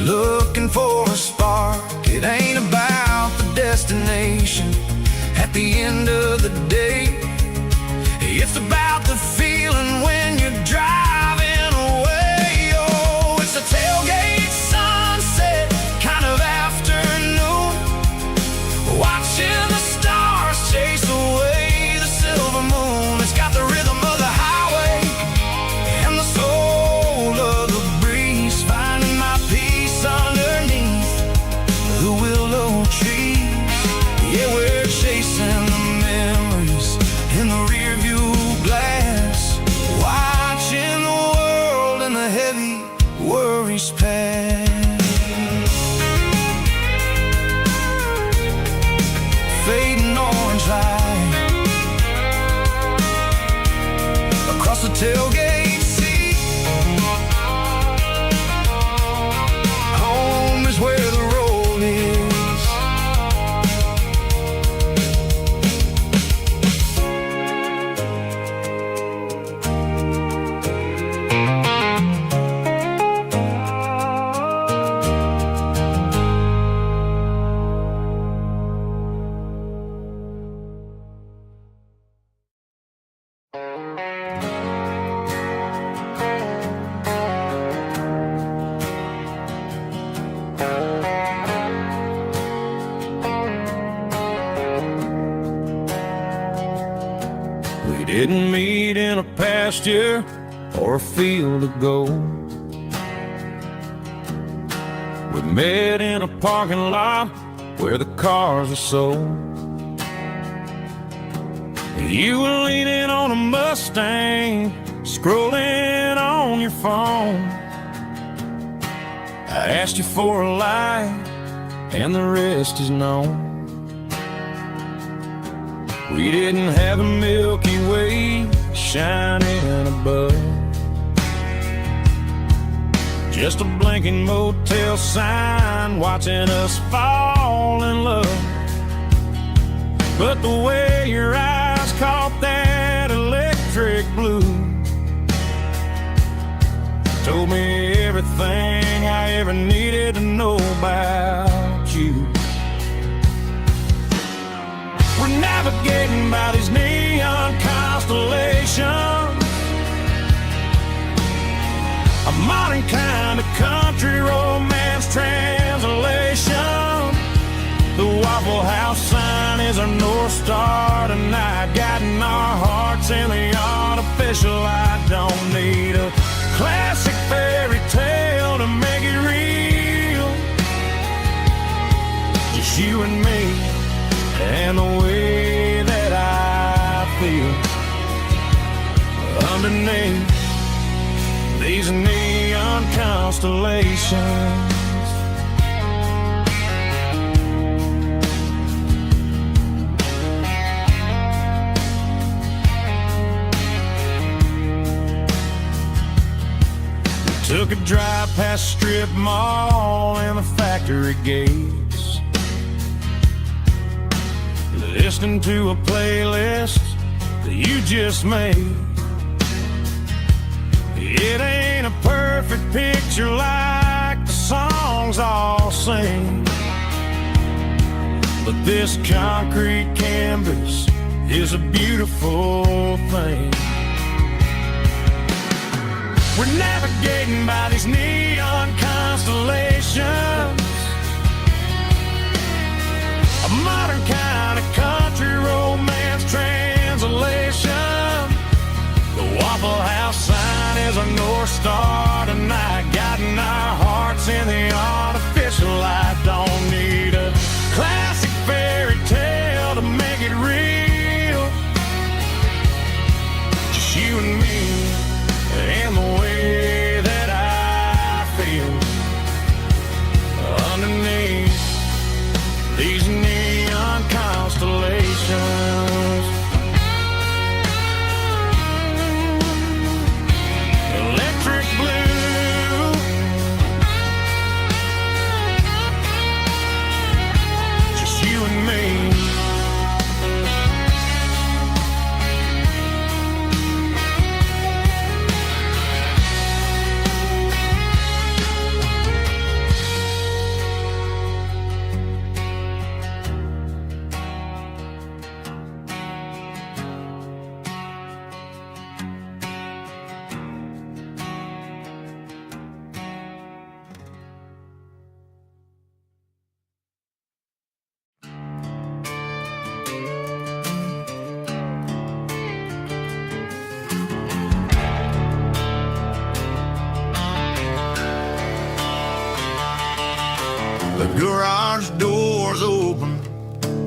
looking for a spark. It ain't about the destination at the end of the day. It's about the feeling when you're driving away. Oh, it's a tailgate sunset kind of afternoon, watching the stars chase away the silver moon. It's got the rhythm of the highway and the soul of the breeze, finding my peace underneath the willow trees. Yeah, we're chasing the memories in the rear view glass, watching the world and the heavy worries pass. Fading orange light across the tailgate seat. Home is where the road is. We didn't meet in a pasture or a field of gold. We met in a parking lot where the cars are sold. You were leaning on a Mustang, scrolling on your phone. I asked you for a light, and the rest is known. We didn't have a Milky Way shining above, just a blinking motel sign watching us fall in love. But the way your eyes caught that electric blue told me everything I ever needed to know about you. We're navigating by these neon constellations, a modern kind of country romance translation. The Waffle House sign is our North Star tonight, guiding our hearts in the artificial. I don't need a classic fairy tale to make it real, just you and me and the way that I feel underneath these neon constellations. We took a drive past Strip Mall and the factory gates, listening to a playlist that you just made. It ain't a perfect picture like the songs all sing, but this concrete canvas is a beautiful thing. We're navigating by these neon constellations, a modern kind of country romance translation. The Waffle House sign is our North Star tonight, guiding our hearts in the artificial light. Don't need a classic fairy tale to make it real, just you and me and the way that I feel underneath these neon constellations. Electric blue The garage door's open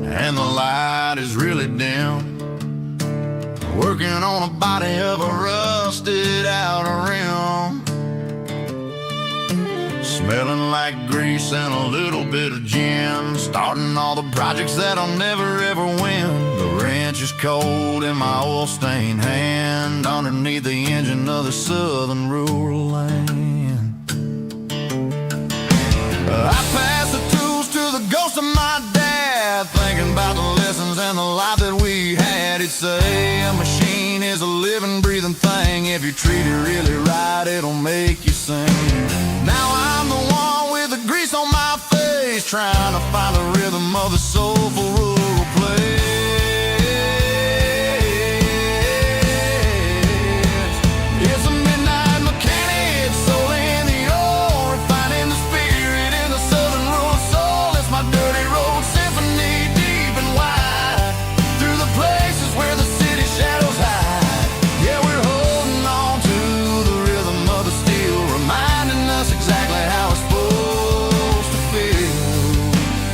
and the light is really dim. Working on a body of a rusted out rim. Smelling like grease and a little bit of gin. Starting all the projects that I'll never ever win. The wrench is cold in my oil-stained hand, underneath the engine of the southern rural land. I pass the tools to the ghost of my dad, thinking about the lessons and the life that we had. He'd say a machine is a living, breathing thing. If you treat it really right, it'll make you sing. Now I'm the one with the grease on my face, trying to find the rhythm of the soulful rural place. It's a midnight mechanic, soul in the ore, refining the spirit in the southern rural soul. It's my dirty road symphony, deep and wide, through the places where the city shadows hide. Yeah, we're holding on to the rhythm of the steel, reminding us exactly how it's supposed to feel.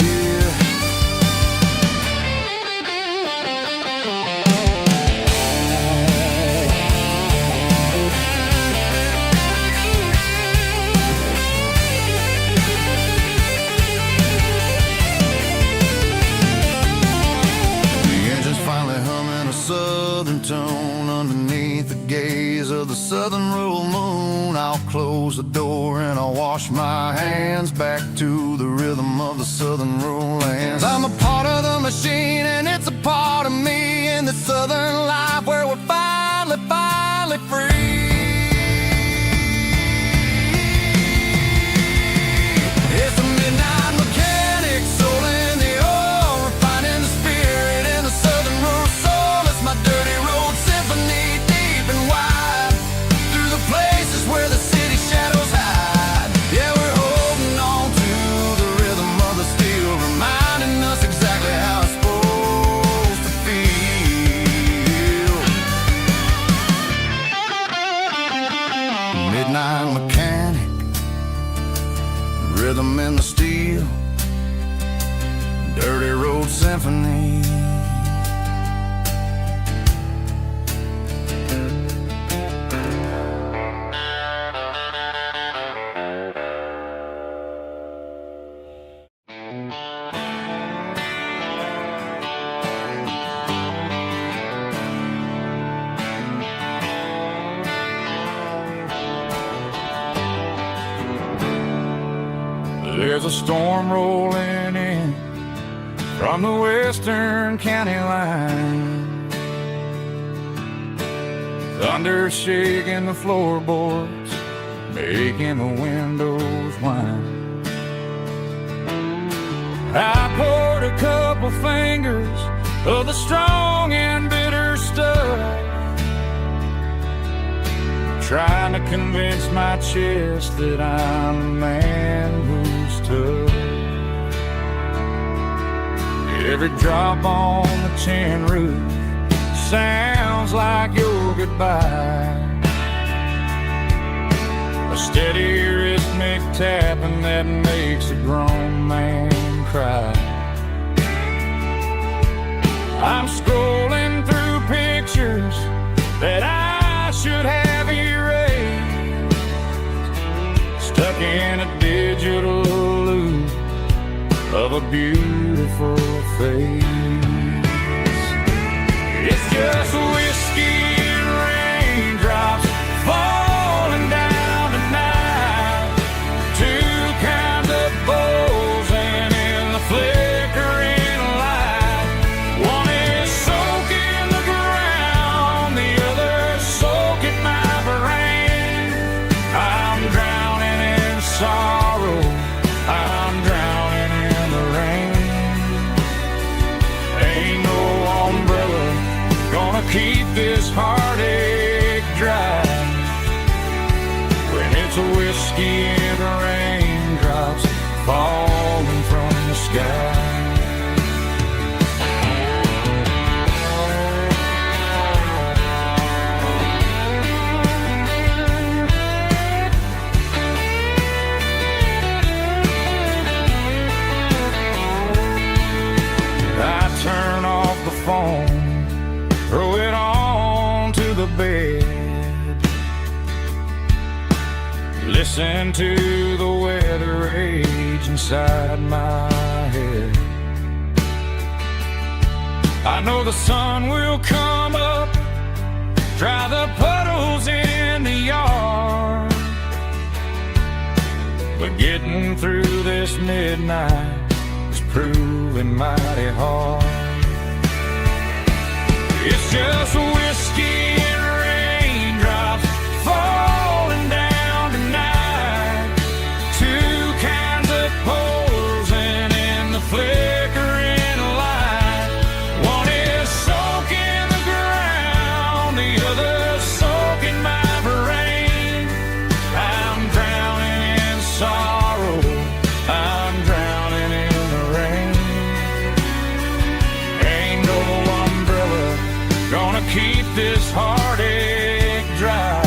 Yeah. The engine's finally humming a southern tune underneath the gaze of the southern rural moon. I'll close the door and I'll wash my hands, back to the rhythm of the southern rural lands. I'm a part of the machine and it's a part of me, in the southern life where we're finally free. It's a midnight mechanic, soul in the ore, refining the spirit in the southern rural soul. It's my dirty road symphony, deep and wide, through the places where the city shadows hide. Yeah, we're holding on to the rhythm of the steel, reminding us exactly how it's supposed to feel. Midnight mechanic, rhythm in the steel, dirty road symphony. There's a storm rolling in from the western county line. Thunder shaking the floorboards, making the windows whine. I poured a couple fingers of the strong and bitter stuff, trying to convince my chest that I'm a man who's tough. Every drop on the tin roof sounds like your goodbye, a steady rhythmic tapping that makes a grown man cry. I'm scrolling through pictures that I should have erased, stuck in a digital loop of a beautiful face. It's just whiskey and raindrops falling down tonight, two kinds of bowls and in the flickering light. One is soaking the ground, the other soaking my brain. I'm drowning in sorrow, I'm drowning in the rain. Ain't no umbrella gonna keep this heartache dry when it's a whiskey and raindrops falling from the sky. listen to the weather rage inside my head. I know the sun will come up, dry the puddles in the yard, but getting through this midnight is proving mighty hard. It's just whiskey and raindrops falling down tonight. Two kinds of posing in the flickering light. One is soaking the ground, the other soaking my brain. I'm drowning in sorrow, I'm drowning in the rain. Ain't no umbrella gonna keep this heartache dry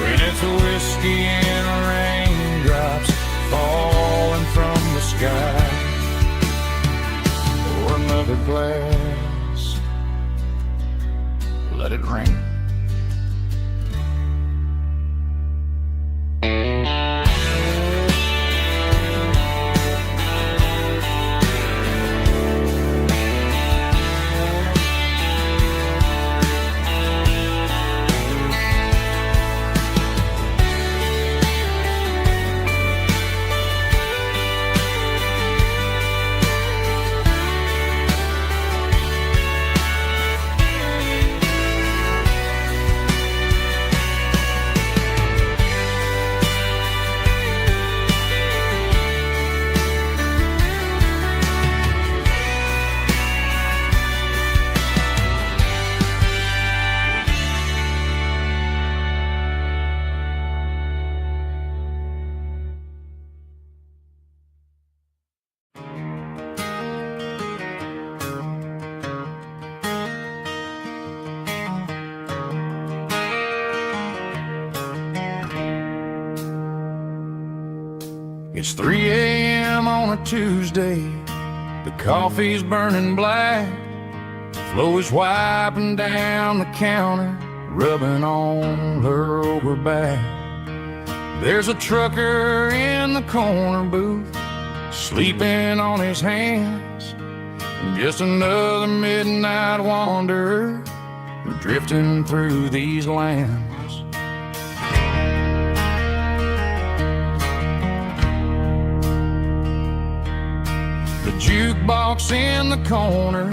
when it's whiskey and raindrops falling from the sky. Pour another glass, let it rain. It's 3 a.m. on a Tuesday. The coffee's burning black. Flo is wiping down the counter, rubbing on her over back. There's a trucker in the corner booth, sleeping on his hands. Just another midnight wanderer, drifting through these lands. The jukebox in the corner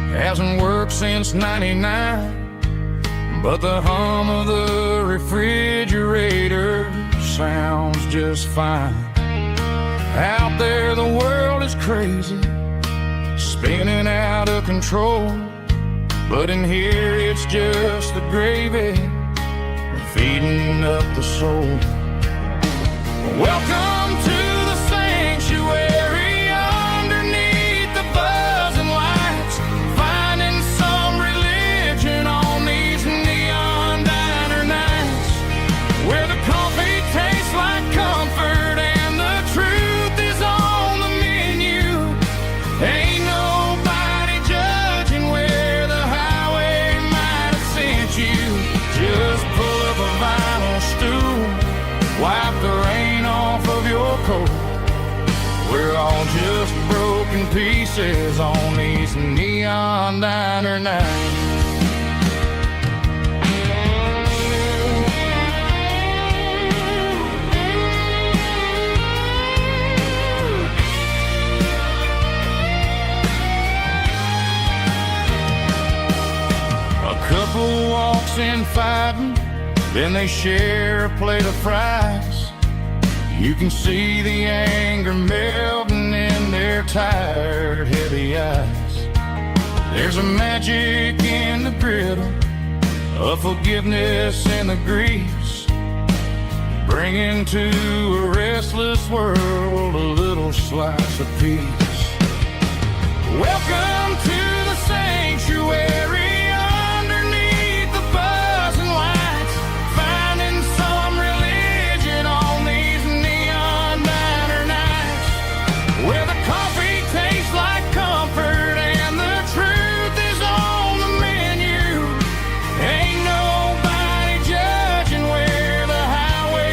hasn't worked since '99, but the hum of the refrigerator sounds just fine. Out there the world is crazy, spinning out of control, but in here it's just the gravy feeding up the soul. Welcome to the sanctuary underneath the buzzing lights, finding some religion on these neon diner nights, where the coffee tastes like comfort and the truth is on the menu. Ain't nobody judging where the highway might have sent you. Just pull up a vinyl stool, wipe the rain off of your coat. We're all just broken pieces on these neon diner nights. A couple walks in fighting, then they share a plate of fries. You can see the anger melting in their tired, heavy eyes. There's a magic in the griddle, a forgiveness in the grease, bringing to a restless world a little slice of peace. Welcome to the sanctuary. Highway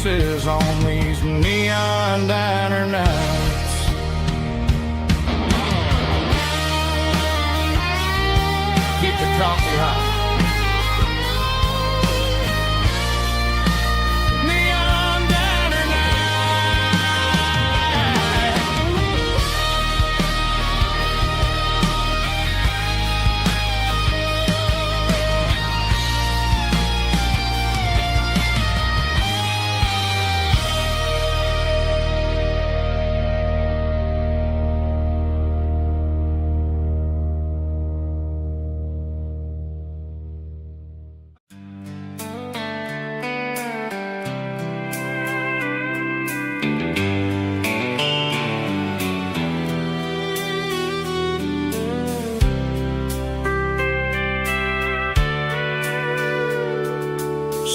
faces on these neon diner nights. Keep the coffee hot.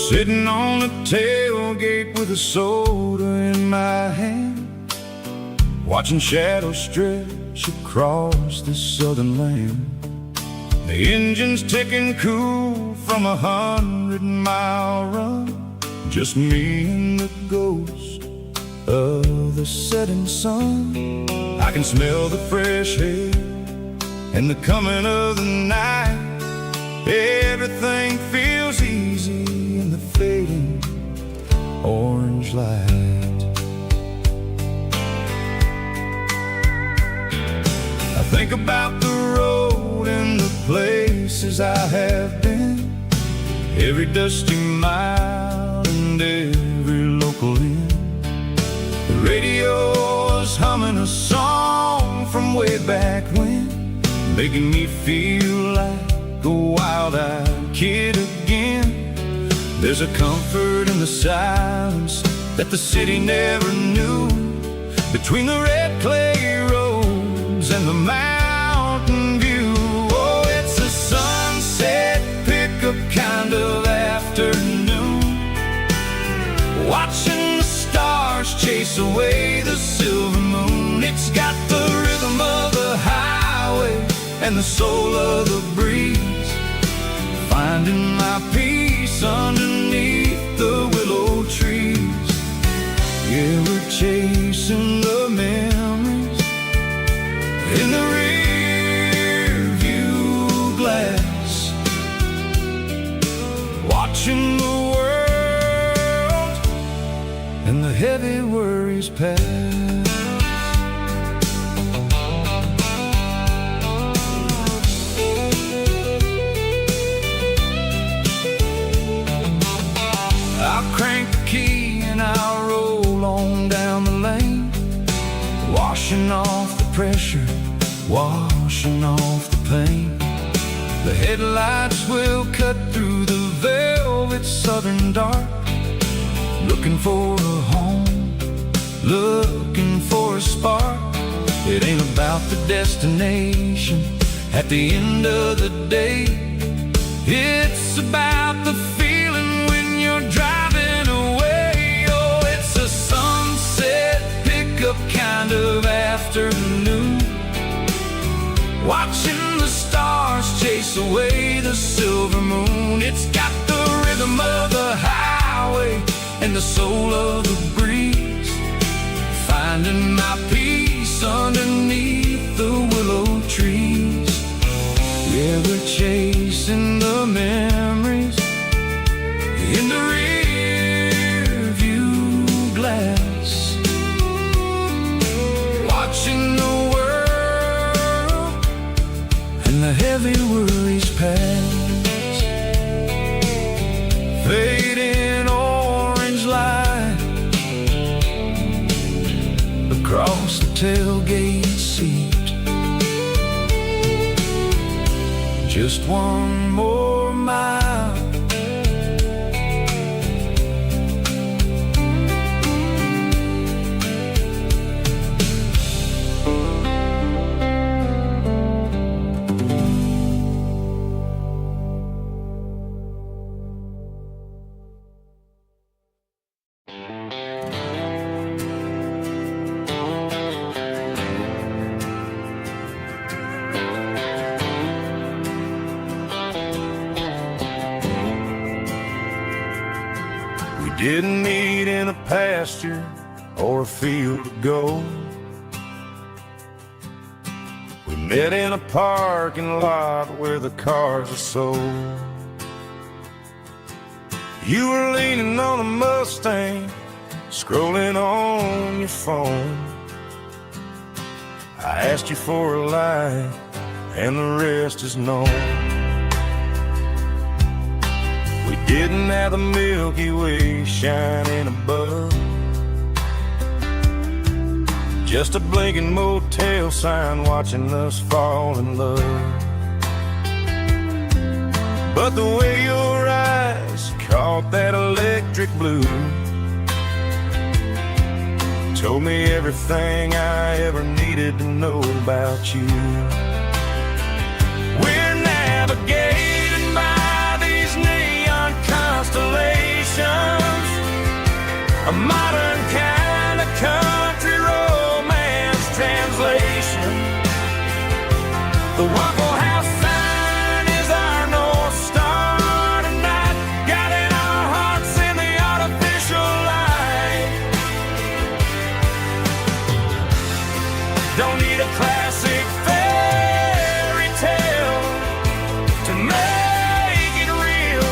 Sitting on the tailgate with a soda in my hand, watching shadows stretch across this southern land. The engine's ticking cool from 100-mile run, just me and the ghost of the setting sun. I can smell the fresh air and the coming of the night. Everything feels easy in the fading orange light. I think about the road and the places I have been, every dusty mile and every local inn. The radio is humming a song from way back when, making me feel like a wild-eyed kid again. There's a comfort in the silence that the city never knew, between the red clay roads and the mountain view. Oh, it's a sunset pickup kind of afternoon, watching the stars chase away the silver moon. It's got the rhythm of the highway and the soul of the breeze, finding my peace underneath the willow trees. Yeah, we're chasing the memories in the rear view glass, watching the world and the heavy worries pass. Crank the key and I'll roll on down the lane, washing off the pressure, washing off the pain. The headlights will cut through the velvet southern dark, looking for a home, looking for a spark. It ain't about the destination at the end of the day, it's about the feeling when you're driving away. Oh, it's a sunset pickup kind of afternoon, watching the stars chase away the silver moon. It's got the rhythm of the highway and the soul of the breeze, finding my peace underneath the willow trees. Yeah, we're chasing the memories in the rear view glass, watching the world and the heavy worries pass. Fading orange light across the tailgate seat, just one more mile. Didn't meet in a pasture or a field to go. We met in a parking lot where the cars are sold. You were leaning on a Mustang, scrolling on your phone. I asked you for a light, and the rest is known. We didn't have the Milky Way shining above, just a blinking motel sign watching us fall in love. But the way your eyes caught that electric blue told me everything I ever needed to know about you. We're navigating by these neon constellations, a modern kind of country romance translation. The Waffle House sign is our North Star tonight, guiding our hearts in the artificial light. Don't need a classic fairy tale to make it real,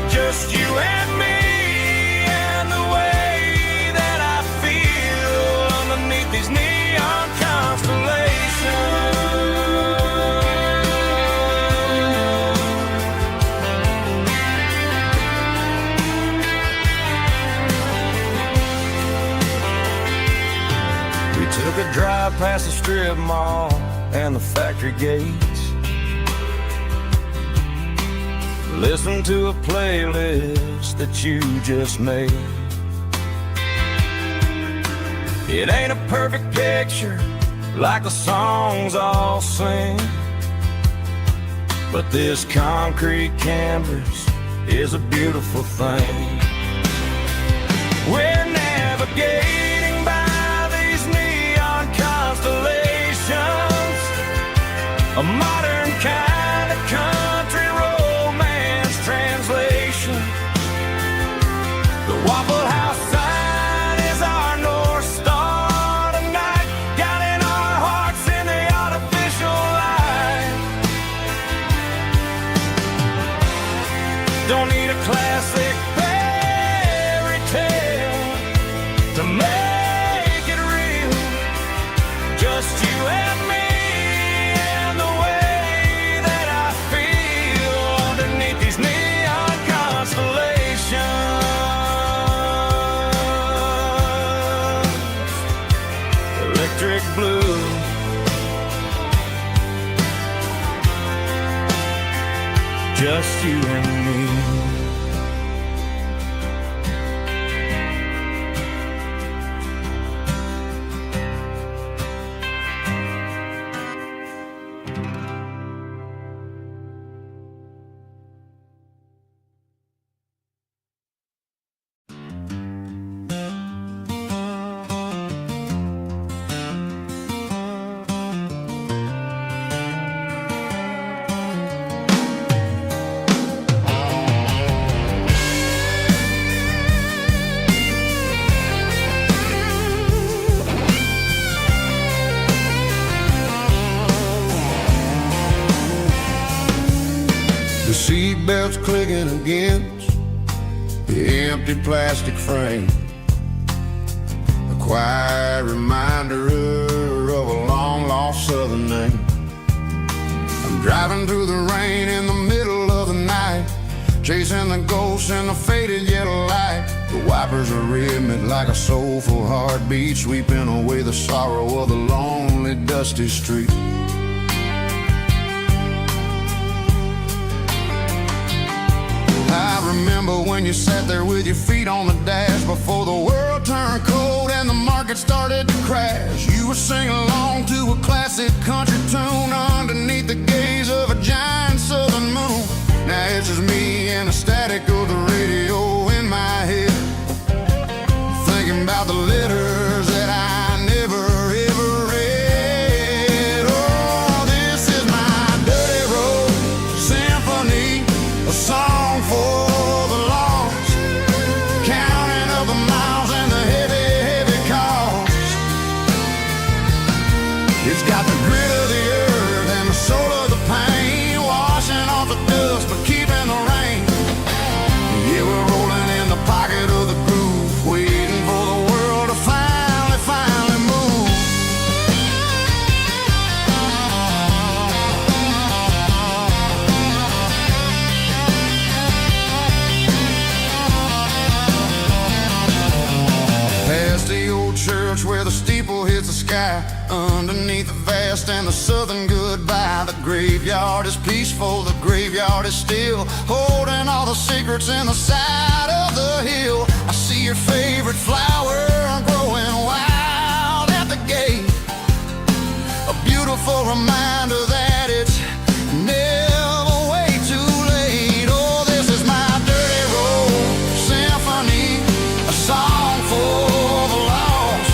just you and me and the way that I feel underneath these neon constellations. We took a drive past the strip mall and the factory gates, listened to a playlist that you just made. It ain't a perfect picture like the songs all sing, but this concrete canvas is a beautiful thing. We're navigating by these neon constellations, a modern kind of country romance translation. The Waffle House sign is our North Star tonight, guiding our hearts in the artificial light. Don't need a classic fairy tale to make it real, just you and me and the way that I feel underneath these neon constellations. Electric blue, just you and me. The seatbelt's clicking against the empty plastic frame, a quiet reminder of a long-lost southern name. I'm driving through the rain in the middle of the night, chasing the ghosts in the faded yellow light. The wipers are rhythmic like a soulful heartbeat, sweeping away the sorrow of the lonely, dusty street. I remember when you sat there with your feet on the dash before the world turned cold and the market started to crash. You were singing along to a classic country tune underneath the gaze of a giant southern moon. Now it's just me and the static of the radio in my head, thinking about the letters that I never ever read. Oh, this is my dirty road symphony, a song for the lost, counting up the miles the soul of the pain, washing off the dust but keeping the rain. Yeah, we're rolling in the pocket of the groove, waiting for the world to finally move. Past the old church where the steeple hits the sky, underneath the vast and the southern goodbye. The graveyard is peaceful, the graveyard is still, holding all the secrets in the side of the hill. I see your favorite flower growing wild at the gate, a beautiful reminder that it's never way too late. Oh, this is my dirty road symphony, a song for the lost,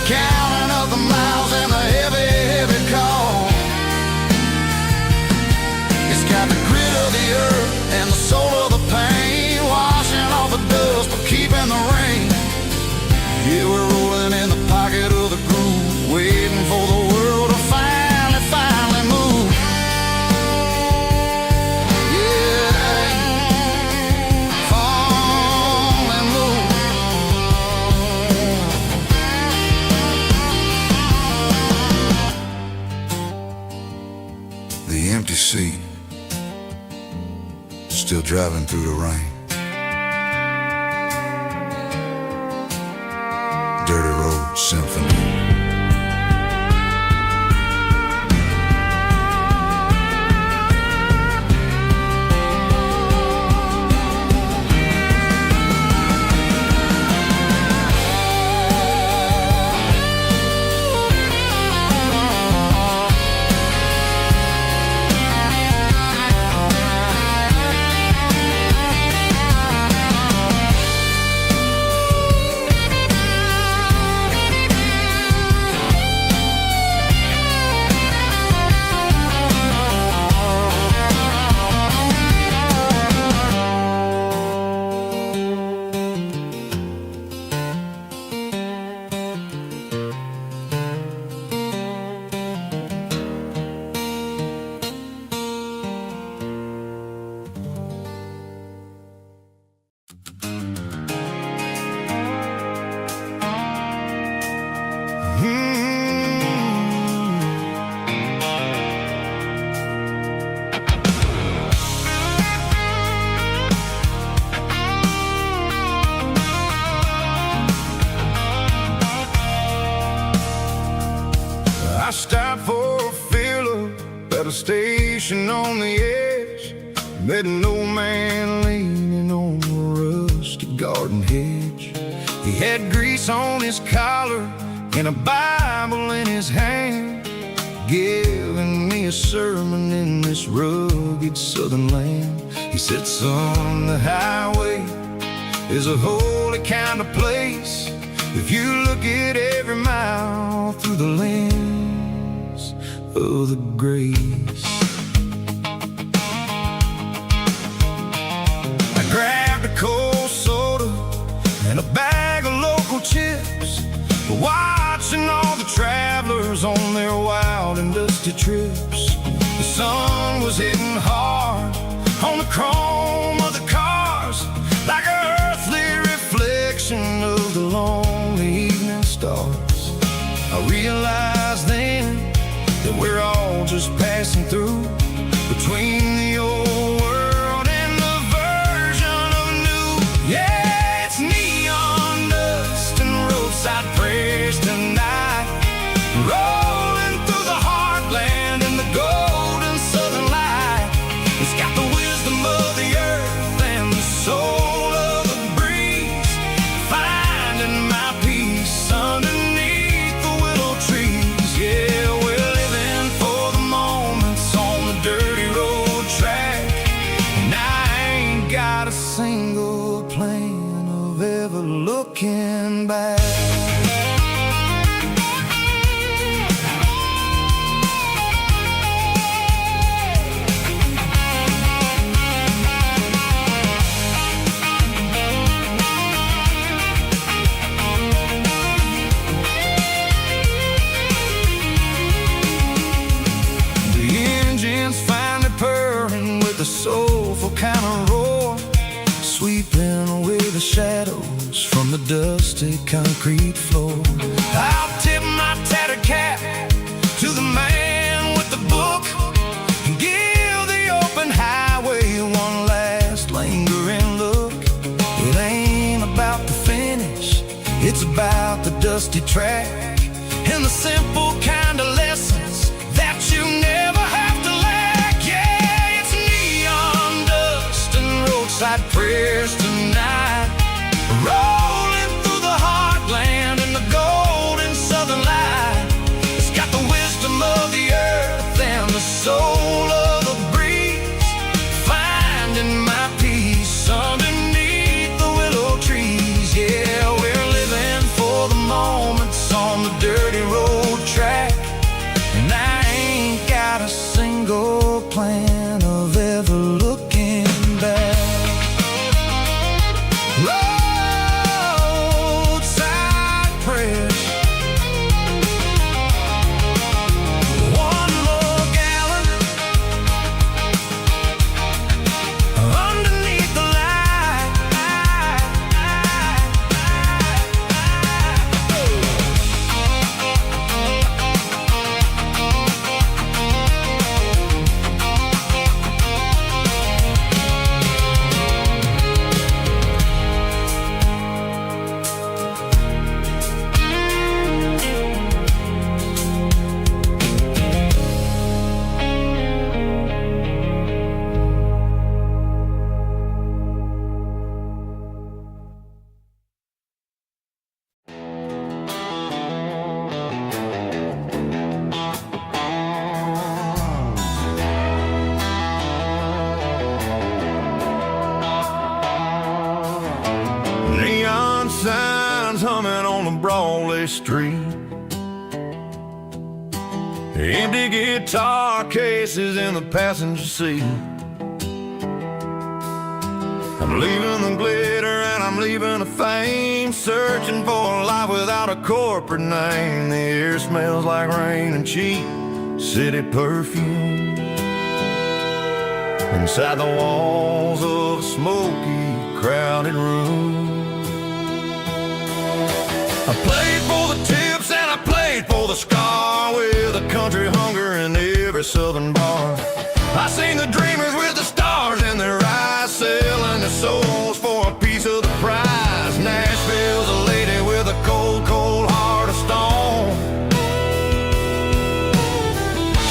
counting up the miles and the heavy call. It's got the grit of the earth and the soul of the pain, washing off the dust but keeping the rain. Yeah, we're rolling in the pocket of the groove, waiting for the world to finally move. Yeah, finally move. The empty seat, still driving through the rain. Dirty road symphony. I stopped for a fill-up at a station on the edge. Met an old man leaning on a rusty garden hedge. He had grease on his collar and a Bible in his hand, giving me a sermon in this rugged southern land. He said, son, the highway is a holy kind of place if you look at every mile through the lens of the grace. I grabbed a cold soda and a bag of local chips, watching all the travelers on their wild and dusty trips. The sun was hitting hard on the chrome of the cars, like an earthly reflection of the lonely evening stars. I realized then that we're all just passing through between the old world and the version of new. Yeah, it's neon dust and roadside prayers tonight, rolling through the heartland in the golden southern light. It's got the wisdom of the earth and the soul of the breeze, finding my peace underneath the willow trees. Yeah, we're living for the moments on the dirty road dusty concrete floor. I'll tip my tattered cap to the man with the book and give the open highway one last lingering look. It ain't about the finish, it's about the dusty track and the simple kind of lessons that you never have to lack. Yeah, it's neon dust and roadside prayers tonight, rolling through the heartland in the golden southern light. It's got the wisdom of the earth and the soul of the breeze, finding my peace underneath the willow trees. Yeah, we're living for the moments on the dirty road track, and I ain't got a single plan of ever looking back. Roadside prayers, one more gallon underneath the light. Neon signs humming on the Broadway street, empty guitar cases in the passenger seat. I'm leaving the glitter and I'm leaving the fame, searching for a life without a corporate name. The air smells like rain and cheap city perfume inside the walls of a smoky, crowded room. I played for the tips and I played for the scar, with a country hunger in every southern bar. I seen the dreamers with the stars in their eyes, selling their souls for a piece of the prize. Nashville's a lady with a cold, cold heart of stone.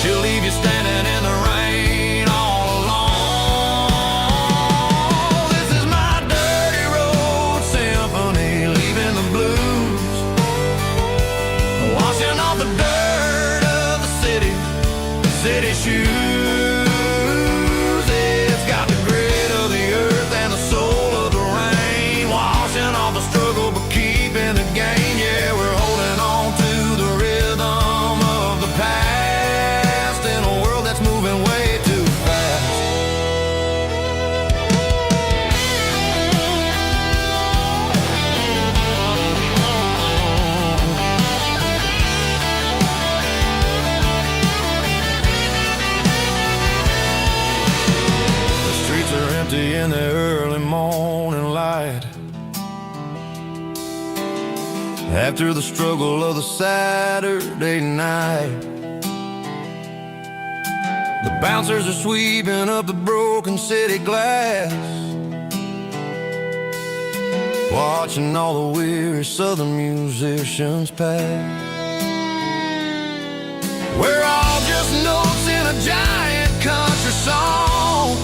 She'll leave you standing in the rain all alone. This is my dirty road symphony, leaving the blues, washing off the dirt of the city shoes. It's got the grit of the earth and the soul of the rain, washing off the struggle but keeping the gain. Yeah, we're holding on to the rhythm of the past in a world that's moving way too fast. In the early morning light, after the struggle of the Saturday night, the bouncers are sweeping up the broken city glass, watching all the weary southern musicians pass. We're all just notes in a giant country song,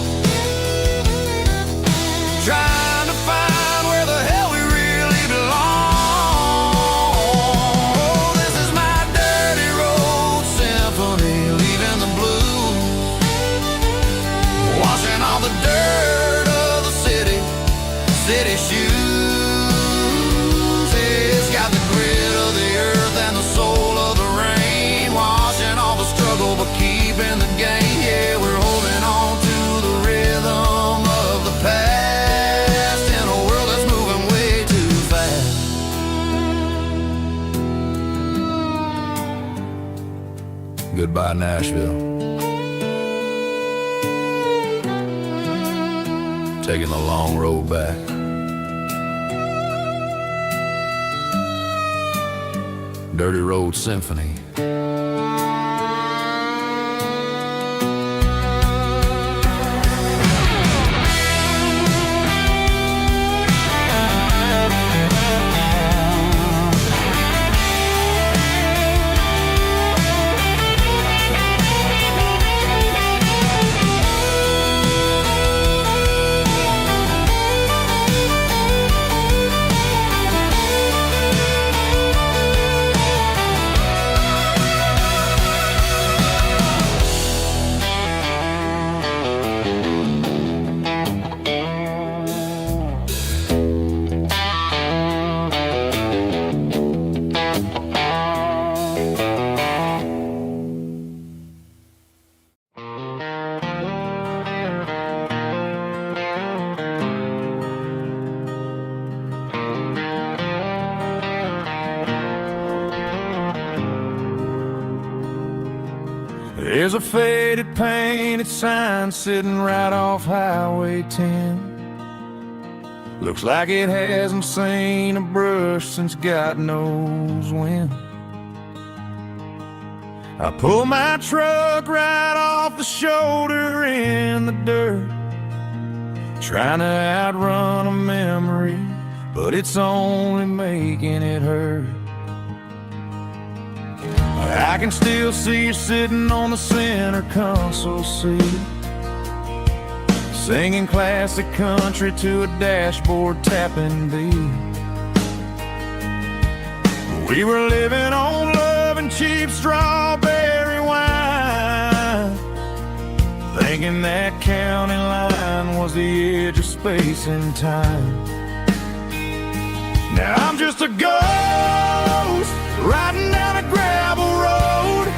trying to find where the hell we really belong. Oh, this is my dirty road symphony, leaving the blues, washing all the dirt of the city shoes. It's got the grit of the earth and the soul of the rain, washing all the struggle but keeping the gain. Yeah, we're holding on to the rhythm of the past. Goodbye, Nashville. Taking the long road back. Dirty Road Symphony. There's a faded painted sign sitting right off Highway 10. Looks like it hasn't seen a brush since God knows when. I pull my truck right off the shoulder in the dirt, trying to outrun a memory, but it's only making it hurt. I can still see you sitting on the center console seat, singing classic country to a dashboard tapping beat. We were living on love and cheap strawberry wine, thinking that county line was the edge of space and time. Now I'm just a ghost riding down a gravel road,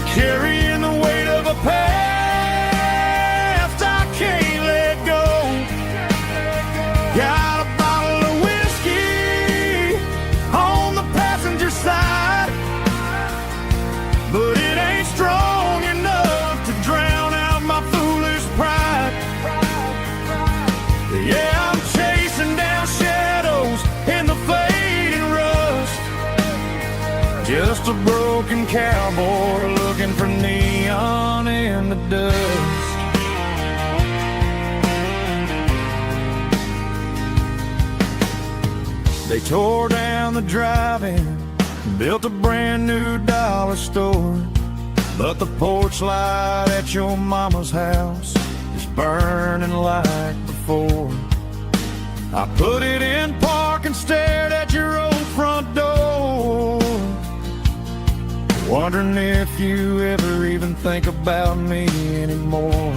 carrying the weight of a past I can't let go. Got a bottle of whiskey on the passenger side, but it ain't strong enough to drown out my foolish pride. Yeah, I'm chasing down shadows in the fading rust, just a broken cowboy looking for neon in the dust. They tore down the drive-in, built a brand new dollar store, but the porch light at your mama's house is burning like before. I put it in park and stared at your old front door, wondering if you ever even think about me anymore.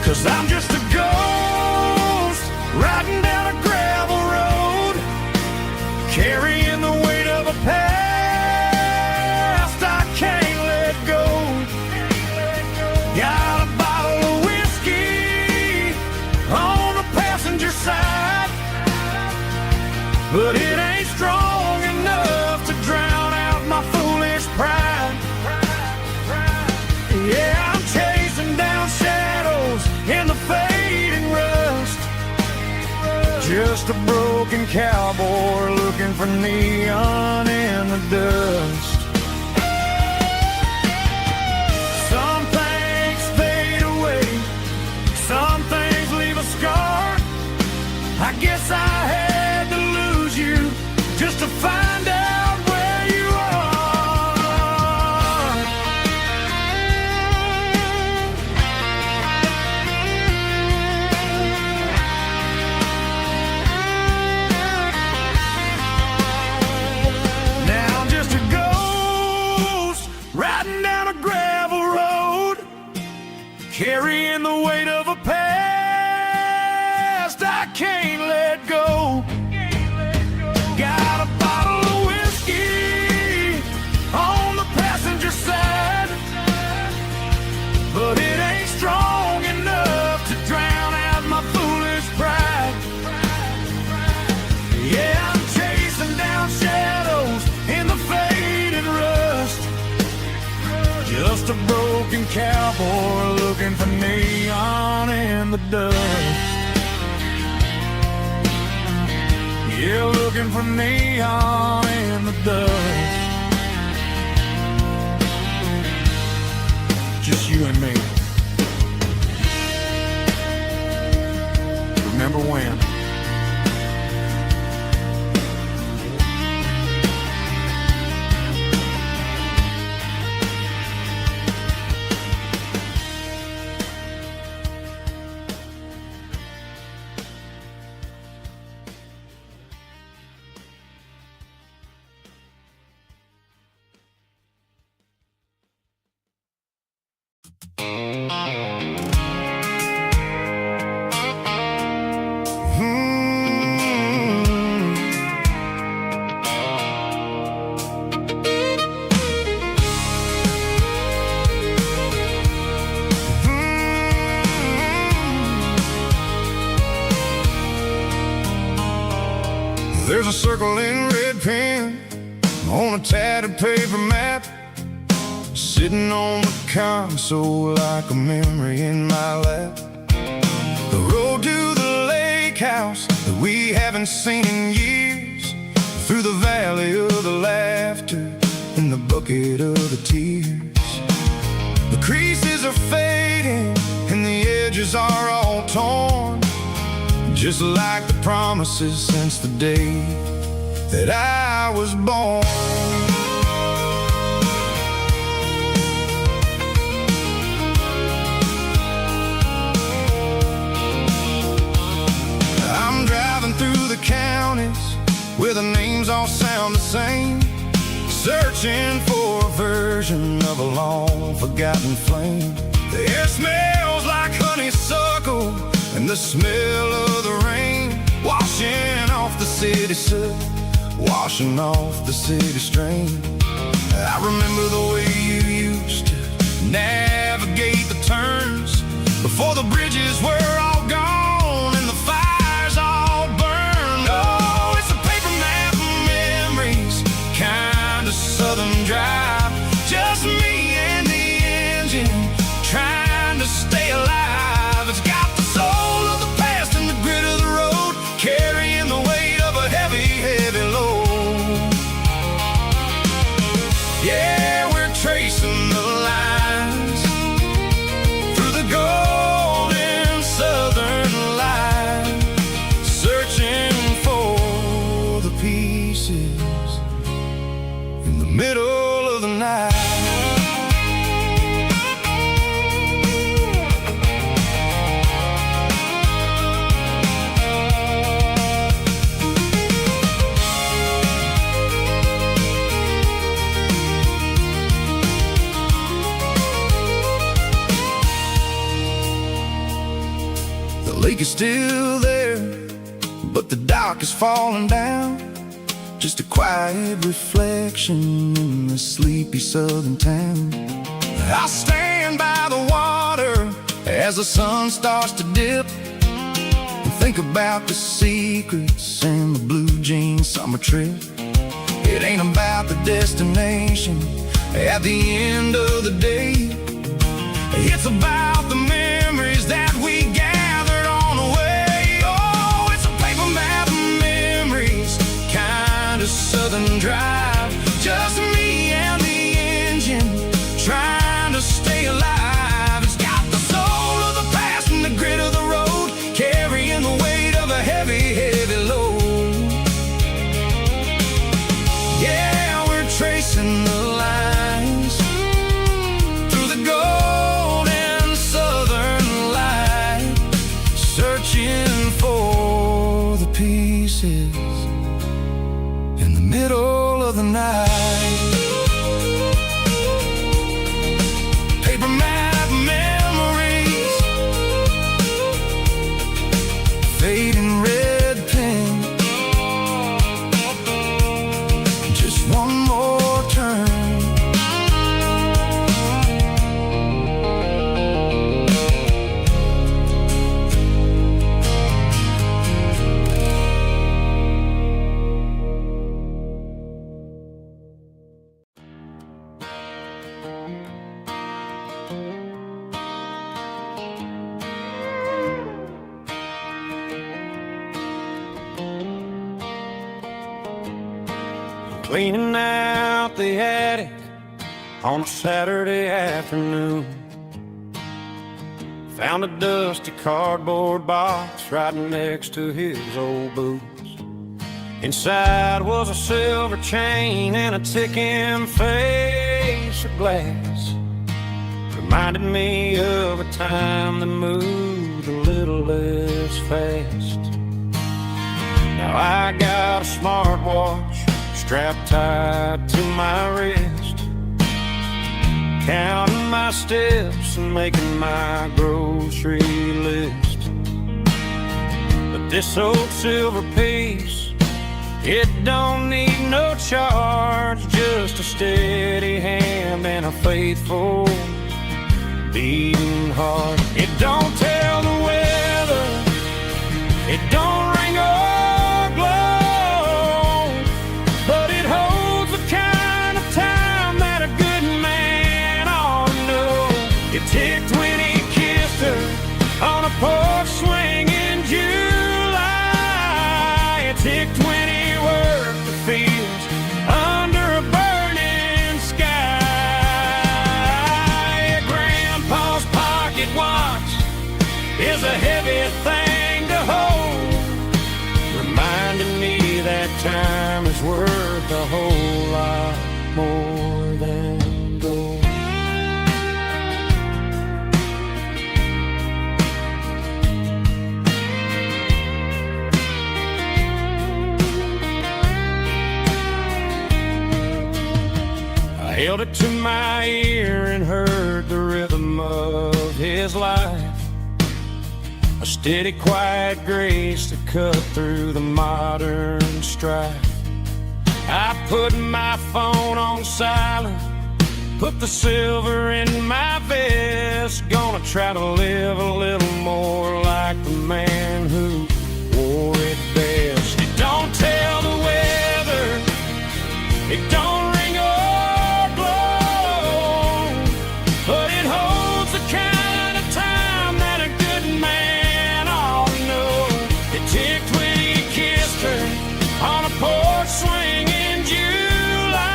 'Cause I'm just a ghost riding down a gravel road, carrying the weight of a past I can't let go. Got a bottle of whiskey on the passenger side, but it ain't strong enough to drown out my foolish pride. Yeah, I'm chasing down shadows in the fading rust, just a broken cowboy looking for neon in the dust. Some things fade away, some things leave a scar. I guess I had to lose you just to find out where you are. Now I'm just a ghost riding down a gravel road, carrying the weight of a past I can't let go. Got a bottle of whiskey on the passenger side, but it ain't strong enough to drown out my foolish pride. Yeah, I'm chasing down shadows in the faded rust, just a broken cowboy looking for neon in the dust. Yeah, looking for neon in the dust. Just you and me. Remember when? There's a circle in red pen on a tattered paper map, sitting on the console like a memory in my lap. The road to the lake house that we haven't seen in years, through the valley of the laughter and the bucket of the tears. The creases are fading and the edges are all torn, just like the promises since the day that I was born. I'm driving through the counties where the names all sound the same, searching for a version of a long forgotten flame. The air smells like honeysuckle and the smell of the rain, washing off the city soot, washing off the city strain. I remember the way you used to navigate the turns before the bridges were all gone and the fires all burned. Oh, it's a paper map of memories, kind of southern drive, just me and the engine trying to stay alive. It's got the soul of the past and the grit of the road, carrying the weight of a heavy, heavy load. Yeah, we're tracing the lines through the golden southern light, searching for the pieces in the middle of the night. The lake is still there, but the dock is falling down, just a quiet reflection in the sleepy southern town. I stand by the water as the sun starts to dip, and think about the secrets and the blue jean summer trip. It ain't about the destination at the end of the day, it's about the memories that we gathered on the way. Oh, it's a paper map of memories, kind of southern drive, just me and the engine trying to stay alive. It's got the soul of the past and the grit of the road, carrying the weight of a heavy, heavy load. Yeah, we're tracing the lines through the golden cleaning out the attic on a Saturday afternoon. Found a dusty cardboard box right next to his old boots. Inside was a silver chain and a ticking face of glass. Reminded me of a time that moved a little less fast. Now I got a smartwatch strapped tight to my wrist, counting my steps and making my grocery list. But this old silver piece, it don't need no charge, just a steady hand and a faithful beating heart. It don't tell the weather, it don't ring or glow, but it holds the kind of time that a good man ought to know. It ticked when he kissed her on a porch swing in July. It ticked when he worked the fields under a burning sky. Grandpa's pocket watch is a heavy thing to hold, reminding me that time is worth a whole lot more than gold. I held it to my ear and heard the rhythm of his life, a steady, quiet grace to cut through the modern strife. I put my phone on silent, put the silver in my vest. Gonna try to live a little more like the man who wore it best. It don't tell the weather, it don't ring or blow, but it holds the kind of time that a good man ought to know. It ticked when he kissed her on a porch swing in July.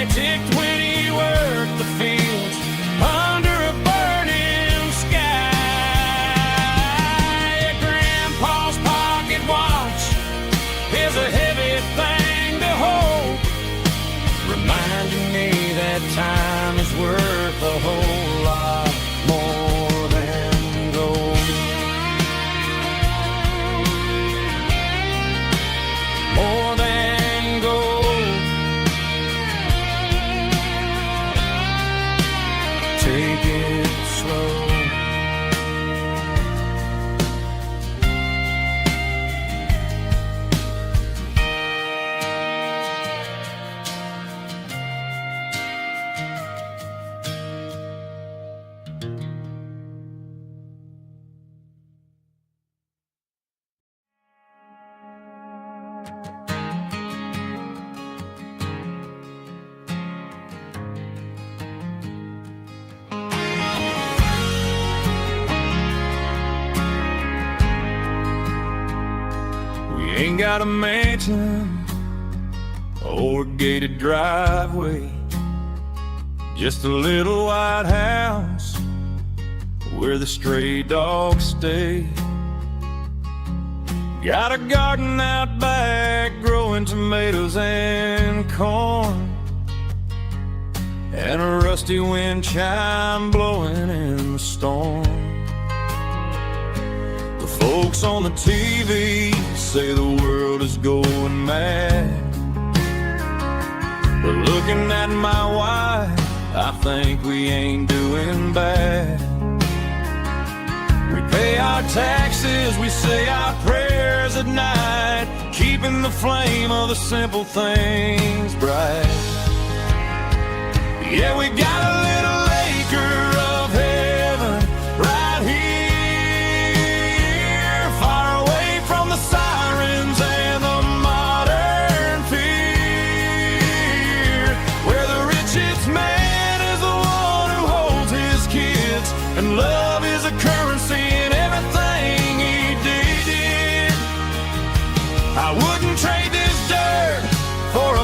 It ticked when he worked the fields under a burning sky. Grandpa's pocket watch is a heavy thing to hold, reminding me that time is worth a whole lot more than gold. More than gold. Take it slow. Ain't got a mansion or a gated driveway, just a little white house where the stray dogs stay. Got a garden out back growing tomatoes and corn, and a rusty wind chime blowing in the storm. The folks on the TV say the world is going mad, but looking at my wife, I think we ain't doing bad. We pay our taxes, we say our prayers at night, keeping the flame of the simple things bright. Yeah, we got a little acre of heaven right here, far away from the sirens and the modern fear, where the richest man is the one who holds his kids, and love is a currency in everything he did. I wouldn't trade this dirt for a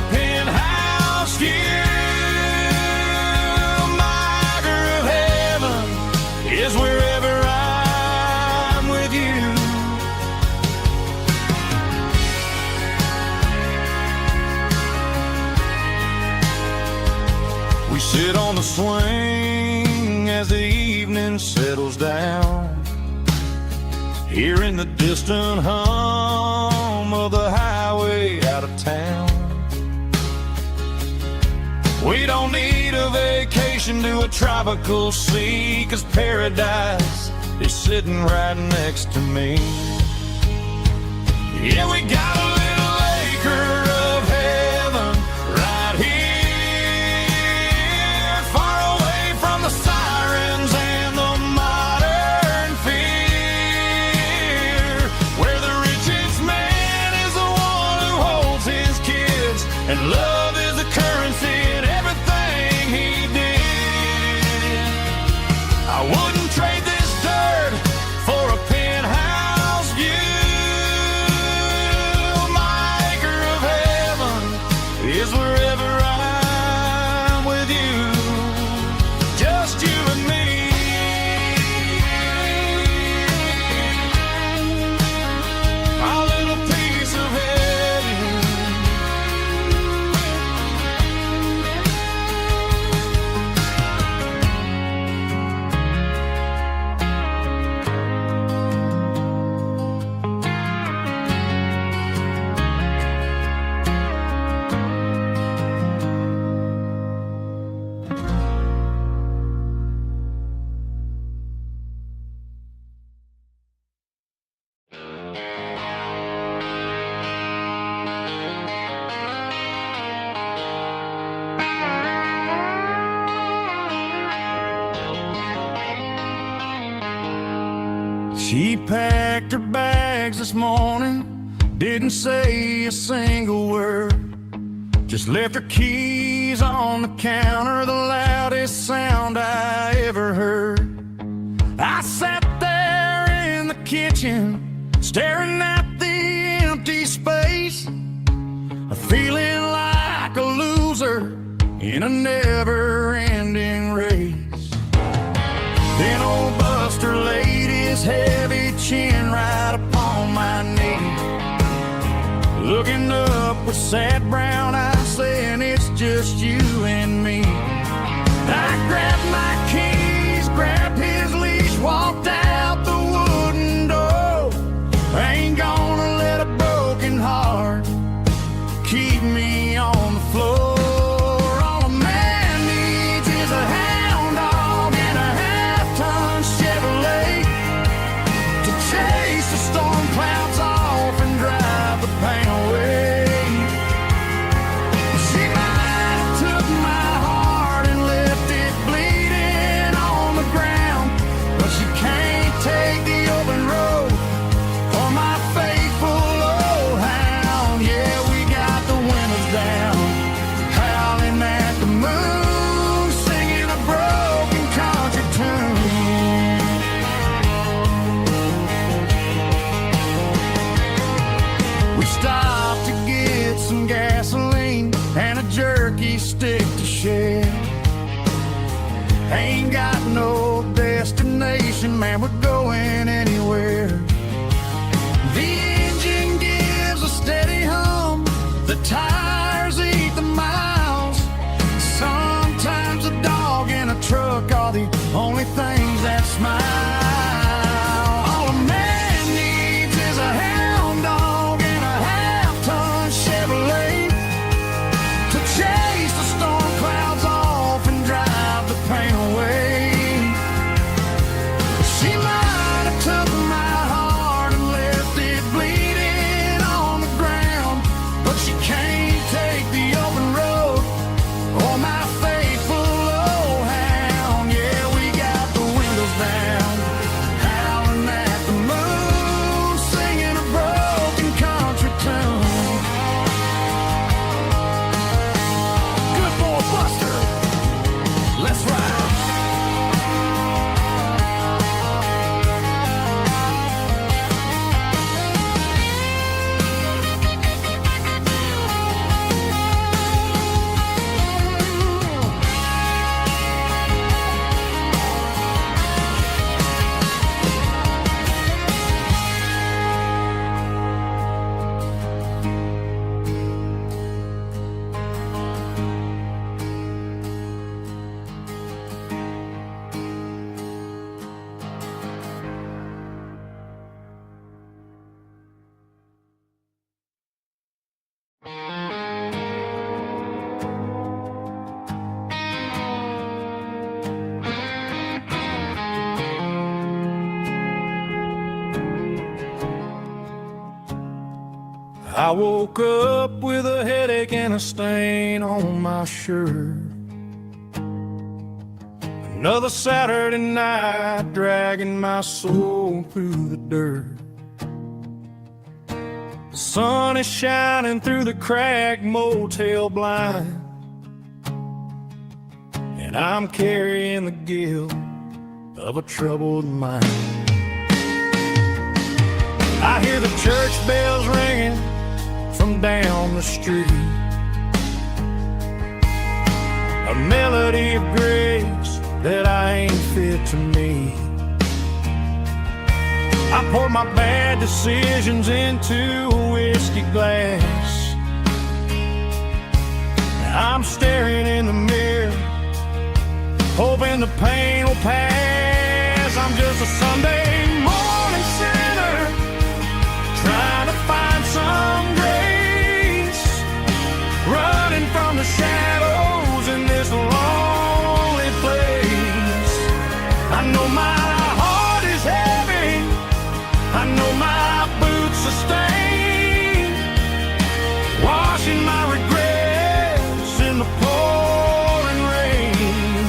We sit on the swing as the evening settles down, hearing the distant hum of the highway out of town. We don't need a vacation to a tropical sea, 'cause paradise is sitting right next to me. Yeah, we got a little acre of heaven right here, far away from the sirens and the modern fear, where the richest man is the one who holds his kids, and love is the currency in everything he did. I wouldn't trade this dirt for a penthouse view. My acre of heaven is wherever I'm with you, just you and me. My little piece of heaven. She packed her bags this morning, didn't say a single word, just left her keys on the counter, the loudest sound I ever heard. I sat there in the kitchen, staring at the empty space, feeling like a loser in a never-ending race. Then old Buster laid his heavy chin right upon my knee, looking up with sad brown eyes, saying it's just you and me. I grabbed my keys, grabbed his leash, walked out the wooden door. I ain't gonna let a broken heart keep me on the floor. All a man needs is a hound dog and a half-ton Chevrolet to chase the storm clouds off and drive the pain away. She might have took my heart and left it bleeding on the ground, but she can't take the open road for my faithful old hound. Yeah, we got the windows down, howling at the moon, singing a broken country tune. We stopped to get some gasoline and a jerky stick to share. Ain't got no destination, man, we're going anywhere. The engine gives a steady hum, the tires eat the miles. Sometimes a dog and a truck are the only things that smile. All a man needs is a hound dog and a half-ton Chevrolet to chase the storm clouds off and drive the pain away. She might have took my heart and left it bleeding on the ground, but she can't take the open road or my faithful old hound. Yeah, we got the windows down, I woke up with a headache and a stain on my shirt. Another Saturday night dragging my soul through the dirt. The sun is shining through the cracked motel blind, and I'm carrying the guilt of a troubled mind. I hear the church bells ringing from down the street, a melody of grace that I ain't fit to meet. I poured my bad decisions into a whiskey glass. I'm staring in the mirror, hoping the pain will pass. I'm just a Sunday morning sinner, trying to find some grace, running from the shadows in this lonely place. I know my heart is heavy, I know my boots are stained, washing my regrets in the pouring rain.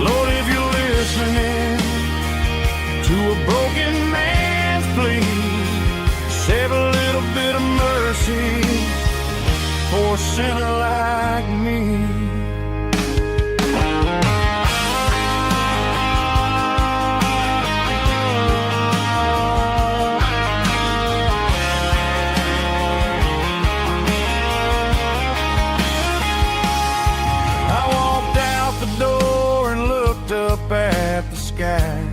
Lord, if you're listening to a broken man's plea, save a little bit of mercy for a sinner like me. I walked out the door and looked up at the sky,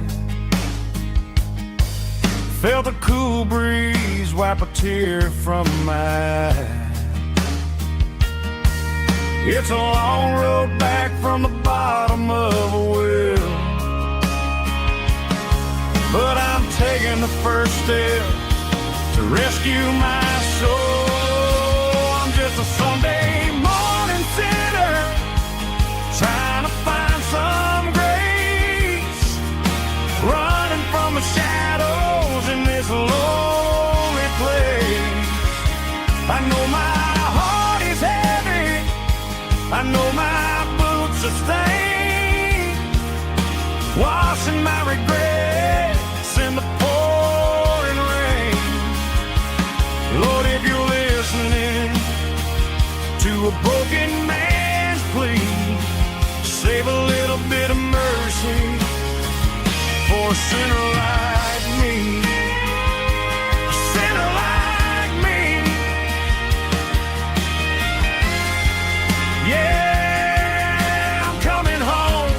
felt a cool breeze wipe a tear from my eye. It's a long road back from the bottom of a well, but I'm taking the first step to rescue my soul. I'm just a Sunday morning sinner, trying to find some grace, running from the shadows in this lonely place. I know my heart is heavy, I know my boots are stained, washing my regrets in the pouring rain. Lord, if you're listening to a broken man's plea, save a little bit of mercy for a sinner like me. A sinner like me. Yeah, I'm coming home.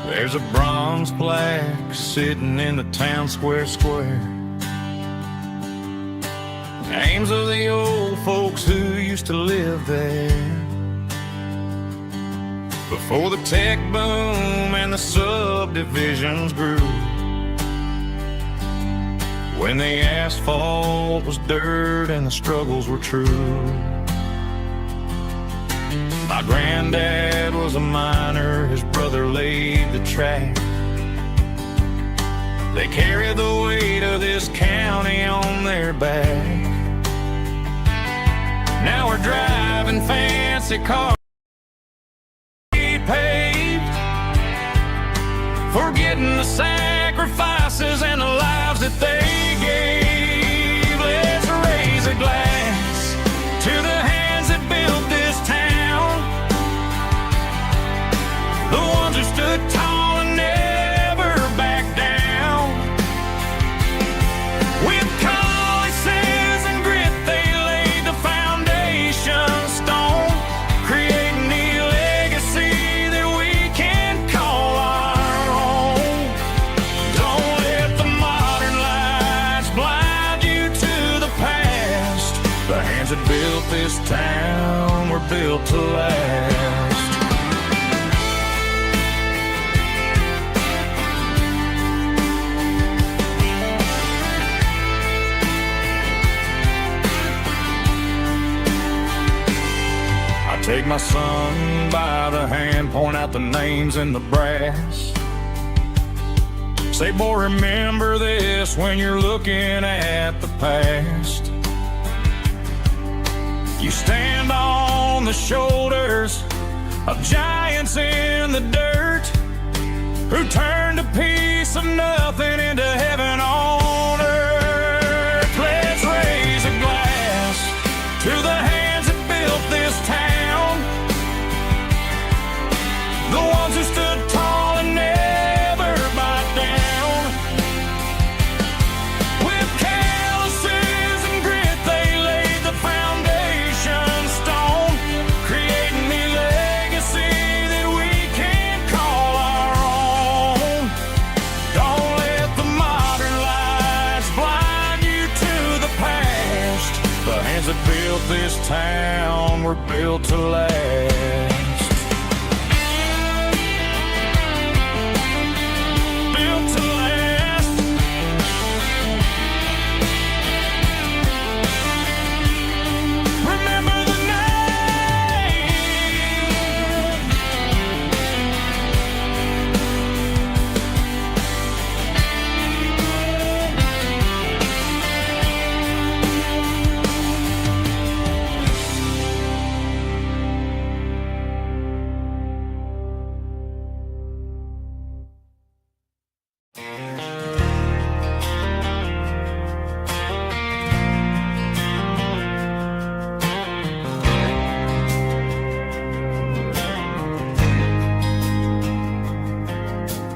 There's a bronze plaque sitting in the town square. Names of the old folks who used to live there before the tech boom and the subdivisions grew, when the asphalt was dirt and the struggles were true. My granddad was a miner, his brother laid the track. They carried the weight of this county on their back. Now we're driving fancy cars paved, forgetting the sacrifices and the lives that they gave. Let's raise a glass to the hands that built this town, the ones who stood tall and never The hands that built this town were built to last. Take my son by the hand, point out the names in the brass. Say, boy, remember this when you're looking at the past. You stand on the shoulders of giants in the dirt who turned a piece of nothing into heaven on earth. Let's raise a glass to the hands that built this town. The ones who stood tall and never bowed down. With calluses and grit, they laid the foundation stone, creating a legacy that we can call our own. Don't let the modern lights blind you to the past. The hands that built this town were built to last.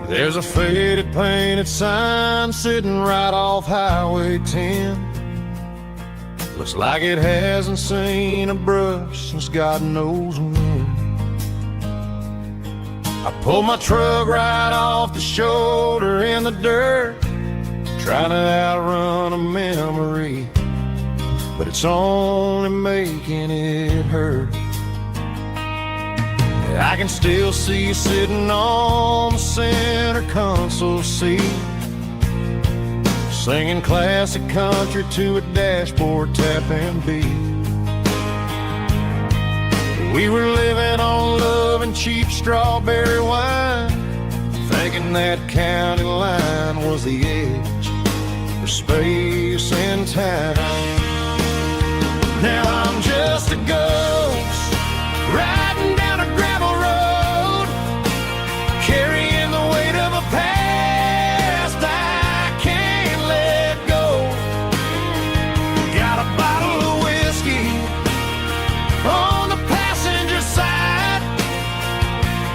There's a faded painted sign sitting right off Highway 10. Looks like it hasn't seen a brush since God knows when. I pulled my truck right off the shoulder in the dirt, trying to outrun a memory, but it's only making it hurt. I can still see you sitting on the center console seat, singing classic country to a dashboard tapping beat. We were living on love and cheap strawberry wine, thinking that county line was the edge for space and time. Now I'm just a ghost riding down a gravel road, carrying the weight of a past I can't let go. Got a bottle of whiskey on the passenger side,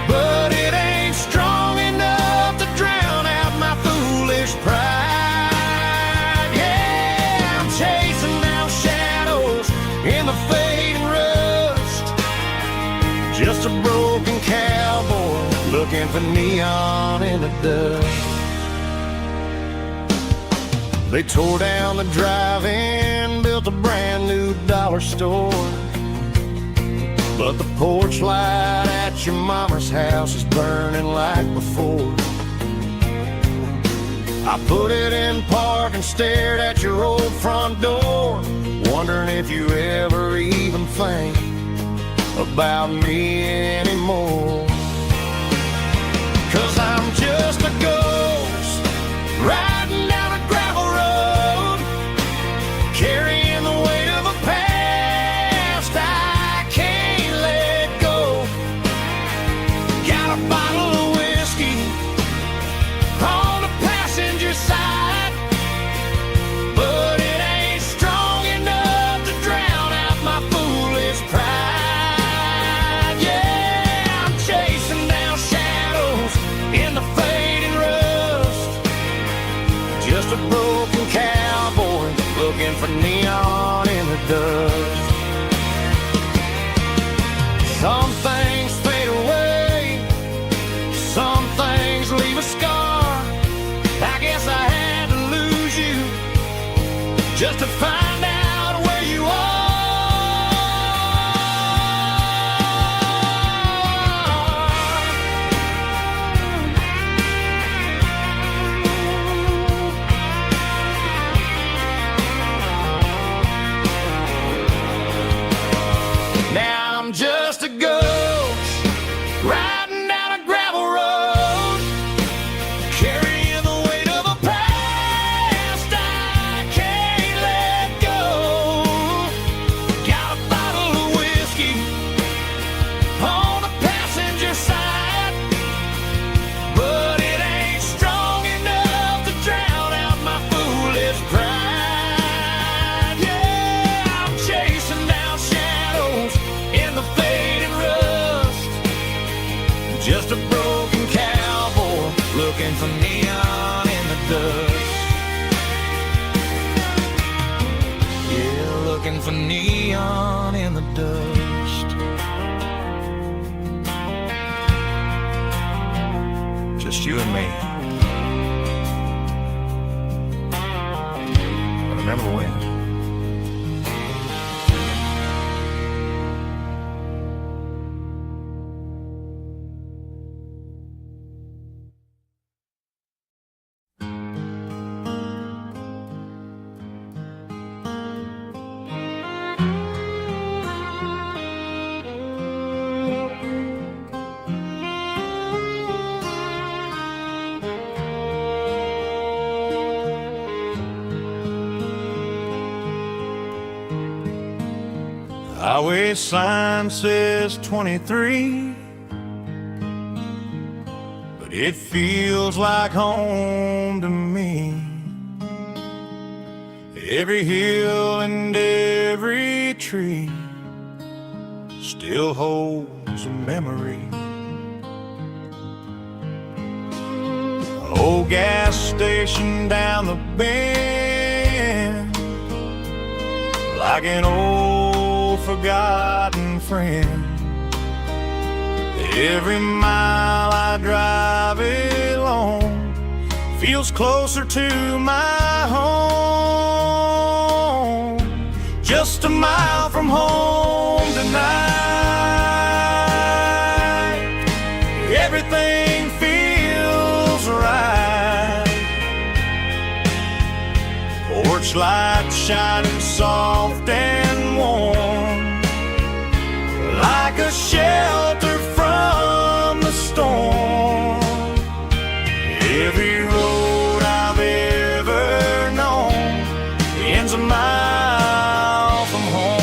but it ain't strong enough to drown out my foolish pride. Yeah, I'm chasing down shadows in the fading rust, just a broken cowboy looking for neon in the dust. They tore down the drive-in, built a brand new dollar store, but the porch light at your mama's house is burning like before. I put it in park and stared at your old front door, wondering if you ever even think about me anymore. 'Cause I'm just a ghost riding down a gravel road, carrying the weight of a past I can't let go. Got a bottle of whiskey on the passenger side, but it ain't strong enough to drown out my foolish pride. Yeah, I'm chasing down shadows in the fading road, for neon in the dust. Just you and me. I remember when. Highway sign says 23, but it feels like home to me. Every hill and every tree still holds a memory. An old gas station down the bend, like an old forgotten friend. Every mile I drive along feels closer to my home. Just a mile from home tonight, everything feels right. Porch light shining soft and warm, like a shelter from the storm. Every road I've ever known ends a mile from home.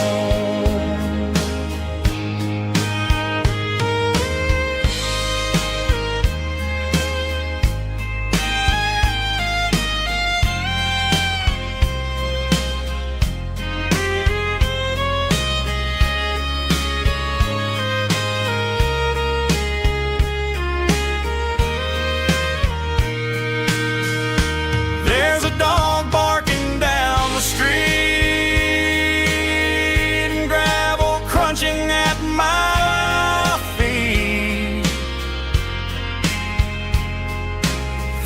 There's a dog barking down the street and gravel crunching at my feet.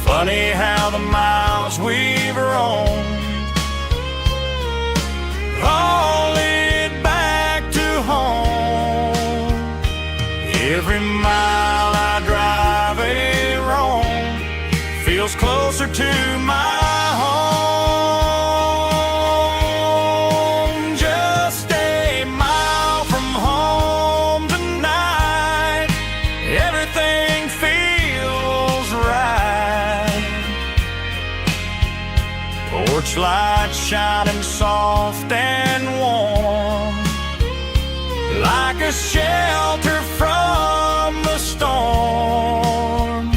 Funny how the miles we've roamed all lead back to home. Every mile I drive roam feels closer to my home. Just a mile from home tonight, everything feels right. Porch light shining soft and warm, like a shelter from the storm.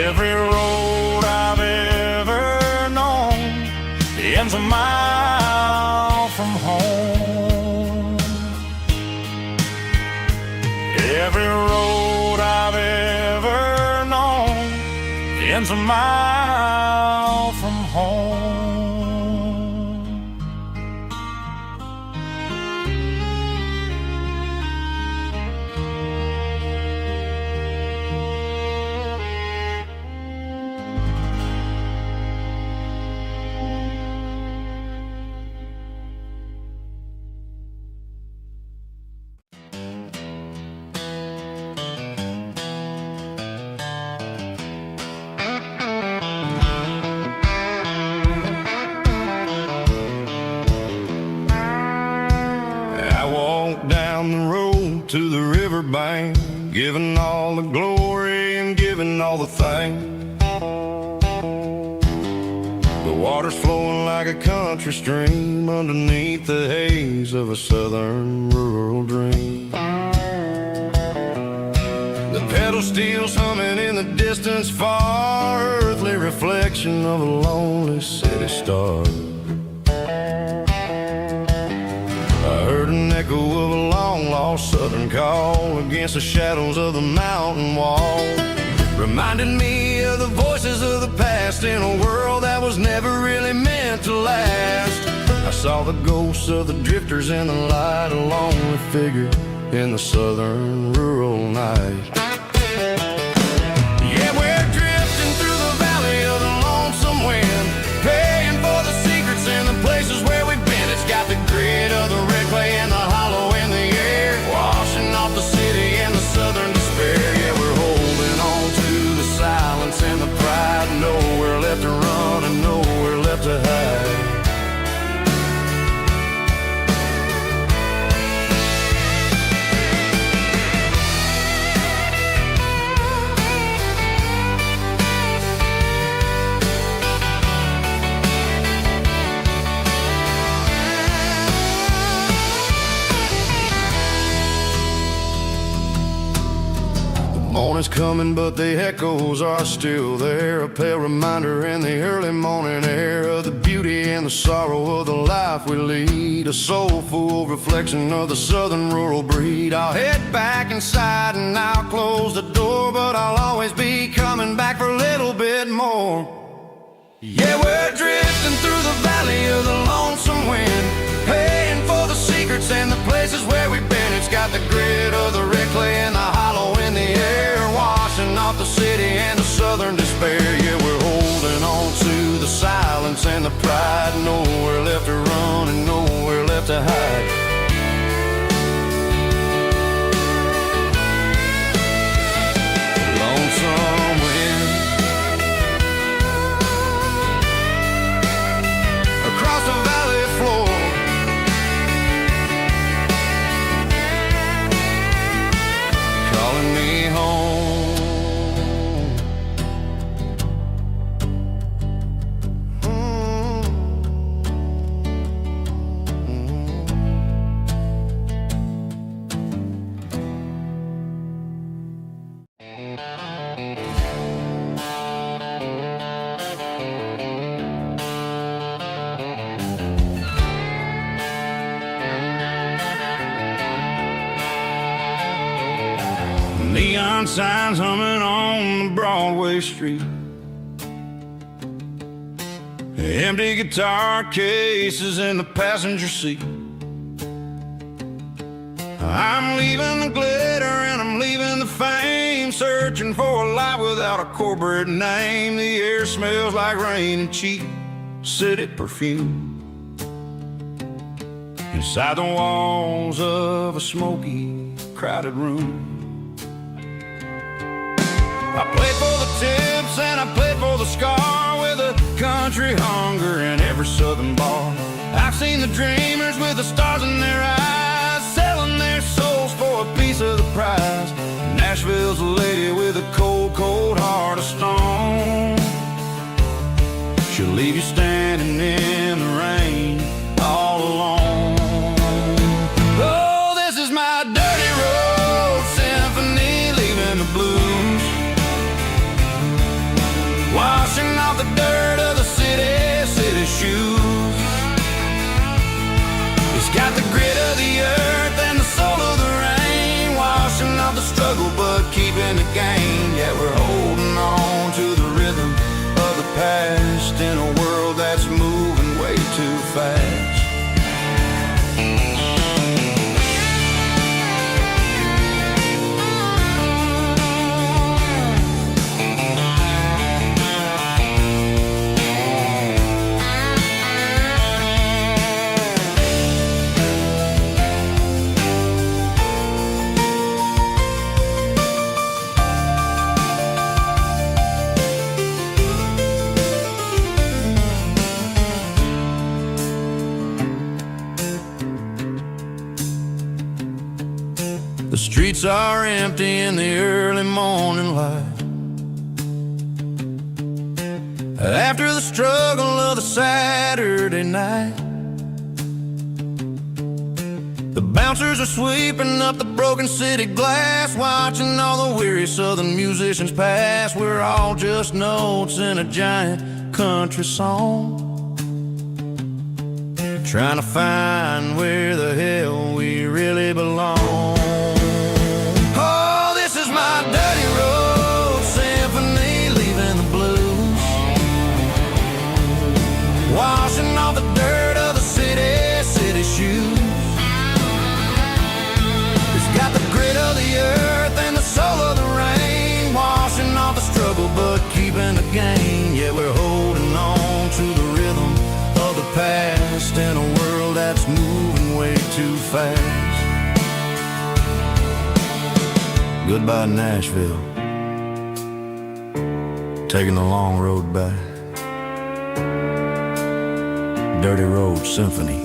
Every road I've ever known ends a mile from home. Every road I've ever known ends a mile from home. Down the road to the riverbank, giving all the glory and giving all the thanks. The water's flowing like a country stream underneath the haze of a southern rural dream. The pedal steel's humming in the distance far, earthly reflection of a lonely city star. I heard an echo of a long-lost southern call against the shadows of the mountain wall, reminded me of the voices of the past in a world that was never really meant to last. I saw the ghosts of the drifters in the light, a lonely figure in the southern rural night. Yeah, we're drifting through the valley of the lonesome wind, paying for the secrets and the places where we've been. It's got the grit of the red clay and the hollow in the air, washing off the city and the southern despair. Yeah, we're holding on to the silence and the pride, nowhere left to run and nowhere left to hide. Morning's coming, but the echoes are still there, a pale reminder in the early morning air of the beauty and the sorrow of the life we lead, a soulful reflection of the southern rural breed. I'll head back inside and I'll close the door, but I'll always be coming back for a little bit more. Yeah, we're drifting through the valley of the lonesome wind, paying for the secrets and the places where we've been. It's got the grit of the red clay and the hollow in the air, washing off the city and the southern despair. Yeah, we're holding on to the silence and the pride, nowhere left to run and nowhere left to hide. Lonesome wind across the valley floor, calling me home. Neon signs humming on the Broadway street, empty guitar cases in the passenger seat. I'm leaving the glitter and I'm leaving the fame, searching for a life without a corporate name. The air smells like rain and cheap city perfume inside the walls of a smoky, crowded room. I played for the tips and I played for the scar, with a country hunger in every southern bar. I've seen the dreamers with the stars in their eyes, selling their souls for a piece of the prize. Nashville's a lady with a cold, cold heart of stone. She'll leave you standing in the rain all alone. Oh, this is my dirty road symphony, leaving the blues, washing off the dirt of the city shoes. It's got the grit of the earth and the soul of the rain, washing off the struggle but keeping the gain. Yeah, we're holding on to the rhythm of the past in a world that's moving way too fast. The streets are empty in the early morning light, after the struggle of the Saturday night. The bouncers are sweeping up the broken city glass, watching all the weary southern musicians pass. We're all just notes in a giant country song, trying to find where the hell we really belong. Dirty road symphony, leaving the blues, washing off the dirt of the city shoes. It's got the grit of the earth and the soul of the rain, washing off the struggle but keeping the gain. Yeah, we're holding on to the rhythm of the past in a world that's moving way too fast. Goodbye Nashville, taking the long road back. Dirty Road Symphony.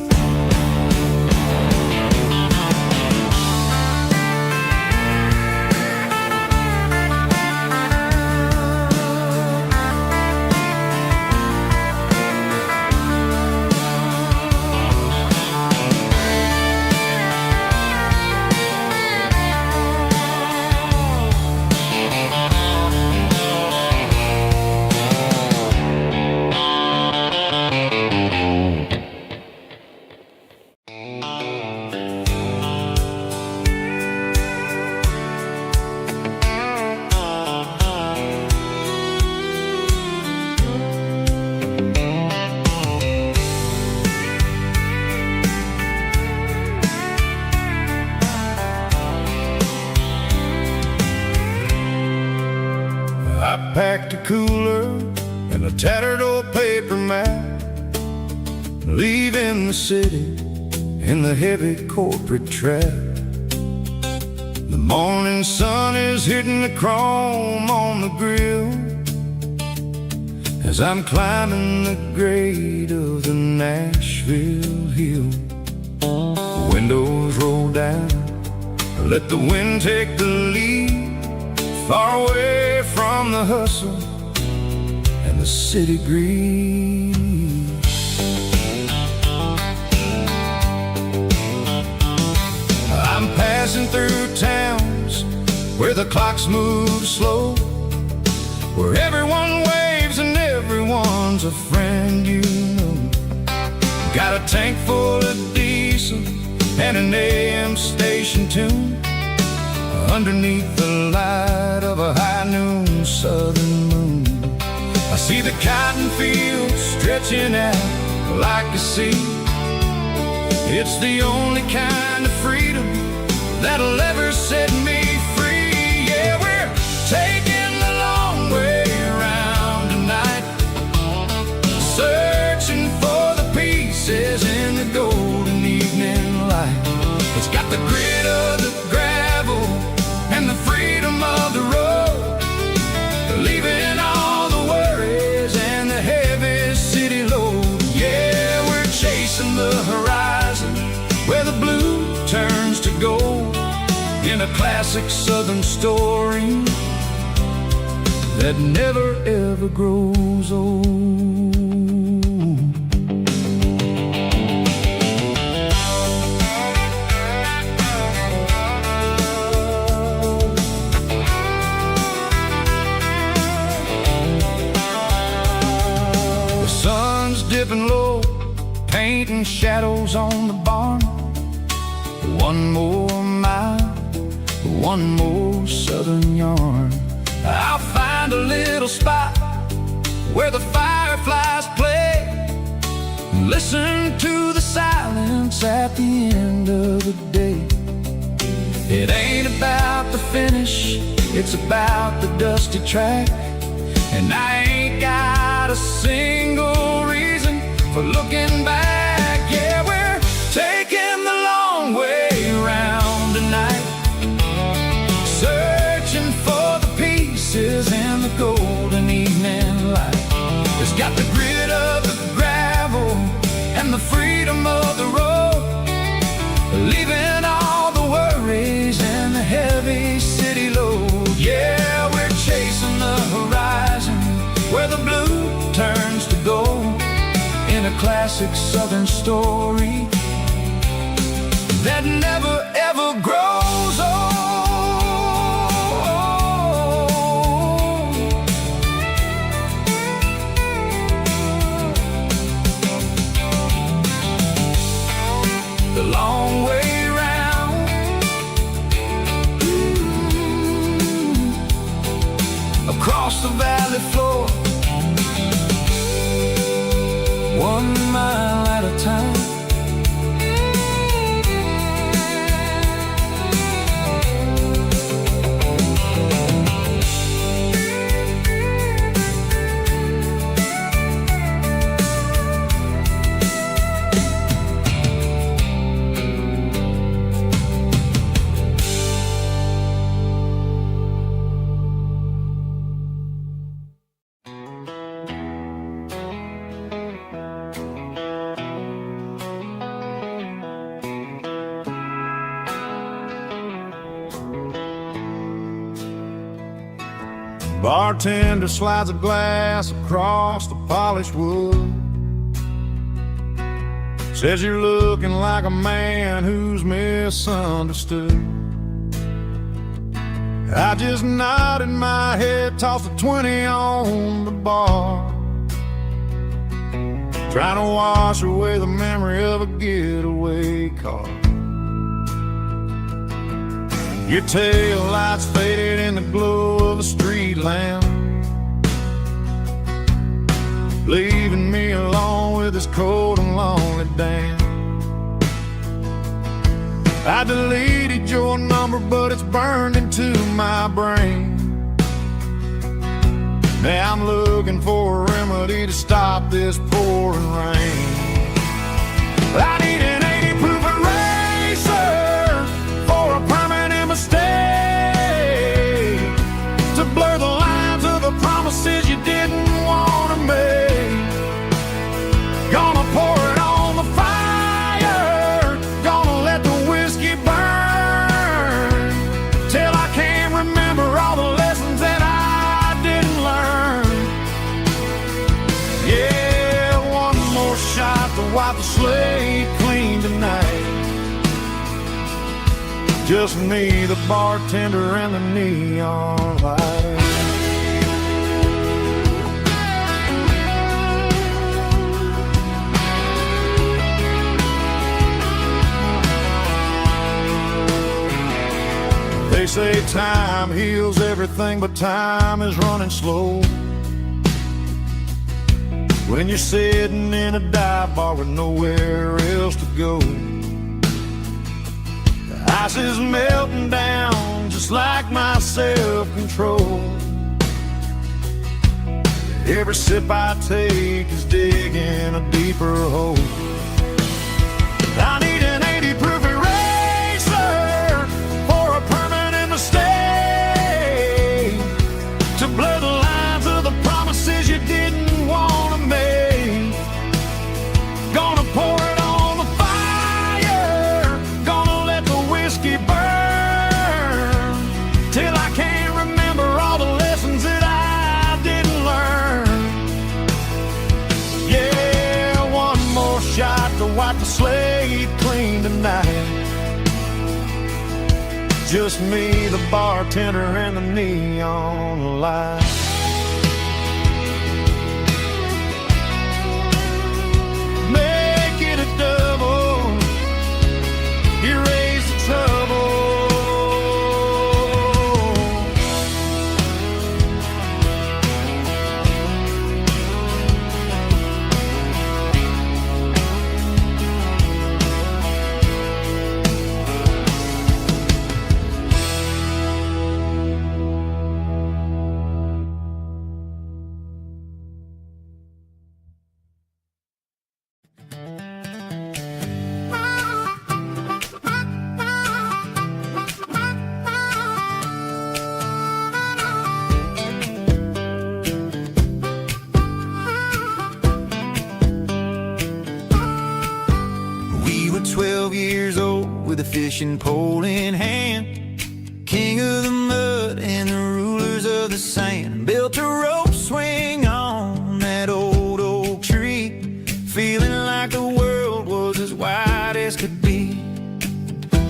Packed a cooler and a tattered old paper map, leaving the city in the heavy corporate trap. The morning sun is hitting the chrome on the grill as I'm climbing the grade of the Nashville hill. The windows roll down, let the wind take the lead, far away from the hustle and the city greed. I'm passing through towns where the clocks move slow, where everyone waves and everyone's a friend you know. Got a tank full of diesel and an AM station tune underneath the light of a high noon southern moon. I see the cotton fields stretching out like a sea. It's the only kind of freedom that'll ever set me free. Yeah, we're taking the long way around tonight, searching for the pieces in the golden evening light. It's got the grit of the gravel and the freedom of the road, leaving all the worries and the heavy city load. Yeah, we're chasing the horizon where the blue turns to gold, in a classic southern story that never ever grows old. Dipping low, painting shadows on the barn. One more mile, one more southern yarn. I'll find a little spot where the fireflies play, listen to the silence at the end of the day. It ain't about the finish, it's about the dusty track, and I ain't got a single reason for looking back. Yeah, we're taking the long way around tonight, searching for the pieces in the golden evening light. It's got the grit of the gravel and the freedom of the road, leaving all the worries and the heavy city load. Yeah, we're chasing the horizon where the blue turns to gold, in a classic southern story that never ever grows old. The long way round, across the valley floor, 1 mile at a time. Bartender slides a glass across the polished wood. Says you're looking like a man who's misunderstood. I just nodded my head, tossed a 20 on the bar, trying to wash away the memory of a getaway car. Your tail lights faded in the glow of a street lamp, leaving me alone with this cold and lonely damn. I deleted your number, but it's burned into my brain. Now I'm looking for a remedy to stop this pouring rain. I need an 80 proof eraser for a permanent mistake, to blur the lines of the promises you didn't want to make. Gonna pour it on the fire, gonna let the whiskey burn, till I can't remember all the lessons that I didn't learn. Yeah, one more shot to wipe the slate clean tonight. Just me, the bartender, and the neon light. They say time heals everything, but time is running slow when you're sitting in a dive bar with nowhere else to go. The ice is melting down just like my self-control. Every sip I take is digging a deeper hole. I need an 80 proof eraser for a permanent mistake, to blur the lines of the promises you didn't want to make. Gonna pour it on the fire, gonna let the whiskey burn, till I can't remember all the lessons that I didn't learn. Yeah, one more shot to wipe the slate clean tonight. Just me, the bartender, and the neon light. Make it a double, erase the trouble. We were 12 years old with a fishing pole in hand, king of the mud and the rulers of the sand. Built a rope swing on that old oak tree, feeling like the world was as wide as could be.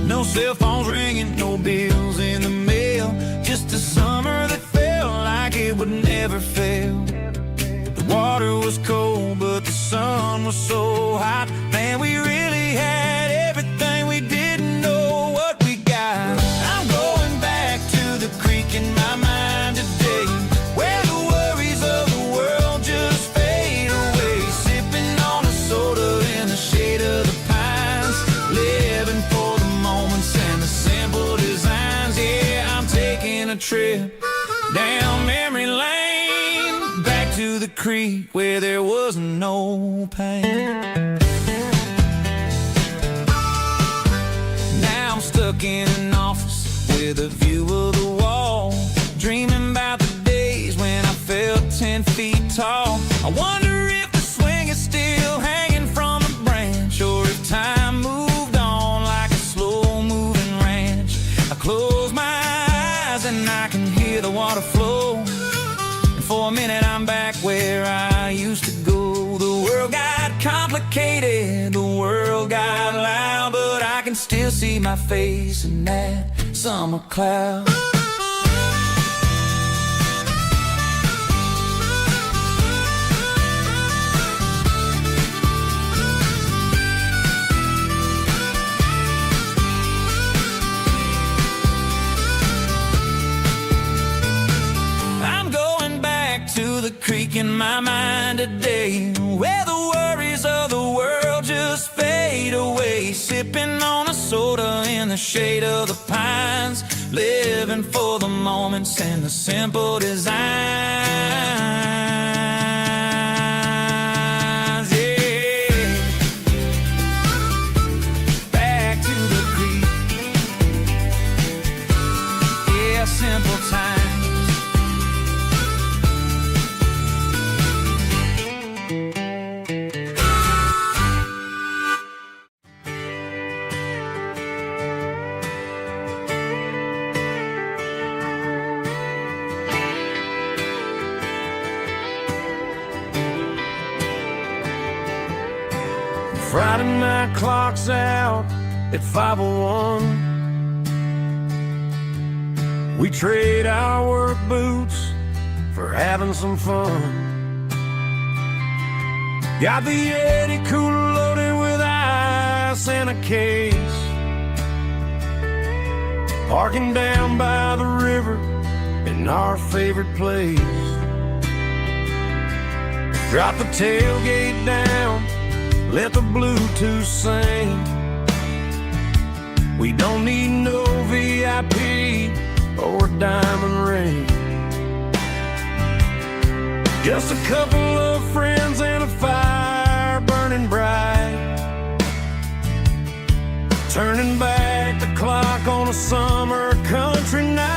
No cell phones ringing, no bills in the mail, just a summer that felt like it would never fail. The water was cold, but the sun was so hot. Man, we really had everything, we didn't know what we got. I'm going back to the creek in my mind today, where the worries of the world just fade away. Sipping on a soda in the shade of the pines, living for the moments and the simple designs. Yeah, I'm taking a trip down memory lane, back to the creek where there was no pain. Now I'm stuck in an office with a view of the wall, dreaming about the days when I felt 10 feet tall. I wonder if the swing is still hanging from a branch, or if time moved on like a slow-moving ranch. I close my eyes and I can hear the water flow, still see my face in that summer cloud. The creek in my mind today, where the worries of the world just fade away, sipping on a soda in the shade of the pines, living for the moments and the simple designs. Yeah, back to the creek. Yeah, simple times. Friday night clock's out at 5:01. We trade our work boots for having some fun. Got the Yeti cooler loaded with ice and a case, parking down by the river in our favorite place. Drop the tailgate down, let the Bluetooth sing. We don't need no VIP or a diamond ring. Just a couple of friends and a fire burning bright, turning back the clock on a summer country night.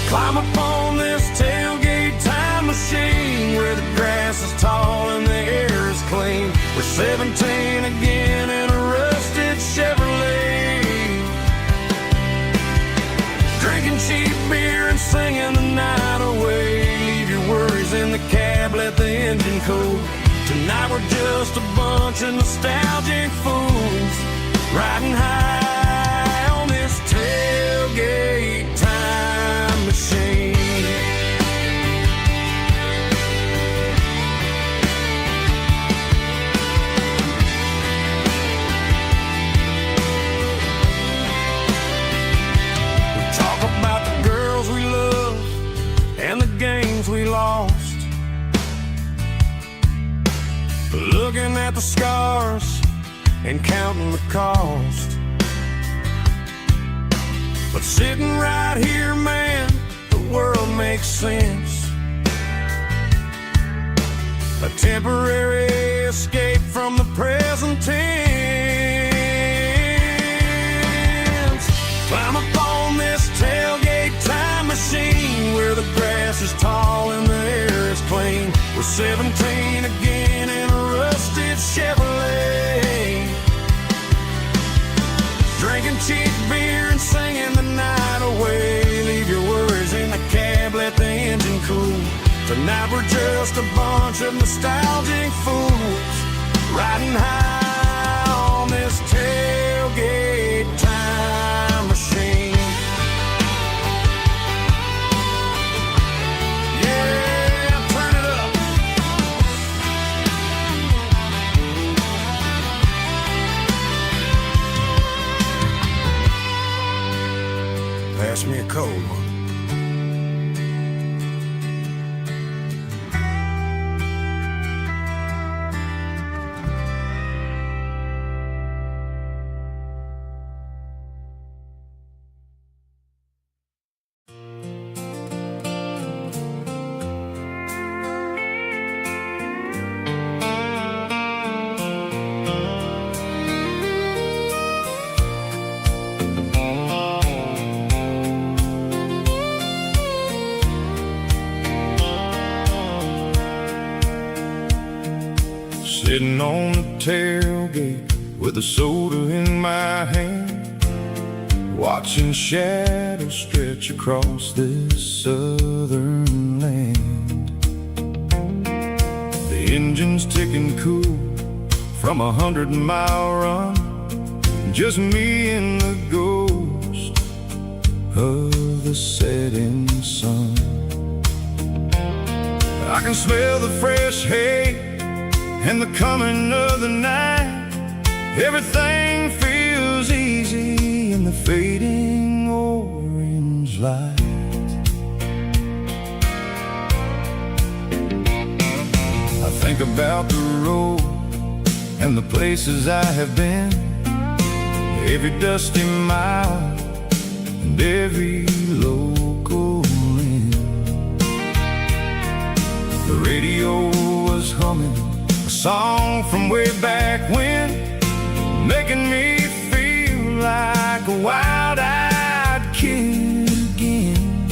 Climb up on this tailgate time machine where the grass is tall and the air is clean. We're 17 again in a rusted Chevrolet, drinking cheap beer and singing the night away. Leave your worries in the cab, let the engine cool. Tonight we're just a bunch of nostalgic fools, riding high on this tailgate time machine. We lost, looking at the scars and counting the cost. But sitting right here, man, the world makes sense. A temporary escape from the present tense. Climb up on this tailgate time machine where the grass is tall and the air is clean. We're 17 again in a rusted Chevrolet, drinking cheap beer and singing the night away. Leave your worries in the cab, let the engine cool. Tonight we're just a bunch of nostalgic fools, riding high on this tailgate time machine. Pass me a cold one. Sitting on the tailgate with a soda in my hand, watching shadows stretch across this southern land. The engine's ticking cool, from 100-mile run, just me and the ghost of the setting sun. I can smell the fresh hay and the coming of the night. Everything feels easy in the fading orange light. I think about the road and the places I have been, every dusty mile and every local inn. The radio was humming a song from way back when, making me feel like a wild-eyed kid again.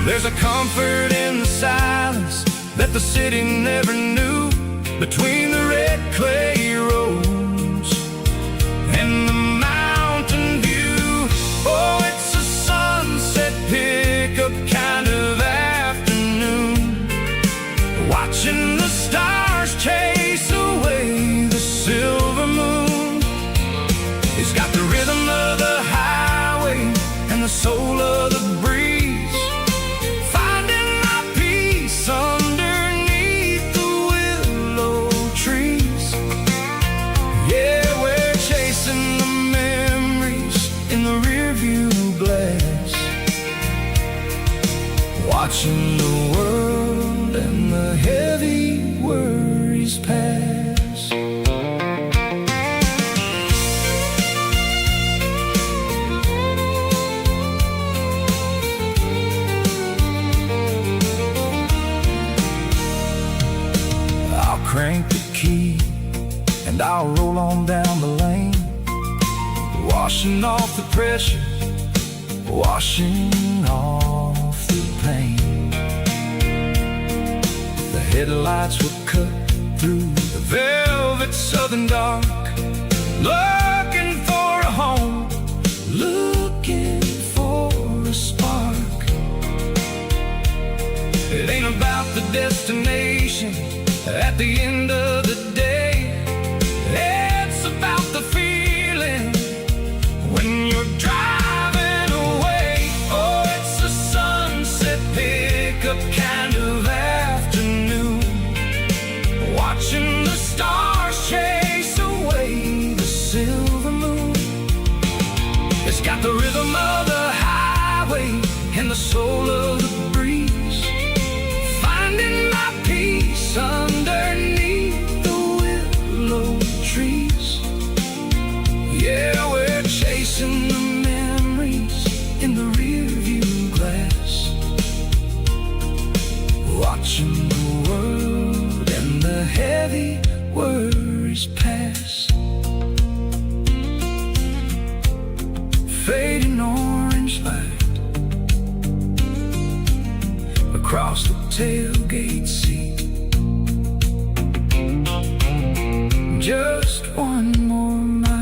There's a comfort in the silence that the city never knew, between the red clay roads and the mountain view. Oh, it's a sunset pickup kind of afternoon, watching the stars chase away the silver moon. It's got the rhythm of the highway and the soul of the breeze, finding my peace underneath the willow trees. Yeah, we're chasing the memories in the rearview glass, watching the world and the heavy worries pass. I'll crank the key and I'll roll on down the lane, washing off the pressure, washing off the pain. The headlights will cut through the velvet southern dark, looking for a home, looking for a spark. It ain't about the destination at the end of the day, it's about the feeling when you're driving away. Oh, it's a sunset pickup kind of afternoon, watching the stars chase away the silver moon. It's got the rhythm of the highway and the soul of the breeze, finding my peace underneath the willow trees. Yeah, we're chasing the memories in the rearview glass, watching the world and the heavy worries pass. Fading orange light across the tailgate seat, just one more mile.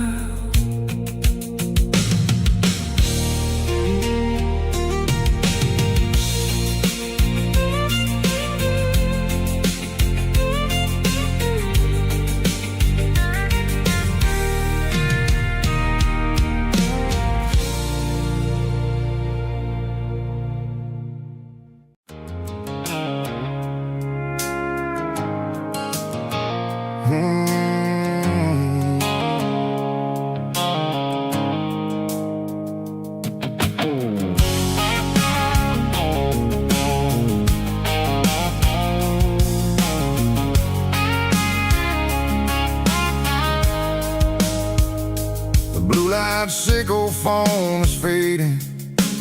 Sickle phone is fading,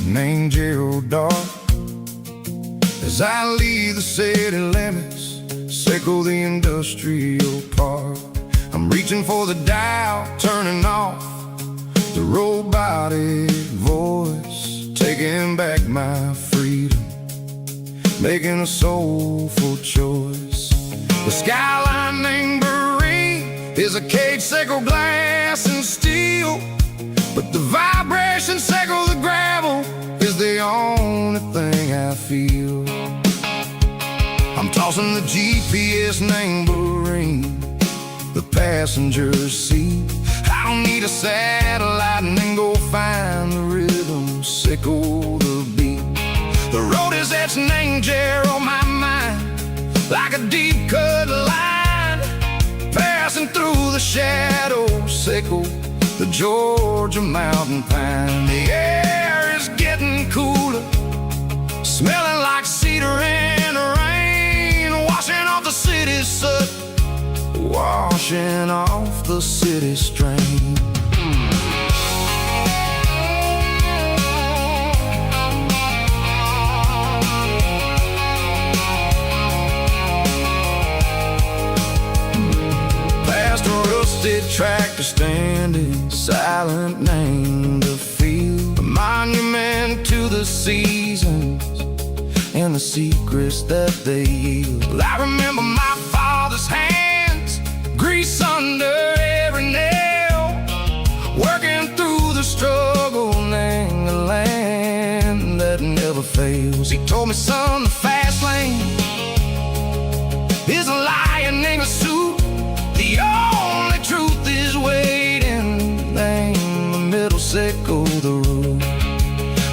named Gerald dark. As I leave the city limits, sickle the industrial park. I'm reaching for the dial, turning off the robotic voice, taking back my freedom, making a soulful choice. The skyline named Marine is a cage, sickle glass and steel, but the vibration sickle the gravel is the only thing I feel. I'm tossing the GPS named Marine passenger seat. I don't need a satellite and then go find the rhythm, sickle the beat. The road is etched an angel on my mind, like a deep cut line, passing through the shadows, sickle the Georgia mountain pine. The air is getting cooler, smelling like cedar in the rain, washing off the city's soot, washing off the city strain. Past a rusted tractor standing silent, named a field, a monument to the seasons and the secrets that they yield. I remember my father's hands, grease under every nail, working through the struggle and the land that never fails. He told me, son, the fast lane is a lion in a suit. The only truth is waiting. Name the middle, sickle the root.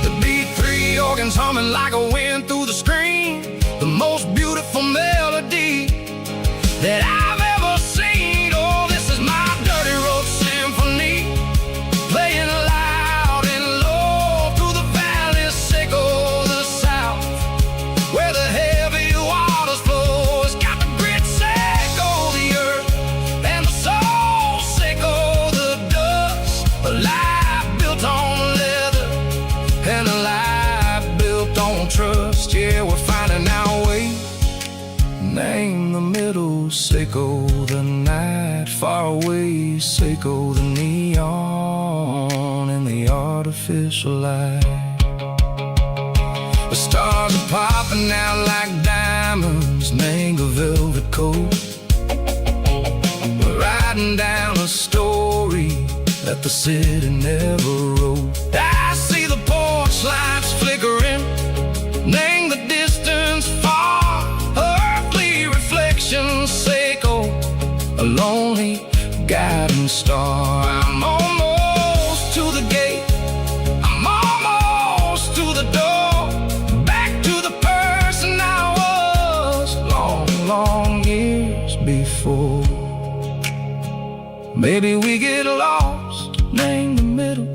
The B3 organs humming like a wind through the screen, the most beautiful melody that I've ever seen. Oh, this is my dirty road symphony, playing loud and low through the valleys, sickle the south, where the heavy waters flow. It's got the grit, sickle the earth, and the soul, sickle the dust. A life built on leather and a life built on trust. Yeah, we're finding our way. Name the middle, sickle the night, far away, sickle the neon and the artificial light. The stars are popping out like diamonds, mango velvet coat. We're riding down a story that the city never wrote. I see the porch lights flickering, name the distance far, earthly reflections, sickle a lonely guiding star. I'm almost to the gate, I'm almost to the door, back to the person I was long, long years before. Maybe we get lost, name the middle,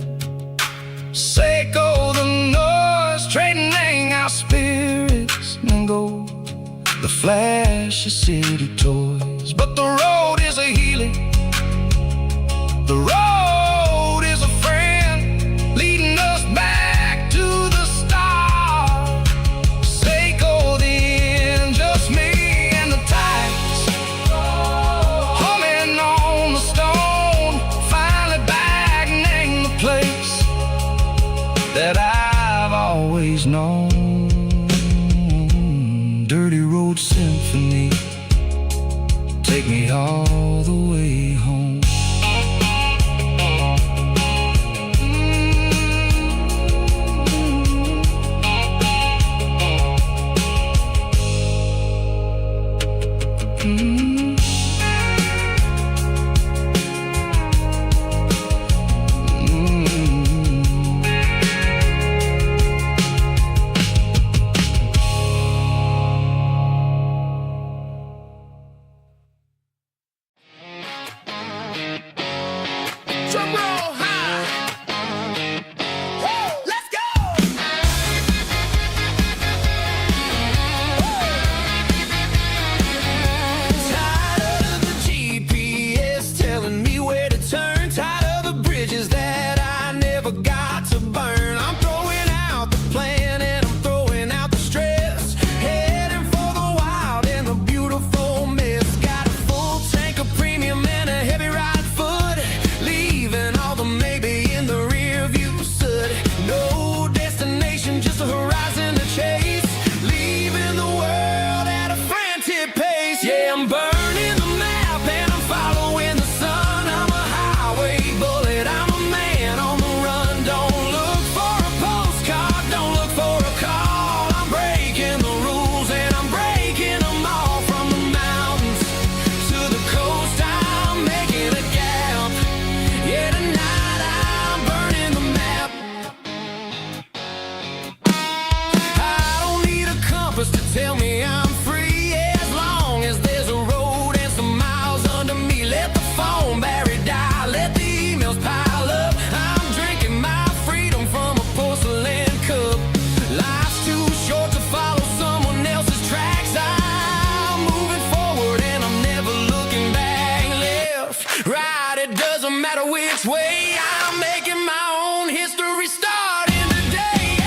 sickle the noise, trading our spirits and go the flash of city toys. But the road is a healing, the road is a friend, leading us back to the start. Sickle the end, just me and the tides, humming on the stone, finally back, name the place that I've always known. Dirty road symphony, take me all the way home. Right, it doesn't matter which way. I'm making my own history starting today.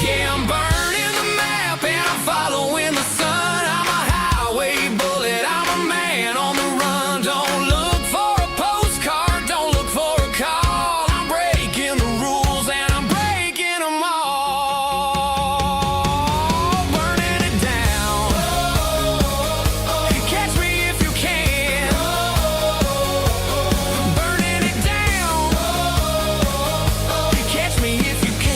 Yeah, I'm burning the map and I'm following the sun. I'm a highway bullet, I'm a man on the run. Don't look for a postcard, don't look for a call. I'm breaking the rules and I'm breaking them all. Burning it down. Catch me if you can. Burning it down. Catch me if you can.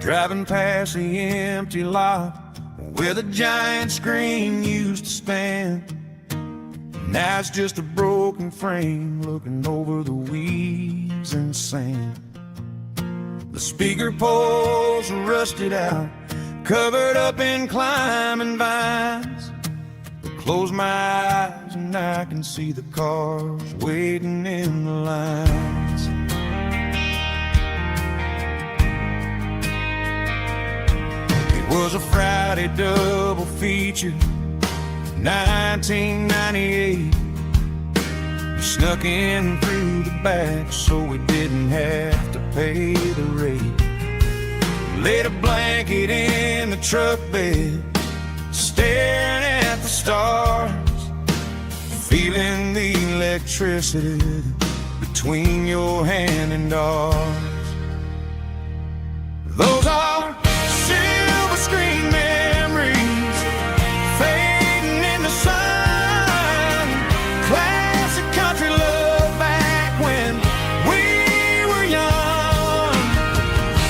Driving past the empty lot where the giant screen used to stand. Now it's just a broken frame looking over the weeds and sand. The speaker poles are rusted out, covered up in climbing vines. But close my eyes and I can see the cars waiting in the lines. It was a Friday double feature, 1998. We snuck in through the back so we didn't have to pay the rate. Laid a blanket in the truck bed, staring at the stars, feeling the electricity between your hand and ours. Those are silver screen memories fading in the sun. Classic country love back when we were young.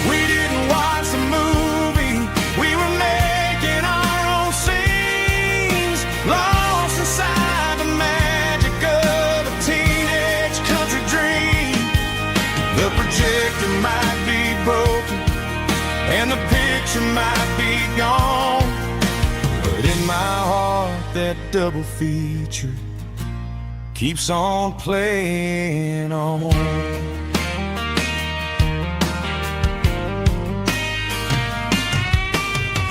We didn't watch the movie, we were making our own scenes, lost inside the magic of a teenage country dream. The projector might be broken and the picture might be gone, but in my heart that double feature keeps on playing on.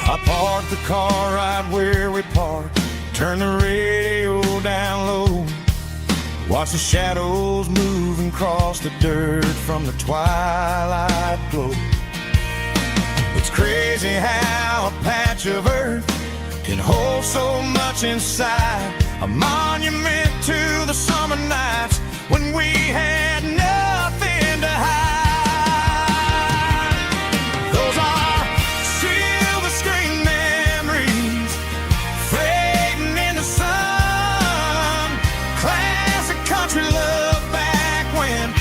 I parked the car right where we parked, turned the radio down low, watch the shadows moving across the dirt from the twilight glow. It's crazy how a patch of earth can hold so much inside, a monument to the summer nights when we had nothing to hide. Those are silver screen memories fading in the sun. Classic country love back when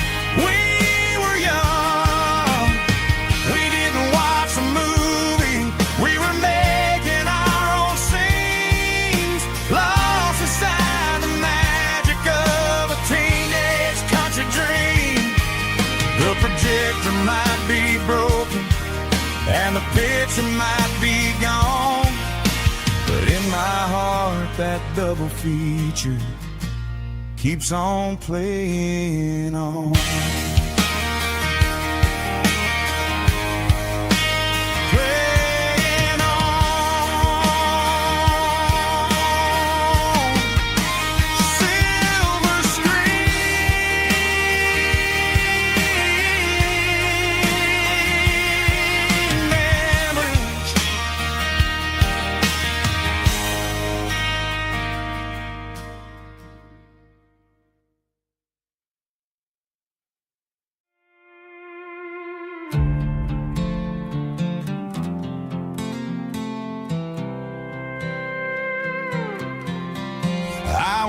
we were young. We didn't watch a movie, we were making our own scenes, lost inside the magic of a teenage country dream. The projector might be broken and the picture might be gone, but in my heart that double feature keeps on playing on.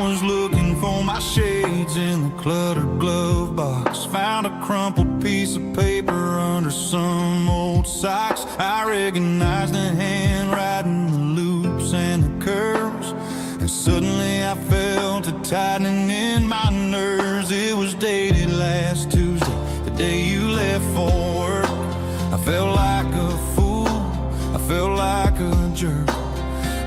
was looking for my shades in the cluttered glove box. Found a crumpled piece of paper under some old socks. I recognized the handwriting, the loops and the curves, and suddenly I felt a tightening in my nerves. It was dated last Tuesday, the day you left for work. I felt like a fool, I felt like a jerk.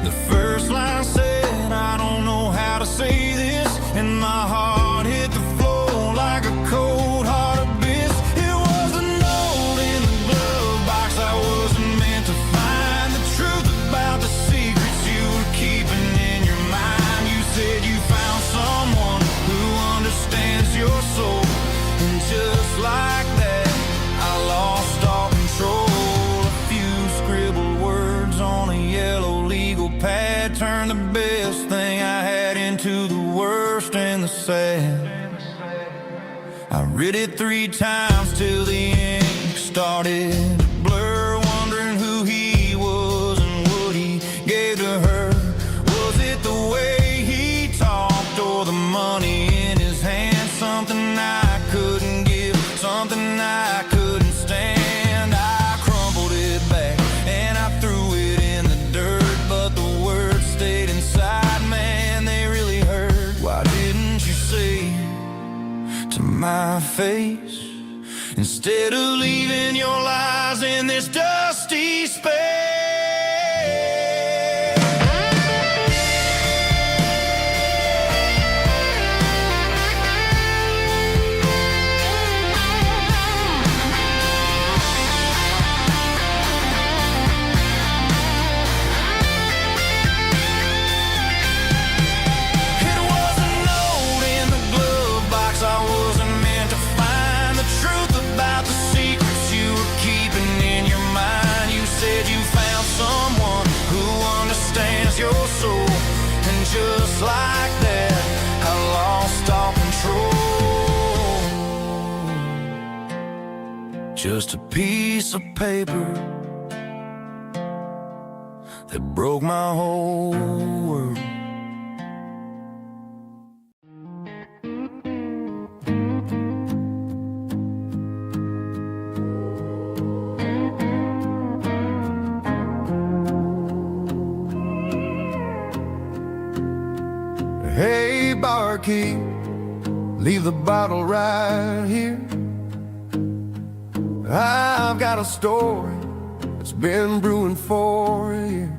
The first line said, I don't know how to say this, and my heart hit the floor like a cold heart abyss. It was a note in the glove box I wasn't meant to find. The truth about the secrets you were keeping in your mind. You said you found someone who understands your soul, and just like that I lost all control. A few scribbled words on a yellow legal pad turned the best thing I had into the worst and the sad. I read it 3 times till the ink started to blur, wondering who he was and what he gave to her. Was it the way he talked or the money in his hand? Something I couldn't give, something I couldn't stand. I crumpled it back and I threw it in the dirt, but the words stayed inside, man, they really hurt. Why didn't you say to my face, instead of leaving your lies in this dusty space? Your soul, and just like that I lost all control. Just a piece of paper that broke my whole world. Hey, barkeep, leave the bottle right here. I've got a story that's been brewing for a year.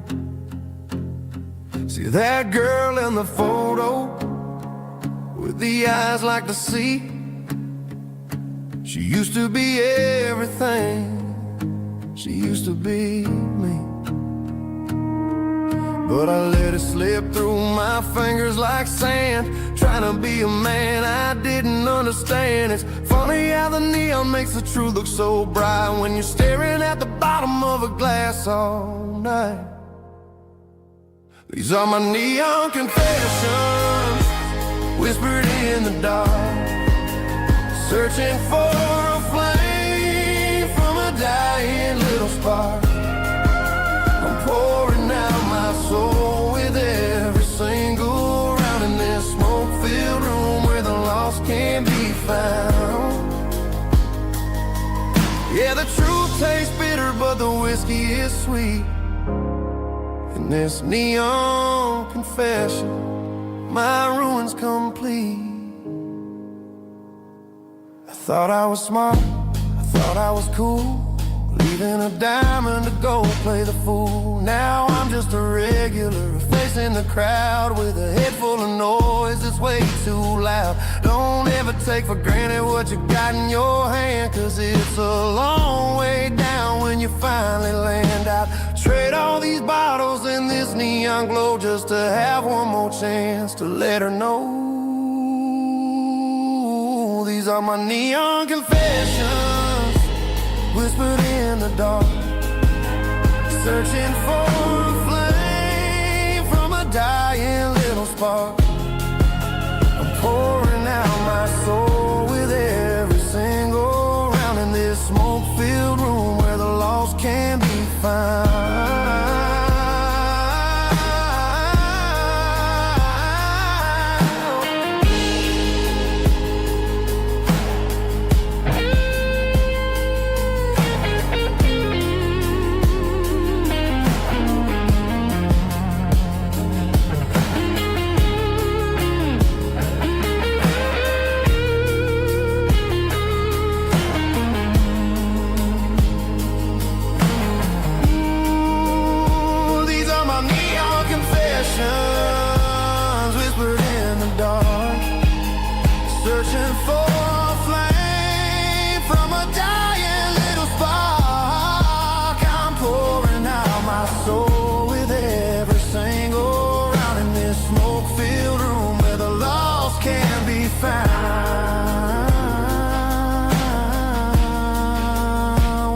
See that girl in the photo with the eyes like the sea? She used to be everything, she used to be me. But I let it slip through my fingers like sand, trying to be a man I didn't understand. It's funny how the neon makes the truth look so bright when you're staring at the bottom of a glass all night. These are my neon confessions, whispered in the dark, searching for a flame from a dying little spark. I'm pouring out my soul with every single round in this smoke-filled room where the lost can be found. Yeah, the truth tastes bitter, but the whiskey is sweet. In this neon confession, my ruin's complete. I thought I was smart, I thought I was cool, leaving a diamond to go play the fool. Now I'm just a regular, facing the crowd with a head full of noise that's way too loud. Don't ever take for granted what you got in your hand, cause it's a long way down when you finally land out. Trade all these bottles and this neon glow just to have one more chance to let her know. These are my neon confessions, whispered in the dark, searching for a flame from a dying little spark. I'm pouring out my soul with every single round in this smoke-filled room where the lost can be found. looking for a flame from a dying little spark. I'm pouring out my soul with every single round in this smoke-filled room where the lost can be found.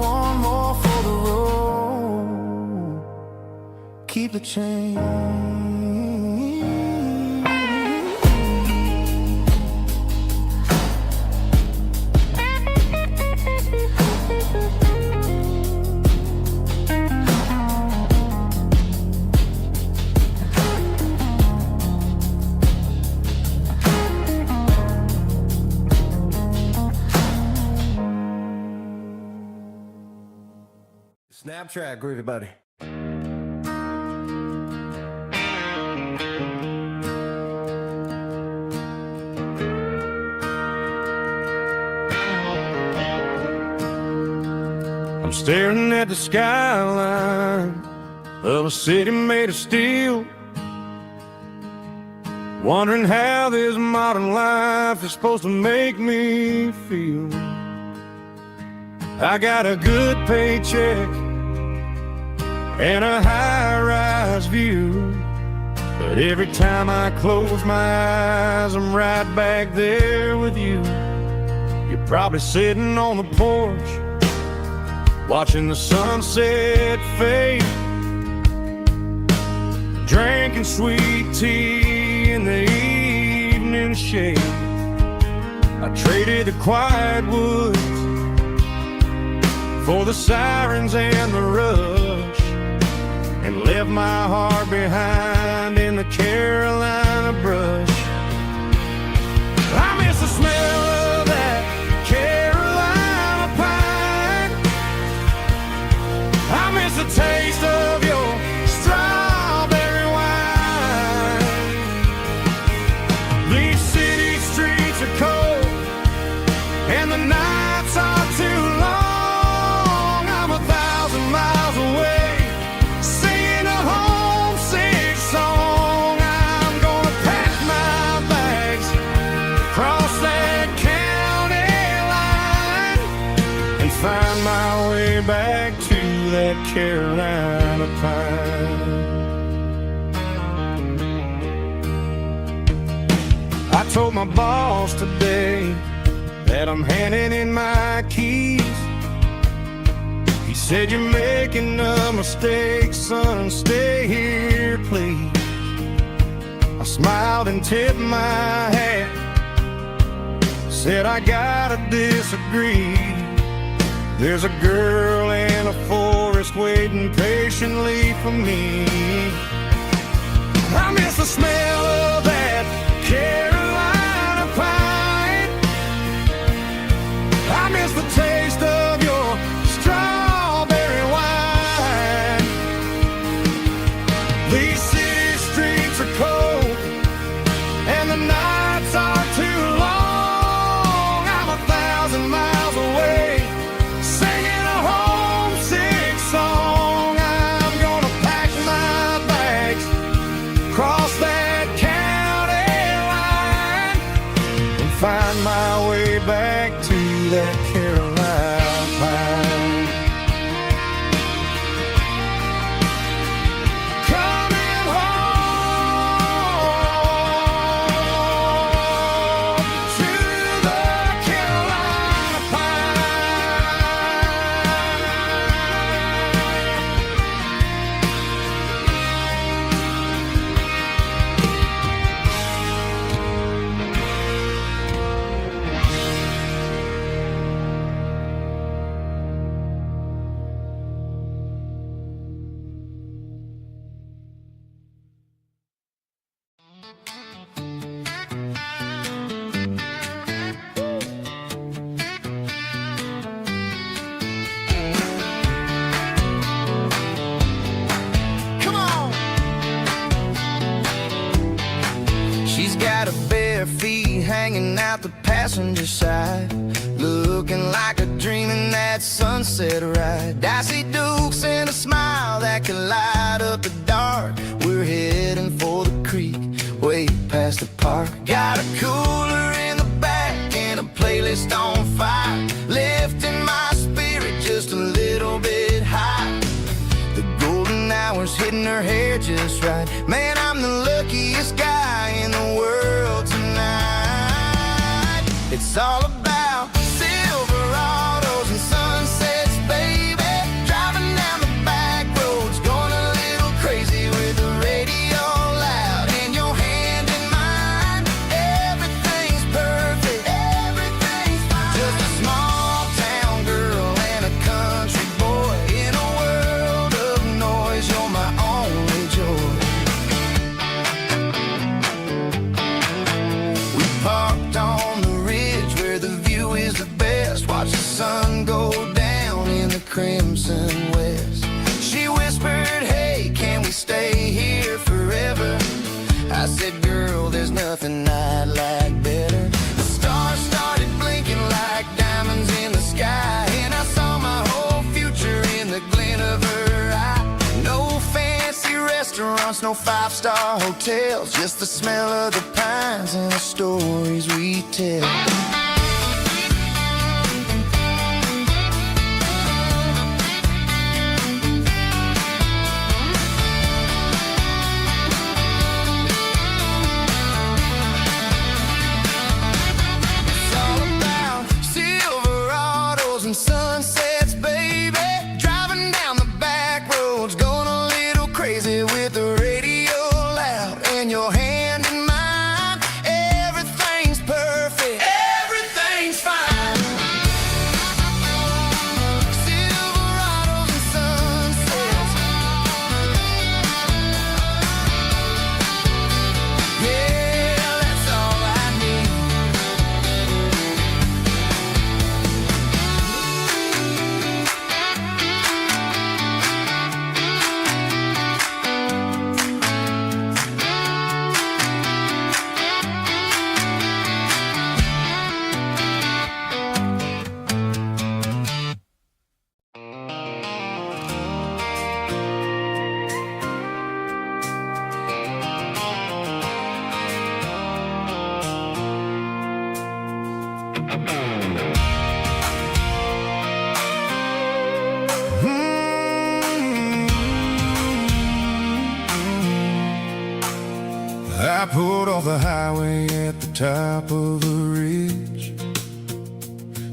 One more for the road. Keep the change. Snap track, groovy buddy. I'm staring at the skyline of a city made of steel, wondering how this modern life is supposed to make me feel. I got a good paycheck and a high-rise view, but every time I close my eyes, I'm right back there with you. You're probably sitting on the porch, watching the sunset fade, drinking sweet tea in the evening shade. I traded the quiet woods for the sirens and the rush, and left my heart behind in the Carolina brush. I miss the smell of that Carolina pine. I miss the taste of your strawberry wine. These city streets are cold and the nights are too long. I'm 1,000 miles away, singing a homesick song. I'm gonna pack my bags, cross that county line, and find my way back to that Carolina pine. I told my boss today that I'm handing in my keys. He said, "You're making a mistake, son, stay here, please." I smiled and tipped my hat, said, "I gotta disagree. There's a girl in a forest waiting patiently for me." I miss the smell of that Carolina pine. I miss the taste of your strawberry wine. These city streets are cold and the nights are too long. I'm 1,000 miles away, singing a homesick song. I'm gonna pack my bags, cross that county line, and find my way back to that Carolina pine. Coming home to the Carolina Come on. She's got her bare feet hanging out the passenger side, looking like a dream in that sunset ride. Dicey dukes and a smile that can light up the dark. We're heading for the creek, way past the park. Got a cooler in the back and wrist on fire, lifting my spirit just a little bit high. The golden hours hitting her hair just right. Man, I'm the luckiest guy in the world tonight. It's all about Silverados and sunsets, baby. Driving down the back roads, going a little crazy with the radio loud and your hand in mine. Everything's perfect, everything's fine. Just a small town girl and a country boy in a world of noise. You're my only joy. We parked on the ridge where the view is the best. Watch the sun go down in the crimson west. She whispered, hey, can we stay here forever? I said, girl, there's nothing I'd like better. The stars started blinking like diamonds in the sky, and I saw my whole future in the glint of her eye. No fancy restaurants, no five-star hotels, just the smell of the pines and the stories we tell. It's all about Silverados and sunsets, baby. Driving down the back roads, going a little crazy with the radio loud and your hand in mine. Everything's perfect, everything's fine. Silverados and sunsets. Yeah, that's all I need. I pulled off the highway at the top of a ridge,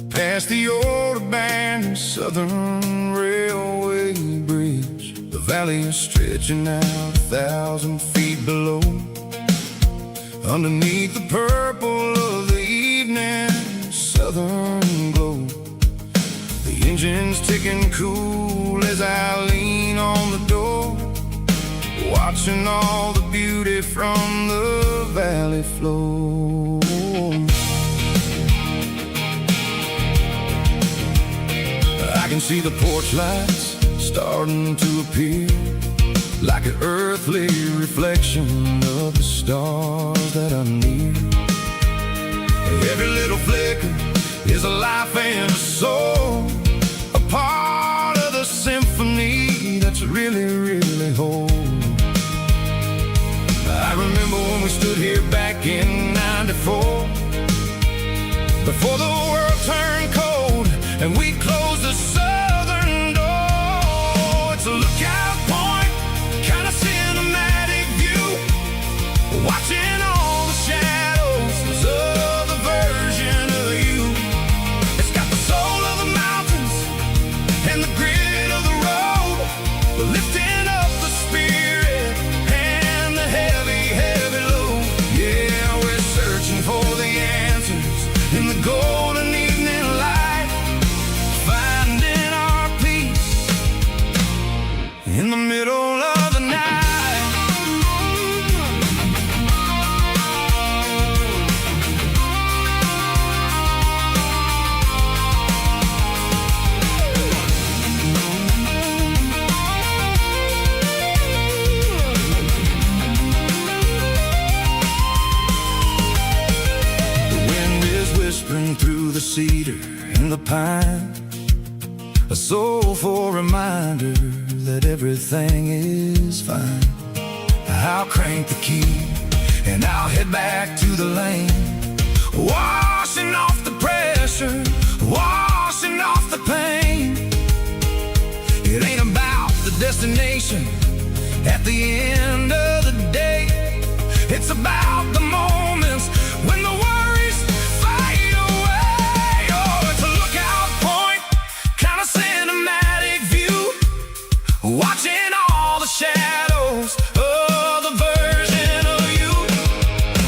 past the old abandoned Southern Railway bridge. The valley is stretching out 1,000 feet below. Underneath the purple of the evening southern glow, the engine's ticking cool as I lean on the door, watching all the beauty from the valley flow. I can see the porch lights starting to appear, like an earthly reflection of the stars that are near. Every little flicker is a life and a soul, a part of the symphony that's really, really whole. I remember when we stood here back in '94, before the world turned cold and we closed the southern door. It's a lookout point, kind of cinematic view, watching all the shadows of the version of you. It's got the soul of the mountains and the grit of the road, lifting up the spirit and the heavy, heavy load. Yeah, we're searching for the answers in the golden evening light, finding our peace in the middle of the night. Whispering through the cedar and the pine, a soulful reminder that everything is fine. I'll crank the key and I'll head back to the lane, washing off the pressure destination. At the end of the day, it's about the moments when the worries fade away. Oh, it's a lookout point, kind of cinematic view, watching all the shadows of the version of you.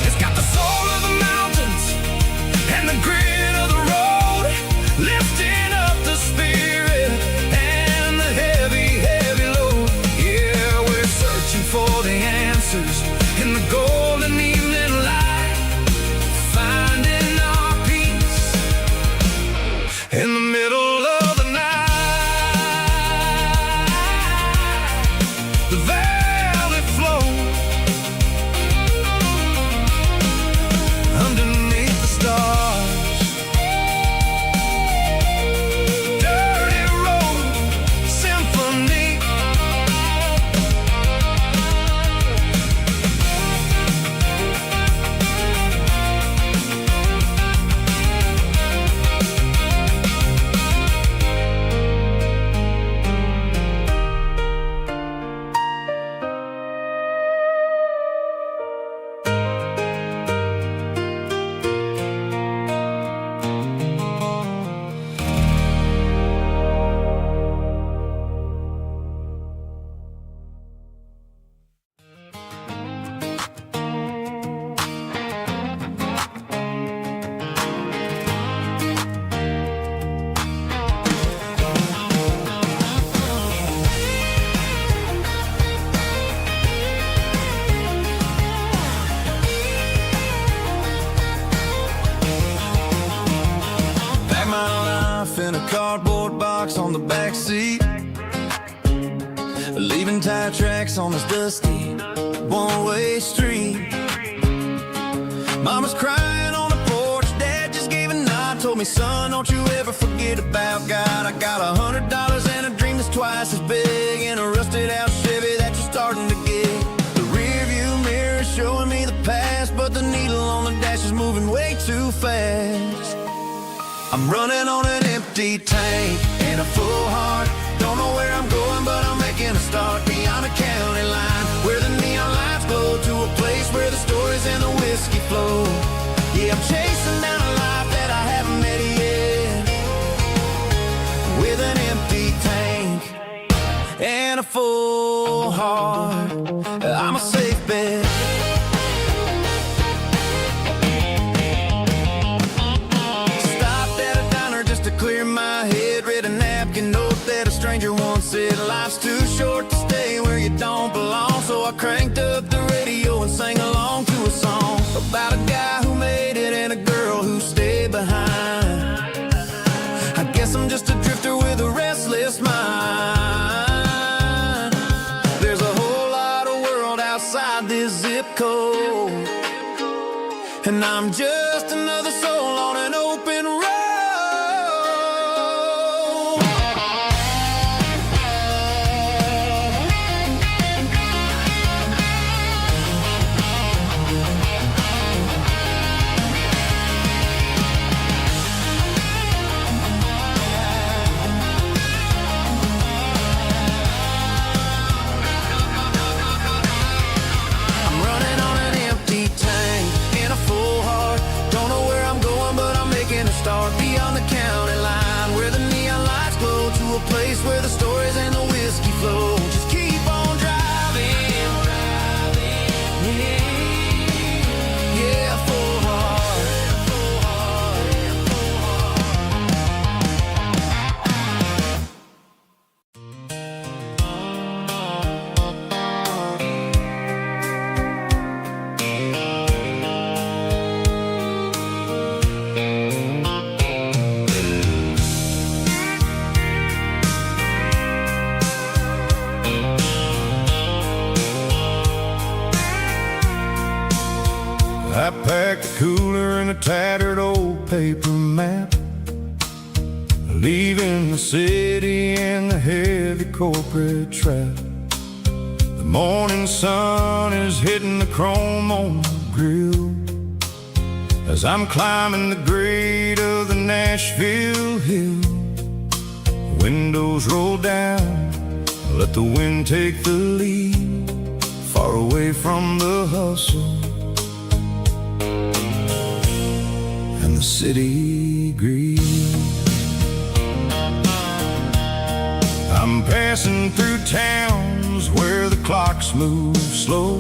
It's got the soul of the mountains and the grit of the road, lifting up the spirit and the heavy, heavy load. Yeah, we're searching for the answers in the golden evening light, finding our peace in the middle of the night. The valley flows underneath the stars. Dirty road symphony. Pack my life in a cardboard box on the back seat, leaving tire tracks on this dusty one-way street. Mama's crying on the porch, Dad just gave a nod, told me, son, don't you ever forget about God. I got $100 and a dream that's twice as big, and a rusted out Chevy that you're starting to get. The rear view mirror is showing me the past, but the needle on the dash is moving way too fast. I'm running on an empty tank and a full heart. Don't know where I'm going, but I'm making a start beyond the county line, where the neon lights glow, to a place where the stories and the whiskey flow. Yeah, I'm chasing down a life that I haven't met yet, with an empty tank and a full heart. I'm a safe bet. Clear my head, read a napkin note that a stranger once said, life's too short to stay where you don't belong. So I cranked up the radio and sang along to a song about a guy who made it and a girl who stayed behind. I guess I'm just a drifter with a restless mind. There's a whole lot of world outside this zip code, and I'm just another soul on an open road. Start beyond the county line, where the neon lights glow, to a place where the stories and the whiskey flow. Just keep on driving, yeah, full heart, full heart, full I packed a cooler and a tattered old paper map, leaving the city and the heavy corporate trap. The morning sun is hitting the chrome on the grill as I'm climbing the grade of the Nashville hill. The windows roll down, let the wind take the lead, far away from the hustle and the city greed. I'm passing through towns where the clocks move slow,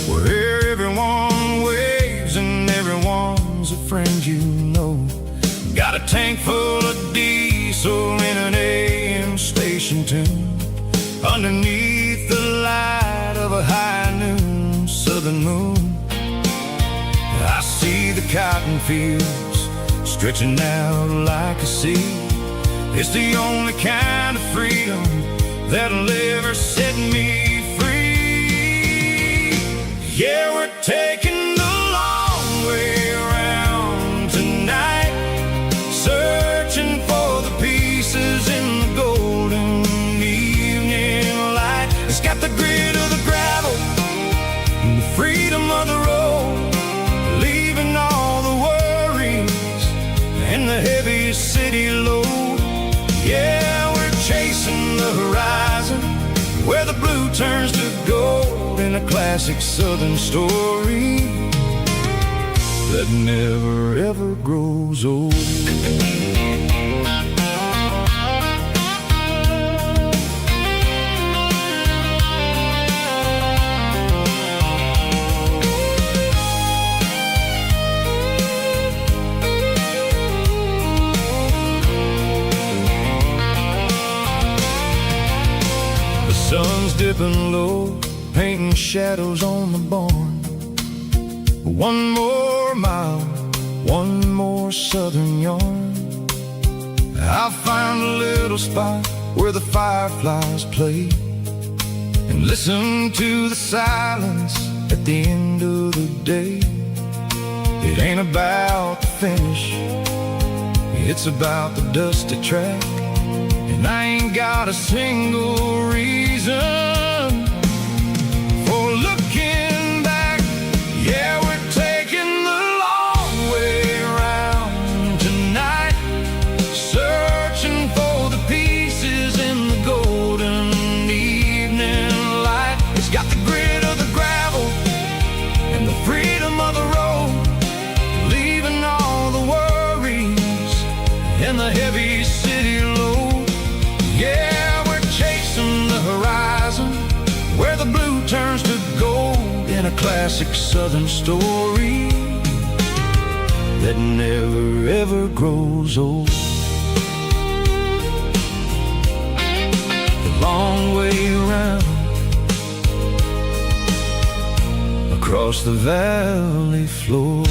where everyone waves and everyone's a friend you know. Got a tank full of diesel in an AM station tune, underneath the light of a high noon southern moon. I see the cotton fields stretching out like a sea. It's the only kind of freedom that'll ever set me free. Yeah, we're taking the long way around tonight, searching for the pieces in the golden evening light. It's got the grit of the gravel and the freedom of the road, leaving all the worries and the heavy city load. Yeah, we're chasing the horizon, where the blue turns to gold, in a classic southern story that never ever grows old. Sun's dipping low, painting shadows on the barn. One more mile, one more southern yarn. I'll find a little spot where the fireflies play, and listen to the silence at the end of the day. It ain't about the finish, it's about the dusty track. And I ain't got a single reason for looking back. Yeah, we're taking the long way around tonight, searching for the pieces in the golden evening light. It's got the grit of the gravel and the freedom of the road, leaving all the worries and the heavy city load. Yeah, we're chasing the horizon, where the blue turns to gold, in a classic southern story that never ever grows old. The long way around, across the valley floor,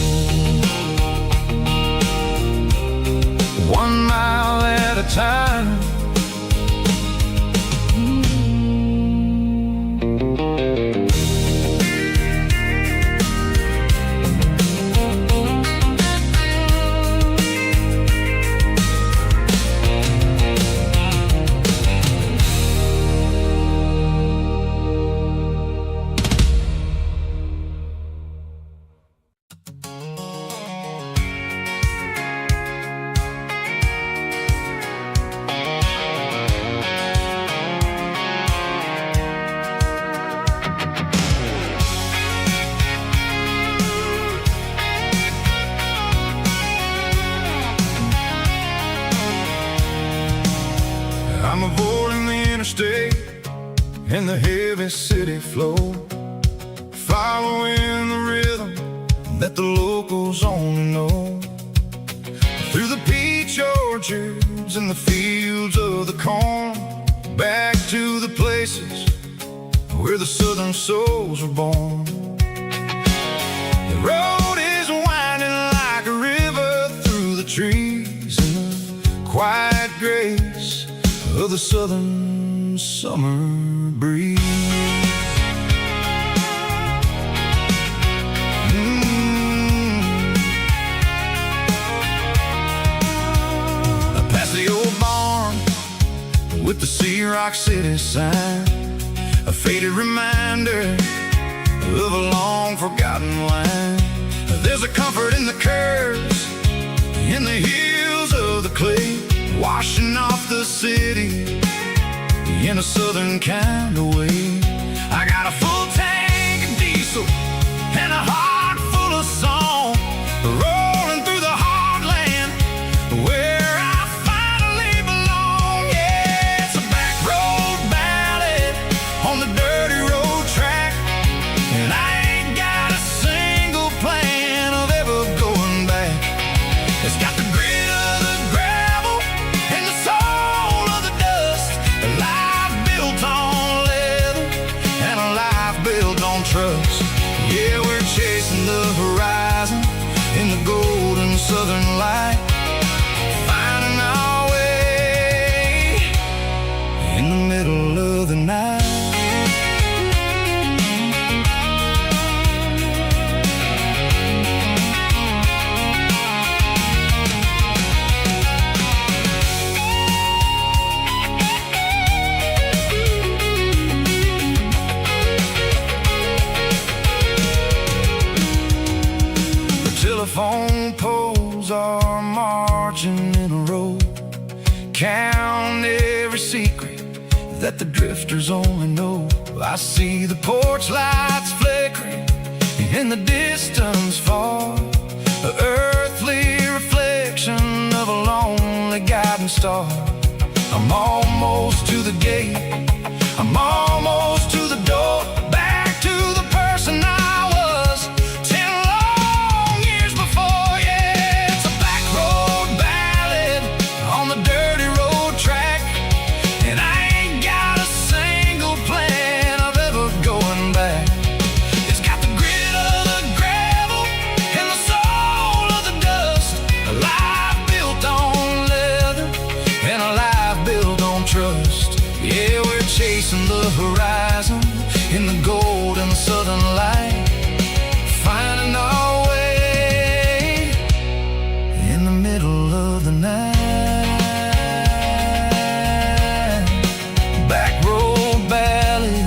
1 mile at a time. I'm avoiding the interstate and the heavy city flow, following the rhythm that the locals only know. Through the peach orchards and the fields of the corn, back to the places where the southern souls were born. The road is winding like a river through the trees, and the quiet grace of the southern summer breeze. I pass the old barn with the Sea Rock City sign, a faded reminder of a long forgotten line. There's a comfort in the curves, in the hills of the clay, washing off the city in in a southern kind of way. I got a full tank of diesel and a heart full of song, rolling through the heartland where I finally belong. Yeah, it's a back road ballad on the dirty road track, and I ain't got a single plan of ever going back. It's got the grit of the gravel and the soul of the dust, a life built on leather and a life built on trust. Yeah, we're chasing the horizon in the golden southern light, finding our way in the middle of the night. Telephone poles are marching in a row, count every secret that the drifters only know. I see the porch lights flickering in the distance far, an earthly reflection of a lonely guiding star. I'm almost to the gate, I'm almost to the door, back to the person I was 10 long years before. Yeah, it's a back road ballad on the dirty road track, and I ain't got a single plan of ever going back. It's got the grit of the gravel and the soul of the dust, a life built on leather and a life built on trust. Yeah, we're chasing the horizon in the golden southern light, finding our way in the middle of the night. Back road ballad,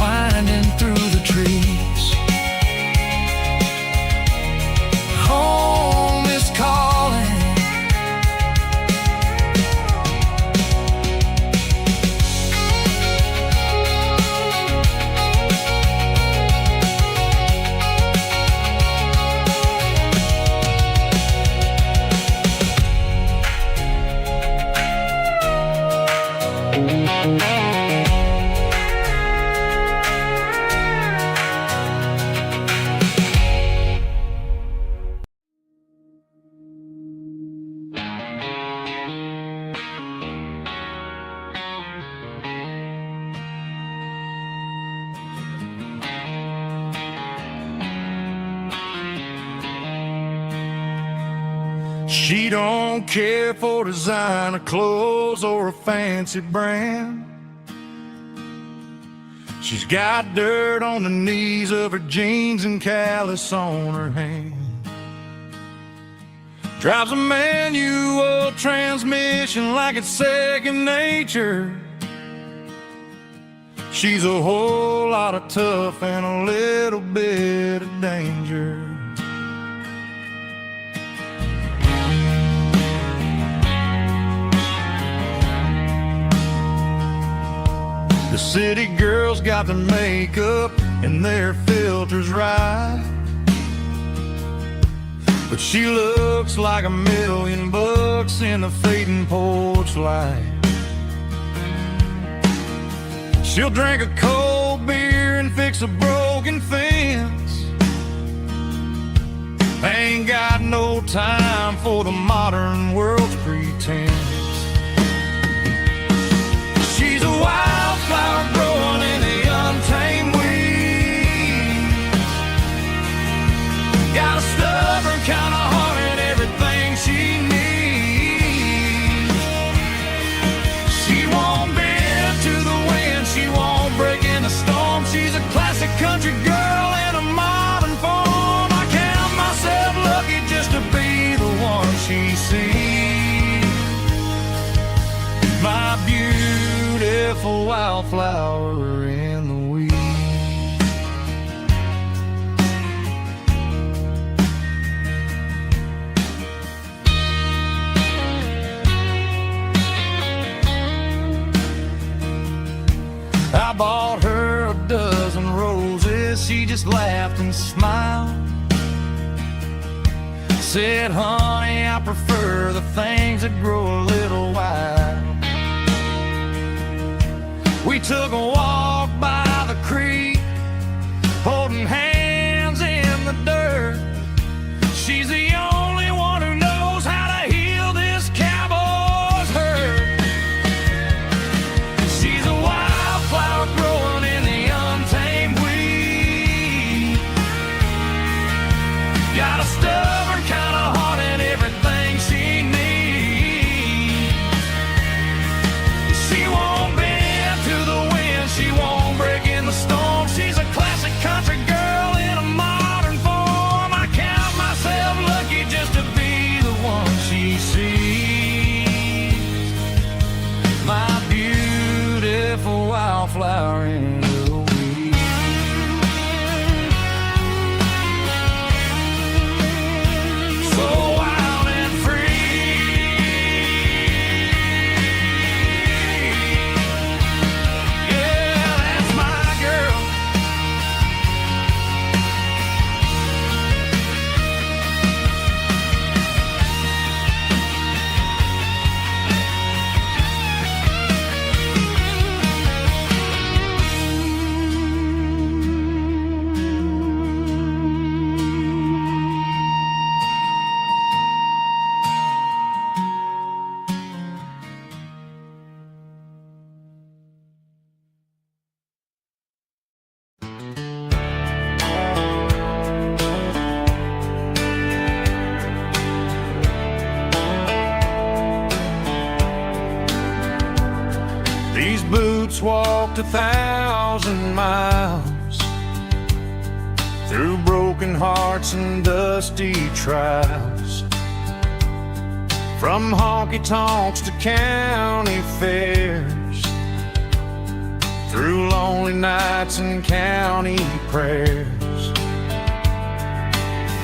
winding through the trees. Home is calling. She don't care for designer clothes or a fancy brand. She's got dirt on the knees of her jeans and callus on her hand. Drives a manual transmission like it's second nature. She's a whole lot of tough and a little bit of danger. The city girls got their makeup and their filters right, but she looks like $1,000,000 in the fading porch light. She'll drink a cold beer and fix a broken fence. Ain't got no time for the modern world's pretense. She's a wildflower growing in the untamed weeds. Got a stubborn kind of heart and everything she needs. She won't bend to the wind, she won't break in the storm. She's a classic country girl in a modern form. I count myself lucky just to be the one she sees. My beautiful wildflower in the weeds. just laughed and smiled. Said, honey, I prefer the things that grow a little wild. We took a walk by the creek, holding hands in the dirt. She's the only one who knows how to heal this cowboy's hurt. She's a wildflower growing in the untamed weed. Got a stubborn kind of heart and everything she needs. She won't bend to the wind, she won't break in the storm. She's a classic country girl in a modern form. I count myself lucky just to be the one she sees. My beautiful wildflower in the weed. So wild and free. Yeah, that's my girl. These boots walked 1,000 miles through broken hearts and dusty trials, from honky tonks to county fairs, through lonely nights and county prayers.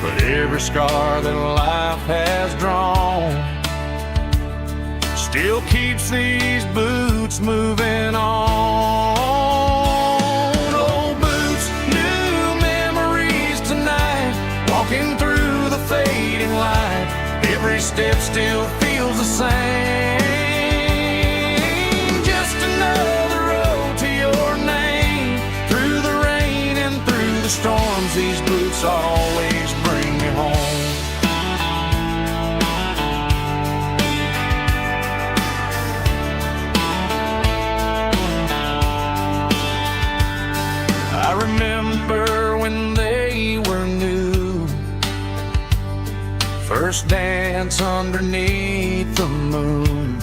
But every scar that life has drawn still keeps these boots moving on. Old boots, new memories tonight, walking through the fading light. Every step still feels the same. Just another road to your name. Through the rain and through the storms, these boots always bring me home. I remember when they were new, first dance underneath the moon.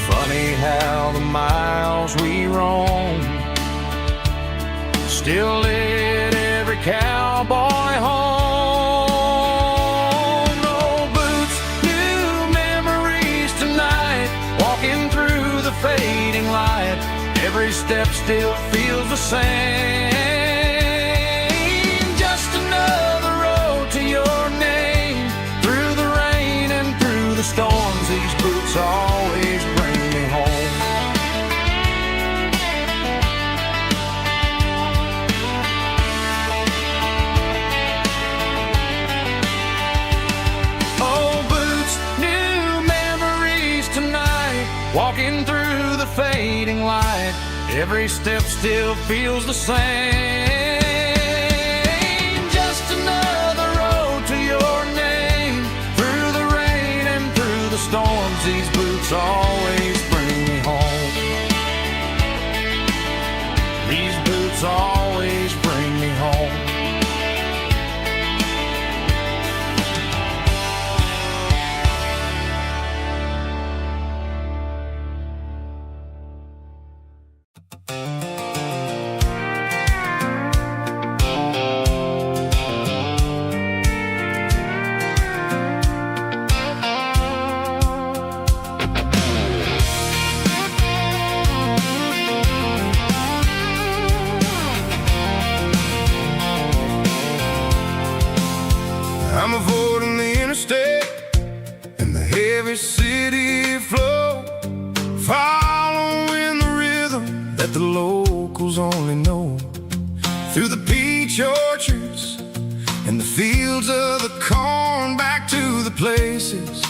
Funny how the miles we roam still lit every cowboy home. Old boots, new memories tonight, walking through the fading light. Every step still feels the same. Just another road to your name. Through the rain and through the storms, these boots always bring me home. Old boots, new memories tonight, walking through the fading light. Every step still feels the same. Just another road to your name. Through the rain and through the storms, these boots always bring me home. These boots always bring me home. I'm avoiding the interstate and the heavy city flow, following the rhythm that the locals only know. through the peach orchards and the fields of the corn, back to the places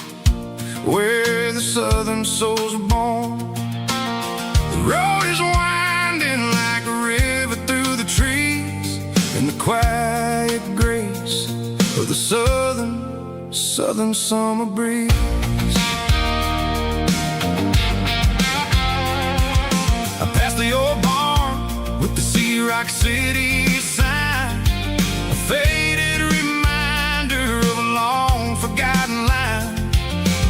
where the southern souls were born. The road is winding like a river through the trees, and the quiet grace of the southern summer breeze. I passed the old barn with the Sea Rock City sign, a faded reminder of a long forgotten line.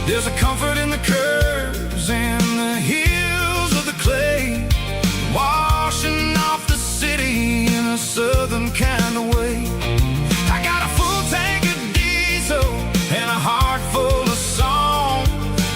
There's a comfort in the curves and the hills of the clay, washing off the city in a southern kind of way. I got a full tank of diesel and a heart full of song,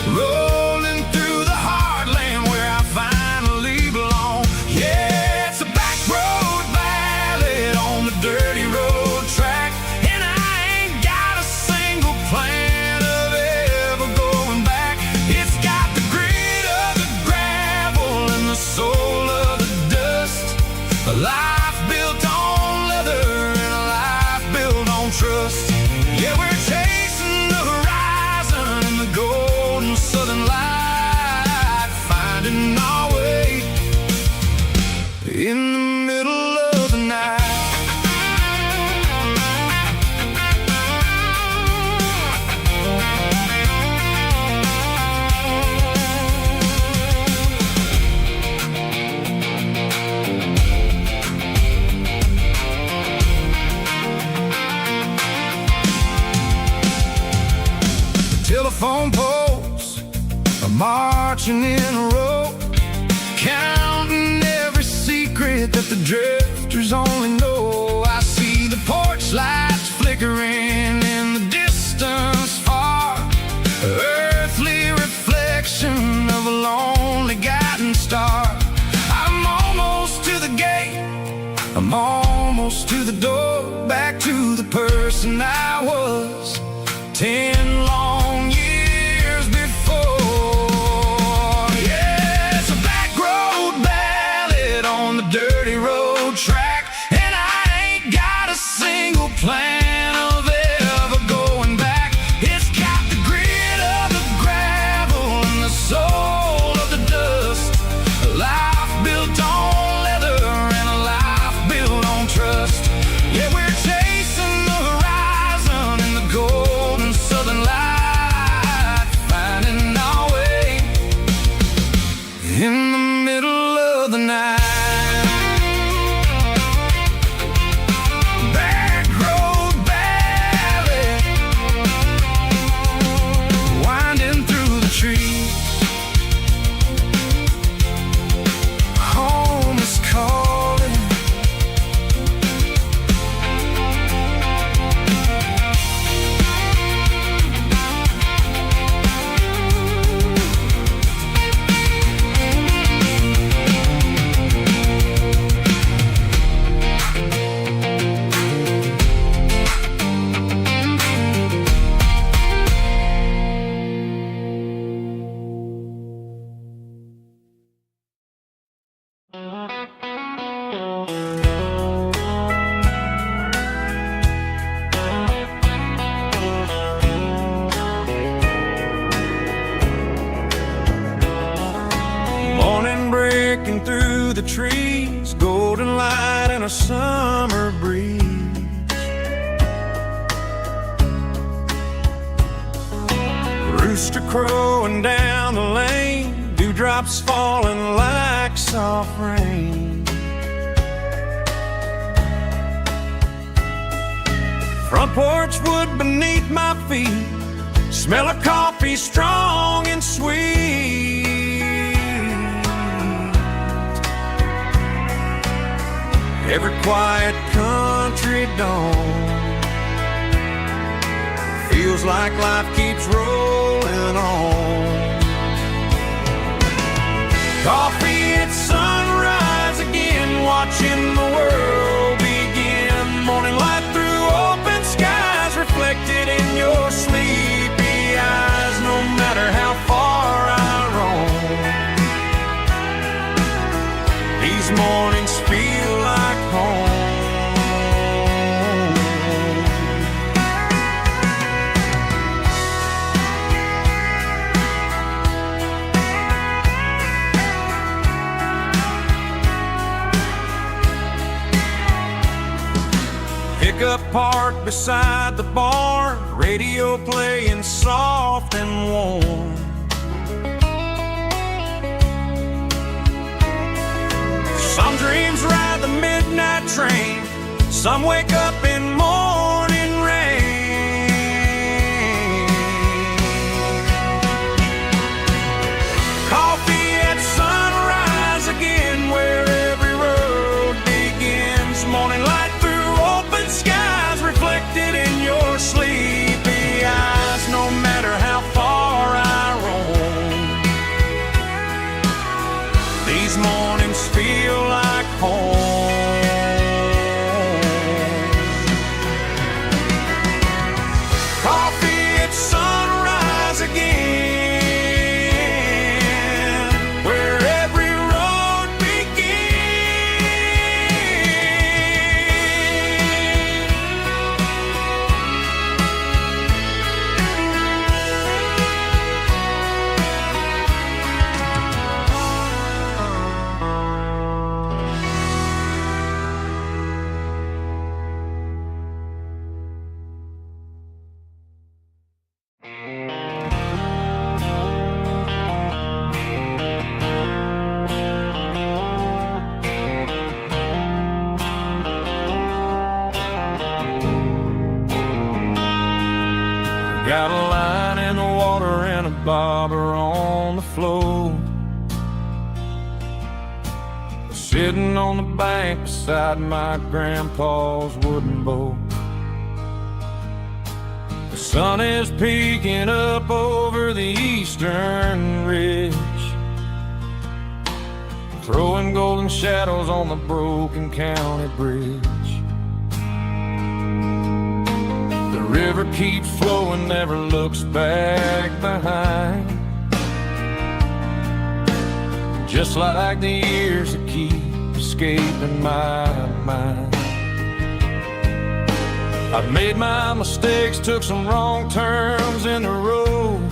rolling through the heartland where I finally belong. Yeah, it's a back road ballad on the dirty road track, and I ain't got a single plan of ever going back. It's got the grit of the gravel and the soul of the dust, a life built on leather and a life built on trust. Yeah, we're chasing the horizon in the golden southern light, finding our way in the middle of the night. Telephone poles are marching in a row, counting every secret that the drifters only know. I see the porch lights flickering in the distance far, earthly reflection of a lonely guiding star. I'm almost to the gate, I'm almost to the door, back to the person I was 10 long years before. Yeah, it's a back road ballad on the dirty road track, and I ain't got a single plan of ever going back. It's got the grit of the gravel and the soul of the dust, a life built on leather and a life built on trust. Yeah, we're chasing the horizon in the golden southern light, finding our way in the middle of the night. Back road ballad, winding through the trees. Home is calling. Morning breaking through the trees, golden light and a summer breeze. Rooster crowing down the lane, dewdrops falling like soft rain. Front porch wood beneath my feet, smell of coffee strong and sweet. Every quiet country dawn feels like life keeps rolling on. Coffee at sunrise again, watching the world begin. Morning light through open skies, reflected in your sleepy eyes. No matter how far I roam, these mornings feel like home. parked beside the barn, radio playing soft and warm. Some dreams ride the midnight train, some wake up in morning rain. Coffee at sunrise again, where every road begins. Morning light through open skies, reflected in your sleepy eyes. No matter how far I roam, these mornings feel like home. Coffee at sunrise again, where every road got a line in the water and a bobber on the floor. Sitting on the bank beside my grandpa's wooden boat. The sun is peeking up over the eastern ridge, throwing golden shadows on the broken county bridge. The river keeps flowing, never looks back behind, just like the years that keep escaping my mind. I've made my mistakes, took some wrong turns in the road,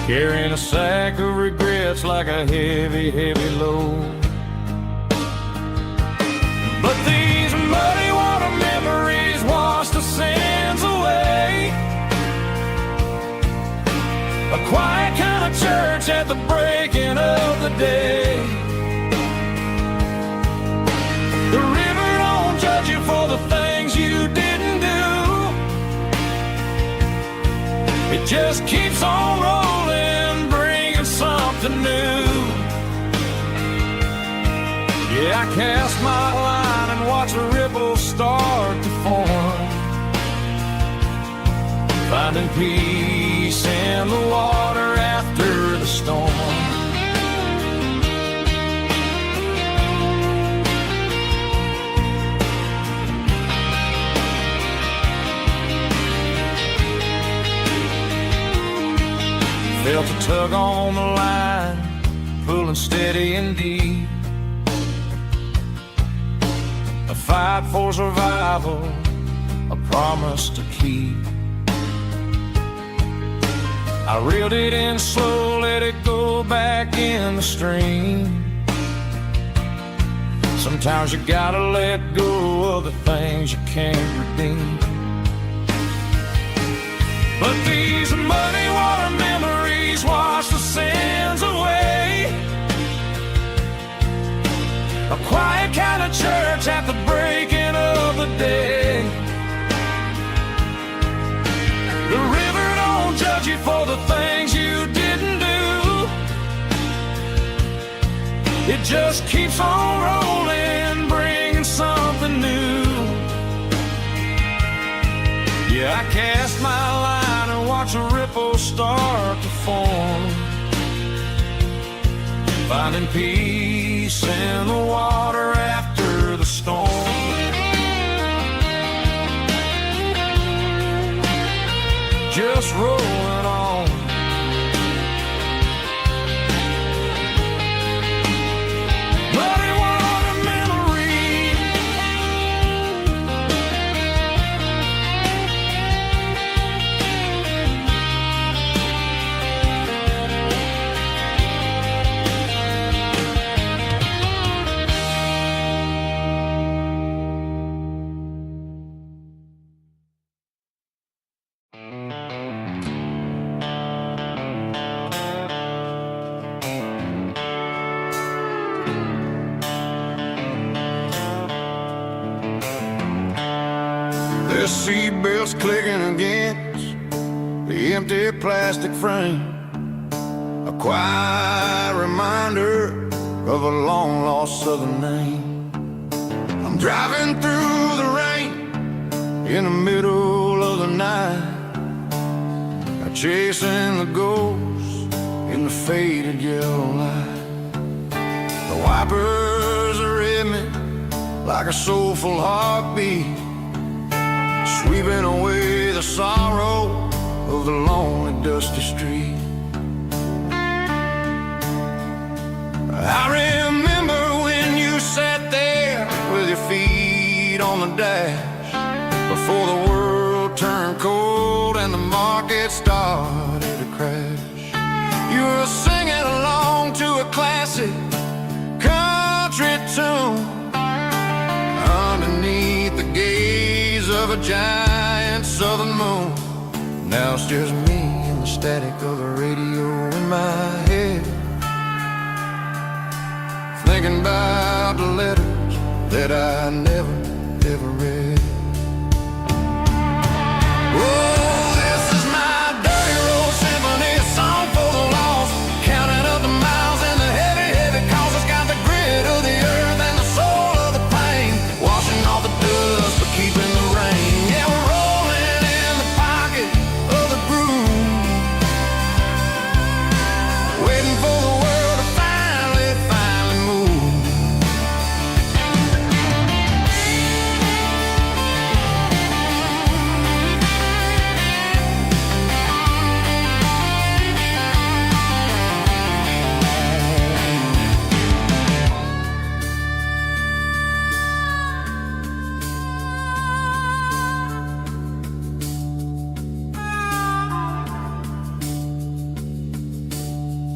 carrying a sack of regrets like a heavy, heavy load. But these muddy water memories wash the sins away. A quiet kind of church at the breaking of the day. The river don't judge you for the things you didn't do. It just keeps on rolling, bringing something new. Yeah, I cast my line and watch the ripples start to form, finding peace in the water after the storm. Felt a tug on the line, pulling steady and deep. A fight for survival, a promise to keep. I reeled it in slow, let it go back in the stream. Sometimes you gotta let go of the things you can't redeem. But these muddy water memories wash the sins away. A quiet kind of church at the breaking of the day. The river don't judge you for the things you didn't do. It just keeps on rolling, bringing something new. Yeah, I cast my line and watch the ripples start to form, finding peace in the water after the storm. Just rolling on. Muddy water memory. seatbelts clicking against the empty plastic frame. A quiet reminder of a long-lost southern name. I'm driving through the rain in the middle of the night, chasing the ghost in the faded yellow light. The wipers are in me like a soulful heartbeat, sweeping away the sorrow of the lonely dusty street. I remember when you sat there with your feet on the dash, before the world turned cold and the market started to crash. You were singing along to a classic country tune underneath the gaze of a giant southern moon. Now it's just me and the static of the radio in my head, thinking about the letters that I never, ever read. Oh, this is my dirty road symphony, a song for the lost, counting up the miles and the heavy, heavy calls. It's got the grit of the earth and the soul of the pain, washing off the dust but keeping the rain. Yeah, we're rolling in the pocket of the groove, waiting for the world to finally move.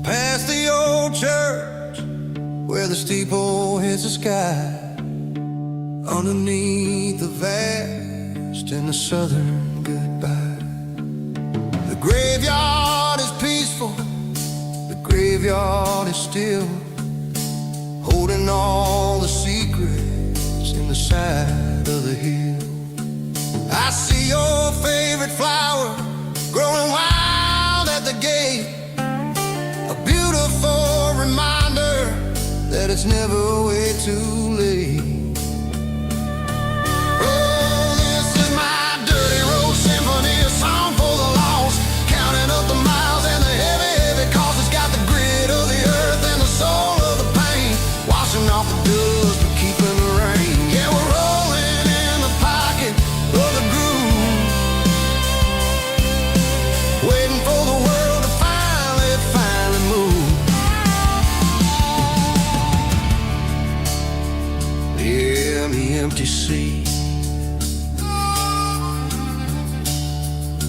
Past the old church where the steeple hits the sky, underneath the vast and the southern goodbye. The graveyard is peaceful, the graveyard is still, holding all the secrets in the side of the hill. I see your favorite flower growing wild at the gate, a beautiful reminder that it's never way too late. Oh, this is my dirty road symphony, a song for the lost, counting up the miles and the heavy, heavy cost. It's got the grit of the earth and the soul of the pain, washing off the dust but keeping the rain. Yeah, we're rolling in the pocket of the groove, waiting for the world to finally move. Yeah, the empty sea,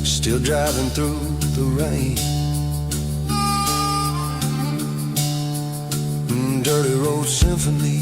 still driving through the rain. Dirty road symphony.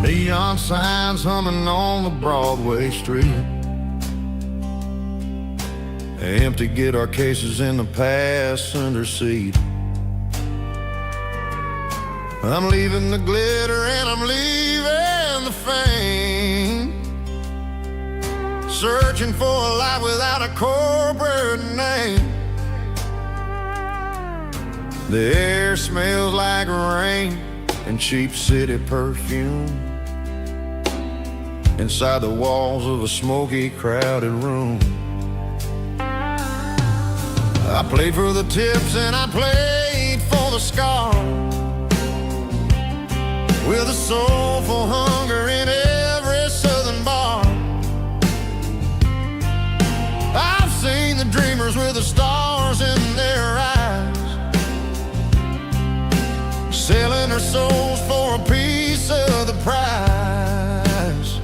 Neon signs humming on the Broadway street, empty guitar cases in the passenger seat. I'm leaving the glitter and I'm leaving the fame, searching for a life without a corporate name. The air smells like rain and cheap city perfume. Inside the walls of a smoky, crowded room, I played for the tips and I played for the scar, with a soulful hunger in every southern bar. I've seen the dreamers with the stars in their eyes, selling their souls for a piece of the prize.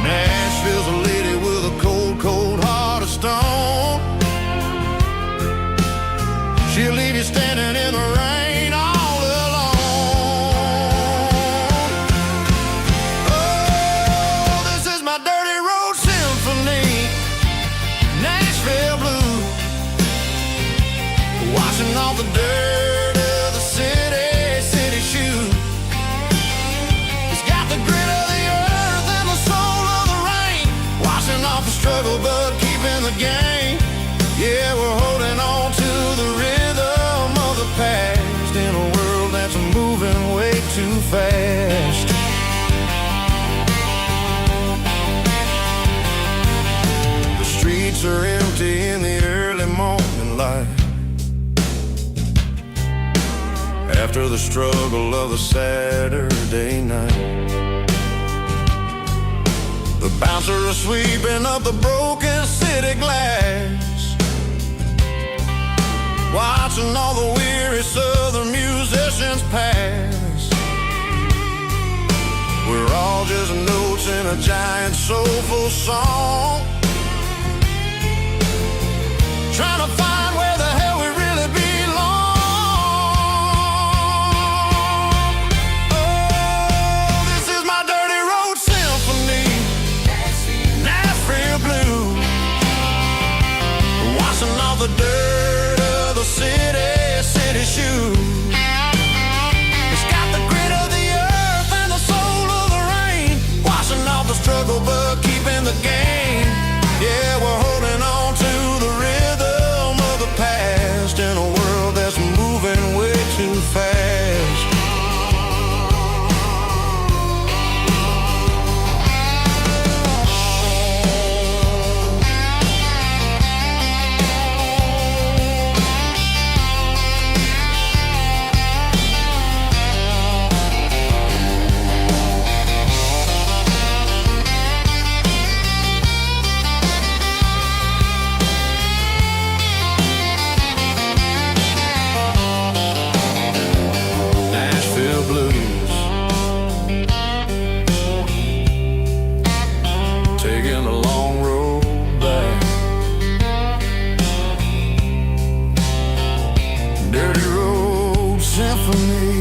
Nashville's a lady with a cold, cold heart of stone. She'll leave you standing in the rain all alone. Oh, this is my dirty road symphony, Nashville blue, washing off the dirt of the city shoe. It's got the grit of the earth and the soul of the rain, washing off the struggle but keeping the game. Yeah, we're holding on to the rhythm of the past in a world that's moving way too fast. The streets are empty in the early morning light, after the struggle of the Saturday night. The bouncers are sweeping up the broken city glass, watching all the weary southern musicians pass. We're all just notes in a giant soulful song, trying to find where the hell we really belong. Oh, this is my dirty road symphony, Nashville blue, washing off the dirt of the city shoe. It's got the grit of the earth and the soul of the rain, washing off the struggle but keeping the game. Yeah, we're holding on to the rhythm of the past in a world that's moving way too fast. Nashville blues, taking a long road back. Dirty road symphony.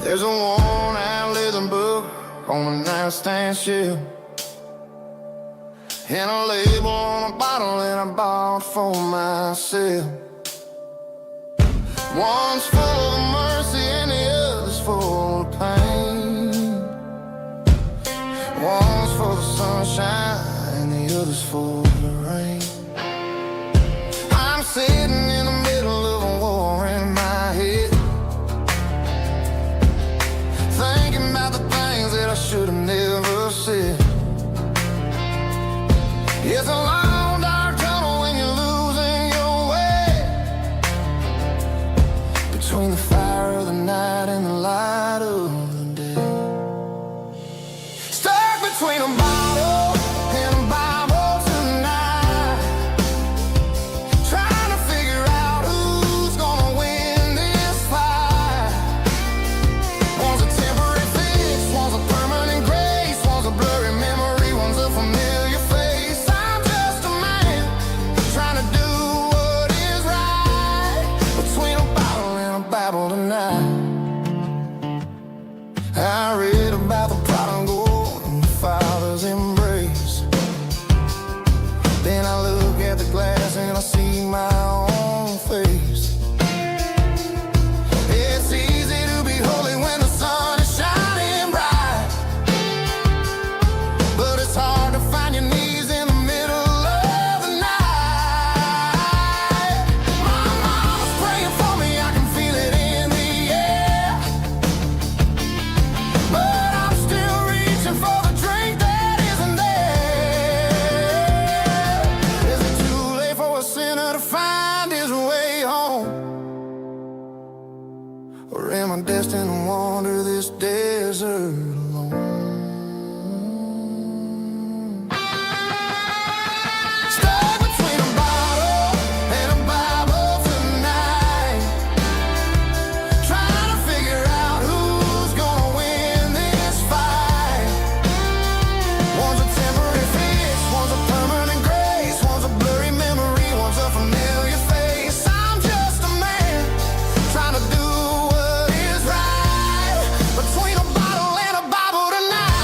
There's a worn-out leather book on the nightstand shelf, and a label on a bottle that I bought for myself. One's full of mercy and the other's full of pain. One's for the sunshine and the other's for the rain. I'm sitting in the middle of a war in my head, thinking about the things that I should have never said. It's a long dark tunnel when you between the fire of the night and the light of the day. Stuck between a bottle and a Bible tonight, trying to figure out who's gonna win this fight. One's a temporary fix, one's a permanent grace, one's a blurry memory, one's a familiar face. I'm just a man trying to do what is right between a bottle and a Bible tonight. I read about the prodigal and the Father's embrace. Then I look at the glass and I see my own face. It's easy to be holy when the sun is shining bright, but it's hard to find your knees in the middle of the night. My mama's praying for me, I can feel it in the air, but I'm still reaching for the drink that isn't there. Is it too late for a sinner to find his way home? Or am I destined to wander this desert alone? Stuck between a bottle and a Bible tonight, trying to figure out who's gonna win this fight. One's a temporary fix, one's a permanent grace, one's a blurry memory, one's a familiar face. I'm just a man trying to do what is right between a bottle and a Bible tonight.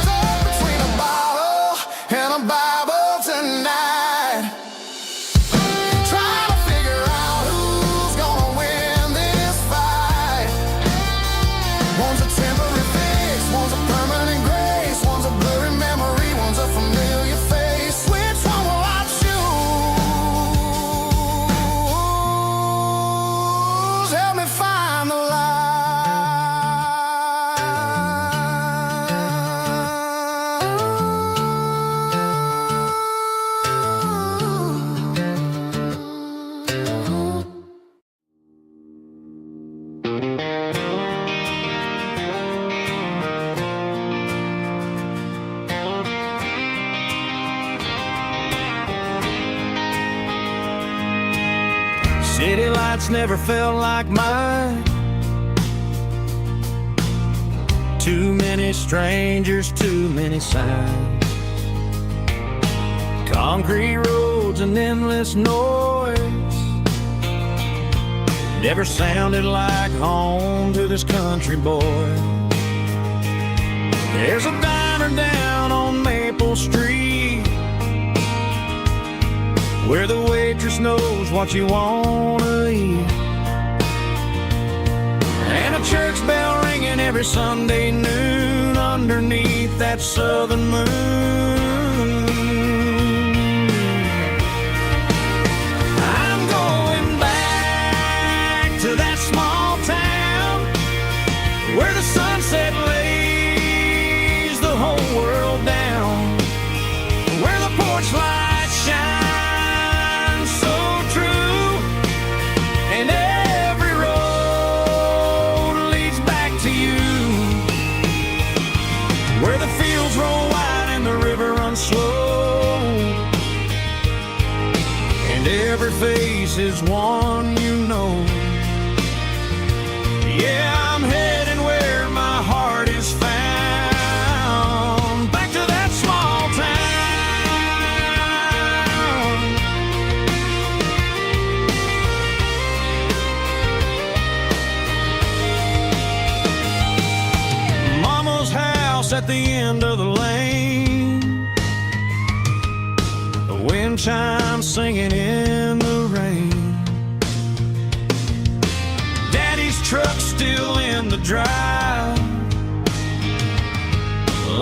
Stuck between a bottle and a Bible tonight, trying to figure out who's gonna win this fight. One's a temporary fix, one's a permanent grace, one's a blurry memory, one's a familiar face. Which one will I choose? Help me find the light. City lights never felt like mine. Too many strangers, too many signs. Concrete roads and endless noise never sounded like home to this country boy. There's a diner down on Maple Street where the waitress knows what you wanna eat, and a church bell ringing every Sunday noon underneath that southern moon. I'm going back to that small town where the sunset lays the whole world down, where the porch lights shine so true, and every road leads back to you, where the fields roll wide and the river runs slow, and every face is one you know. Yeah, I'm heading where my heart is found, back to that small town. Mama's house at the end of the lane, the wind chimes singing in the rain. Daddy's truck still in the drive,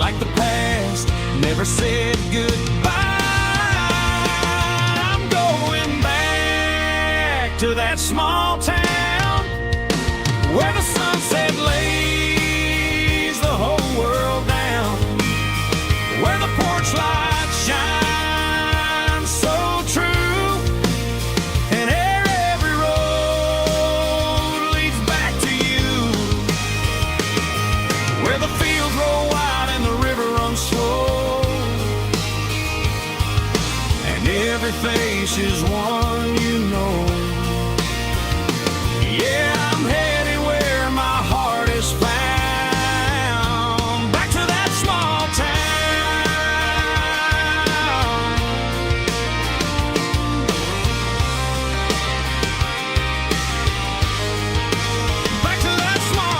like the past never said goodbye. I'm going back to that small town where the sunset lays the whole world down, where the porch light shines so true, and every road leads back to you, where the fields roll wide and the river runs slow, and every face is one you know. Yeah, I'm headed where my heart is found, back to that small town. Back to that small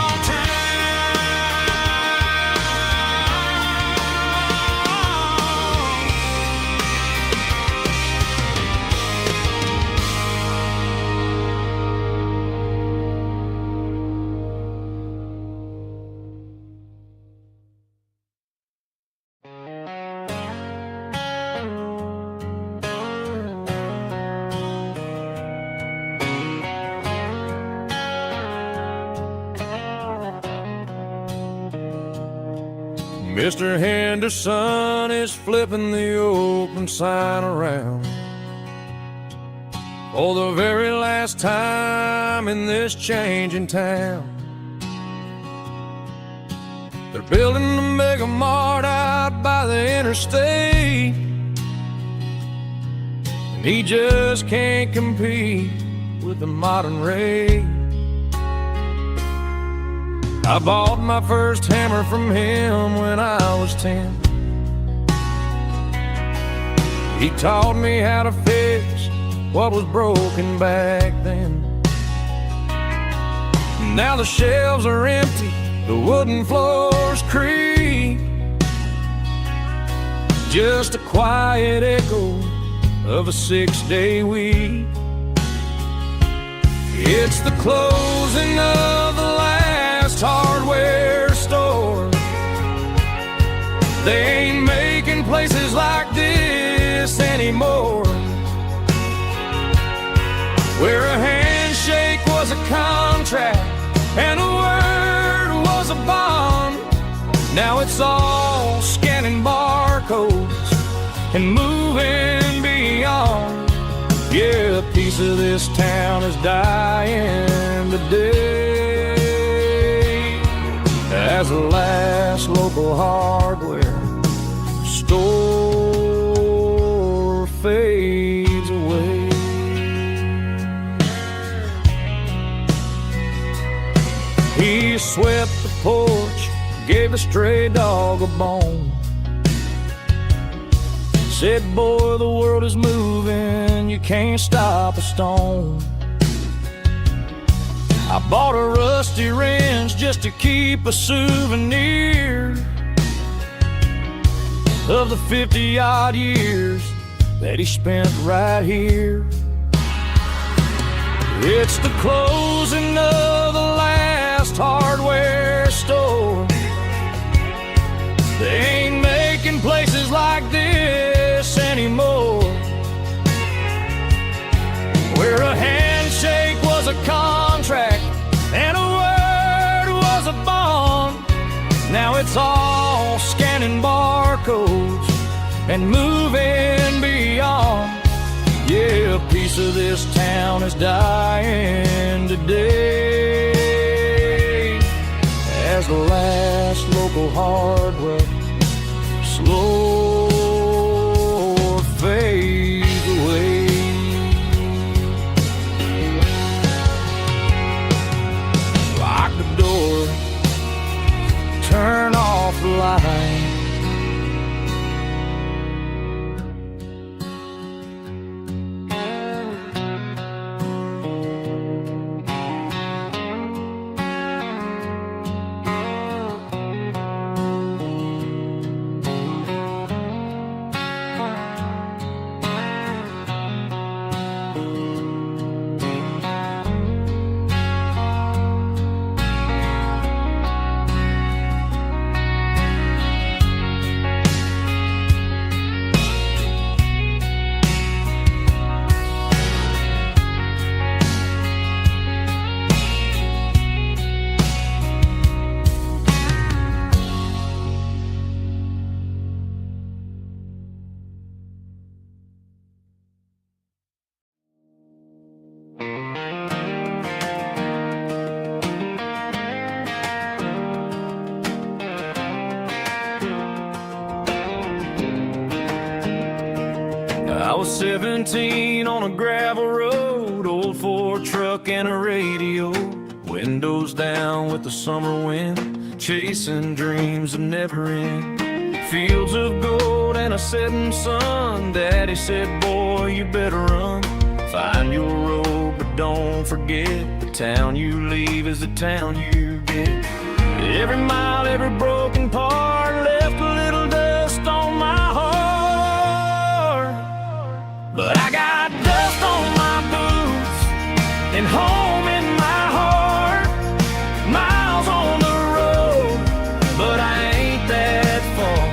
Mr. Henderson is flipping the open sign around for the very last time in this changing town. They're building a mega mart out by the interstate, and he just can't compete with the modern rate. I bought my first hammer from him when I was 10. He taught me how to fix what was broken back then. Now the shelves are empty, the wooden floors creak, just a quiet echo of a 6-day week. It's the closing of the last hardware store. They ain't making places like this anymore, where a handshake was a contract and a word was a bond. Now it's all scanning barcodes and moving beyond. Yeah, a piece of this town is dying today as the last local hardware store fades away. He swept the porch, gave a stray dog a bone, said, boy, the world is moving, you can't stop a stone. I bought a rusty wrench just to keep a souvenir of the 50-odd years that he spent right here. It's the closing of the last hardware store. They ain't making places like this anymore, where a handshake was a contract and a word was a bond. Now it's all scanning barcodes and moving beyond. Yeah, a piece of this town is dying today as the last local hardware slow fades away. Lock the door, turn off the light. was 17 on a gravel road, old Ford truck and a radio, windows down with the summer wind, chasing dreams of never end. Fields of gold and a setting sun. Daddy said, boy, you better run. Find your road, but don't forget, the town you leave is the town you get. Every mile, every broken part left a little dust on my heart. But I got dust on my boots and home in my heart. Miles on the road, but I ain't that far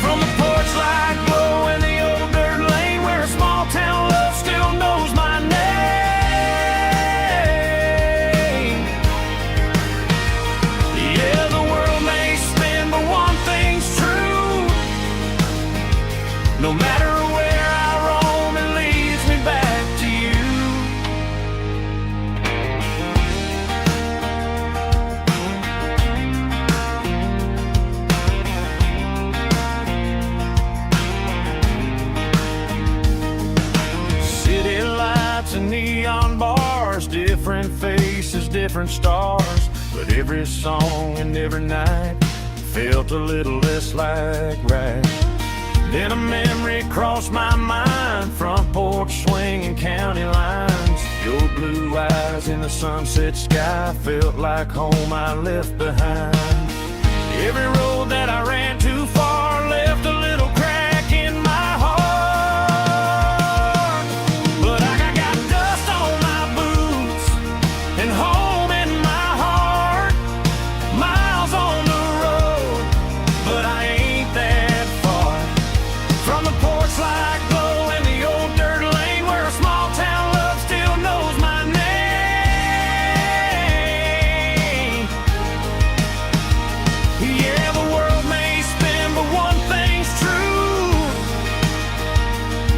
from the porch light glow in the old dirt lane where a small town love still knows my name. Yeah, the world may spin, but one thing's true. No matter where I roam, it leads me back to you. City lights and neon bars, different faces, different stars, but every song and every night felt a little less like right. Then a memory crossed my mind, front porch swinging county lines. Your blue eyes in the sunset sky felt like home I left behind. Every road that I ran too far left a little crack in my heart. But I got dust on my boots and home in my heart. Miles on the road, but I ain't that far from the porch light glow in the old dirt lane where a small town love still knows my name. Yeah, the world may spin, but one thing's true.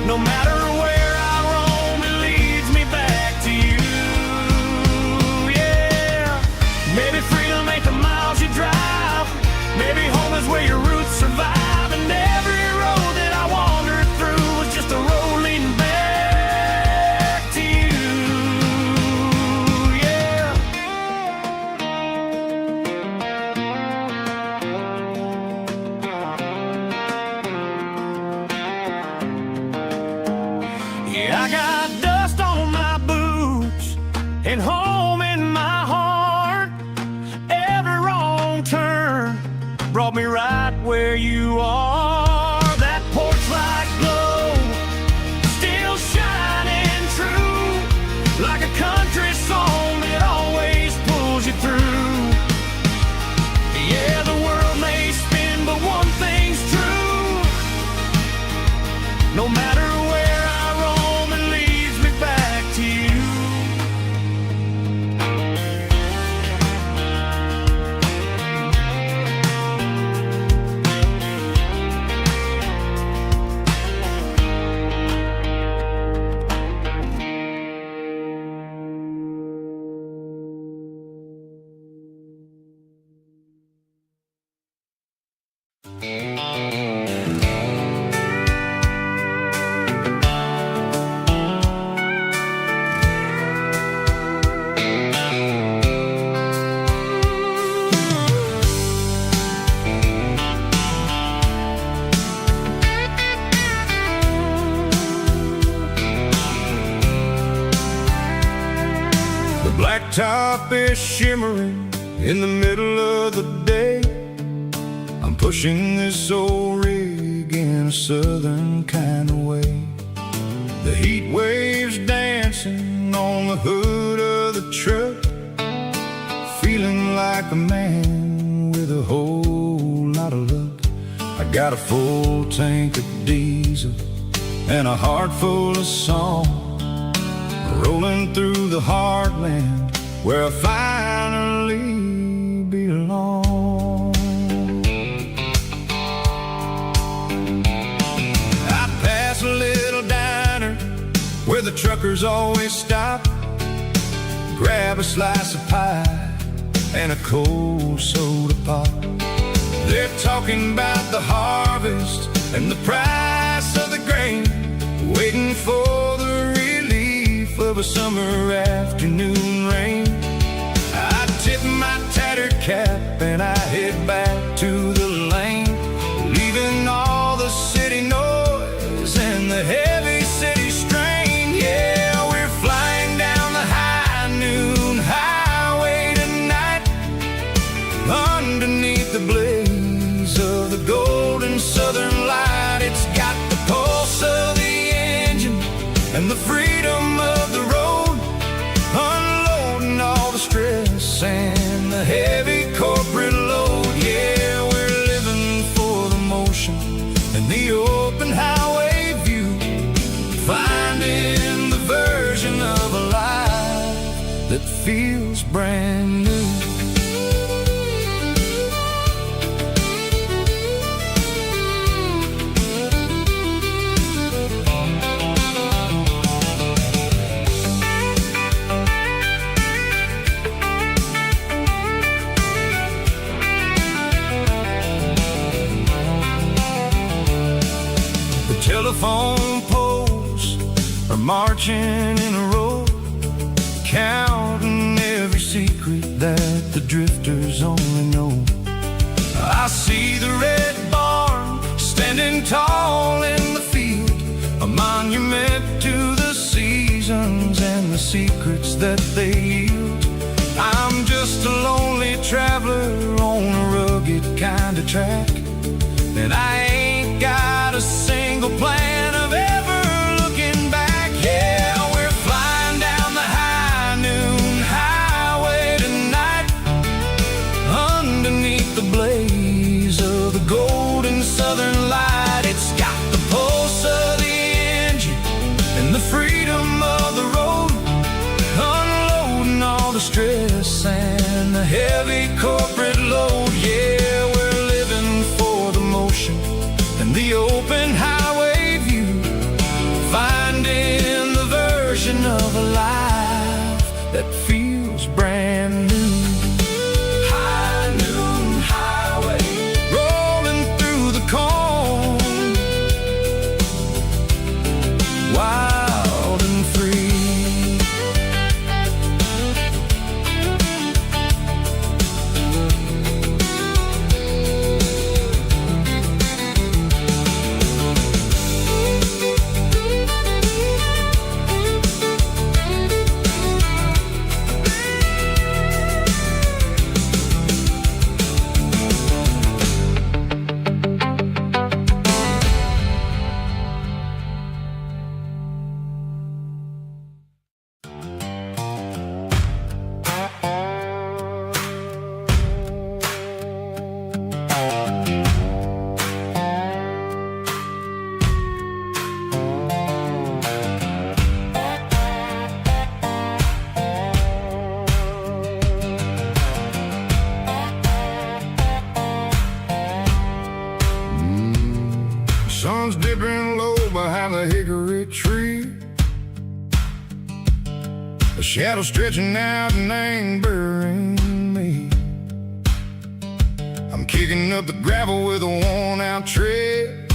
No matter where I roam, it leads me back to you. Yeah, maybe freedom ain't the miles you drive. Maybe home is where your roots survive. And every road that I wandered through was just a road leading back to you. Yeah. Yeah, I got dust on my boots and home in my heart. Every wrong turn brought me right where you are. That porch light glow still shining true, like a country song that always pulls you through. Yeah, the world may spin, but one thing's true. No matter where I roam, it leads me back to you. The blacktop is shimmering in the middle of the day. I'm pushing this old rig in a southern kind of way. The heat waves dancing on the hood of the truck, feeling like a man with a whole lot of luck. I got a full tank of diesel and a heart full of song, rolling through the heartland where I finally belong. I pass a little diner where the truckers always stop, grab a slice of pie and a cold soda pop. They're talking about the harvest and the price of the grain, living for the relief of a summer afternoon rain. I tip my tattered cap and I head back to the lane, leaving all the city noise and the heavy city strain. Yeah, we're flying down the high noon highway tonight, underneath the blaze of the golden southern light. It's got the pulse of the engine and the freedom of the road, unloading all the stress and the heavy corporate load. Yeah, we're living for the motion and the open highway view, finding the version of a life that feels brand new. Telephone poles are marching in a row, counting every secret that the drifters only know. I see the red barn standing tall in the field, a monument to the seasons and the secrets that they yield. I'm just a lonely traveler on a rugged kind of track, and I ain't got a single plan of ever looking back. Yeah, we're flying down the high noon highway tonight, underneath the blaze of the golden southern light. It's got the pulse of the engine and the freedom of the road, unloading all the stress and the heavy corporate load. Yeah, we're living for the motion and the open highway view, finding the version of a life that feels brand new. High noon highway, rolling through the corn, wild and free. Sun's dipping low behind the hickory tree, a shadow stretching out and angering me. I'm kicking up the gravel with a worn-out tread,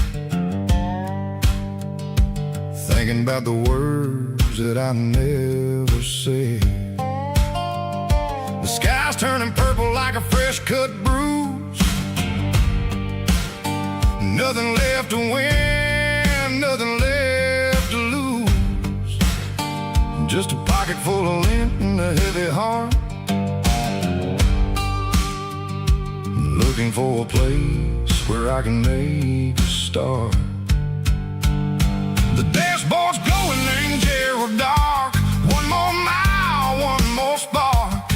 thinking about the words that I never said. The sky's turning purple like a fresh-cut bruise, nothing left to win, nothing left to lose, just a pocket full of lint and a heavy heart, looking for a place where I can make a start. The dashboard's glowing in Yearwood dark, one more mile, one more spark.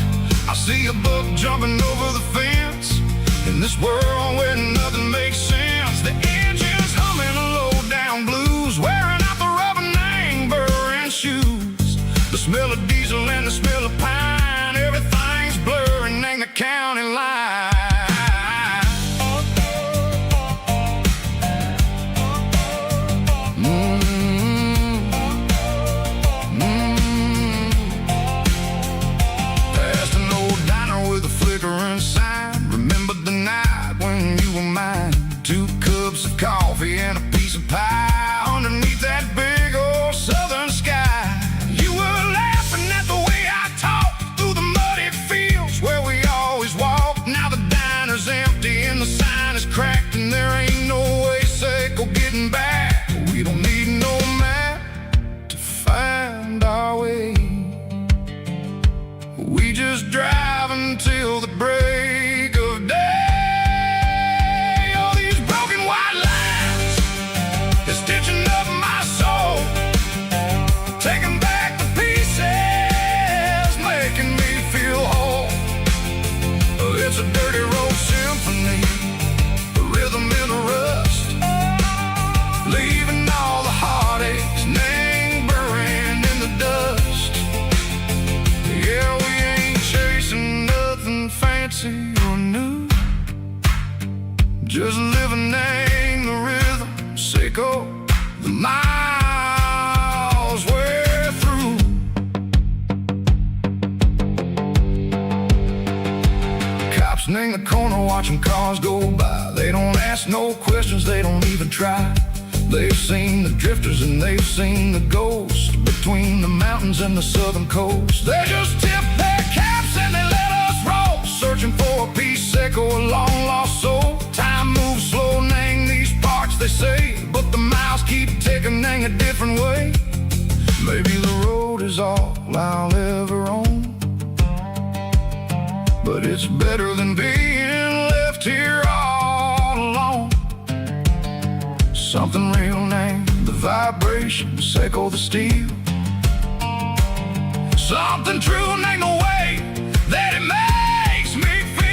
I see a buck jumping over the fence, in this world where nothing makes sense. The engine's humming a low-down blues, wearing out the rubber name burring shoes. The smell of diesel and the smell of pine, everything's blurring, ain't the county line. Past an old diner with a flickering sign, remember the night when you were mine. 2 cups of coffee and a piece of pie underneath that big old just living in the rhythm, Seco, the miles we're through. Cops in the corner watching cars go by. They don't ask no questions, they don't even try. They've seen the drifters and they've seen the ghosts between the mountains and the southern coast. They just tip their caps and they let us roll, searching for a piece, Seco, a long lost soul. Time moves slow, nang these parts, they say, but the miles keep ticking, nang a different way. Maybe the road is all I'll ever own, but it's better than being left here all alone. Something real, name the vibration, Seco the steel. Something true, name the way that it makes me feel.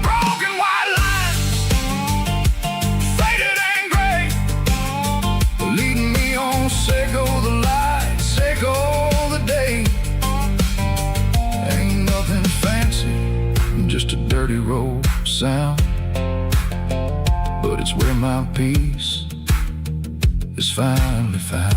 Broken white lines, faded and gray, leading me on, Seco the light, Seco the day. Ain't nothing fancy, just a dirty road sound, but it's where my peace is finally found.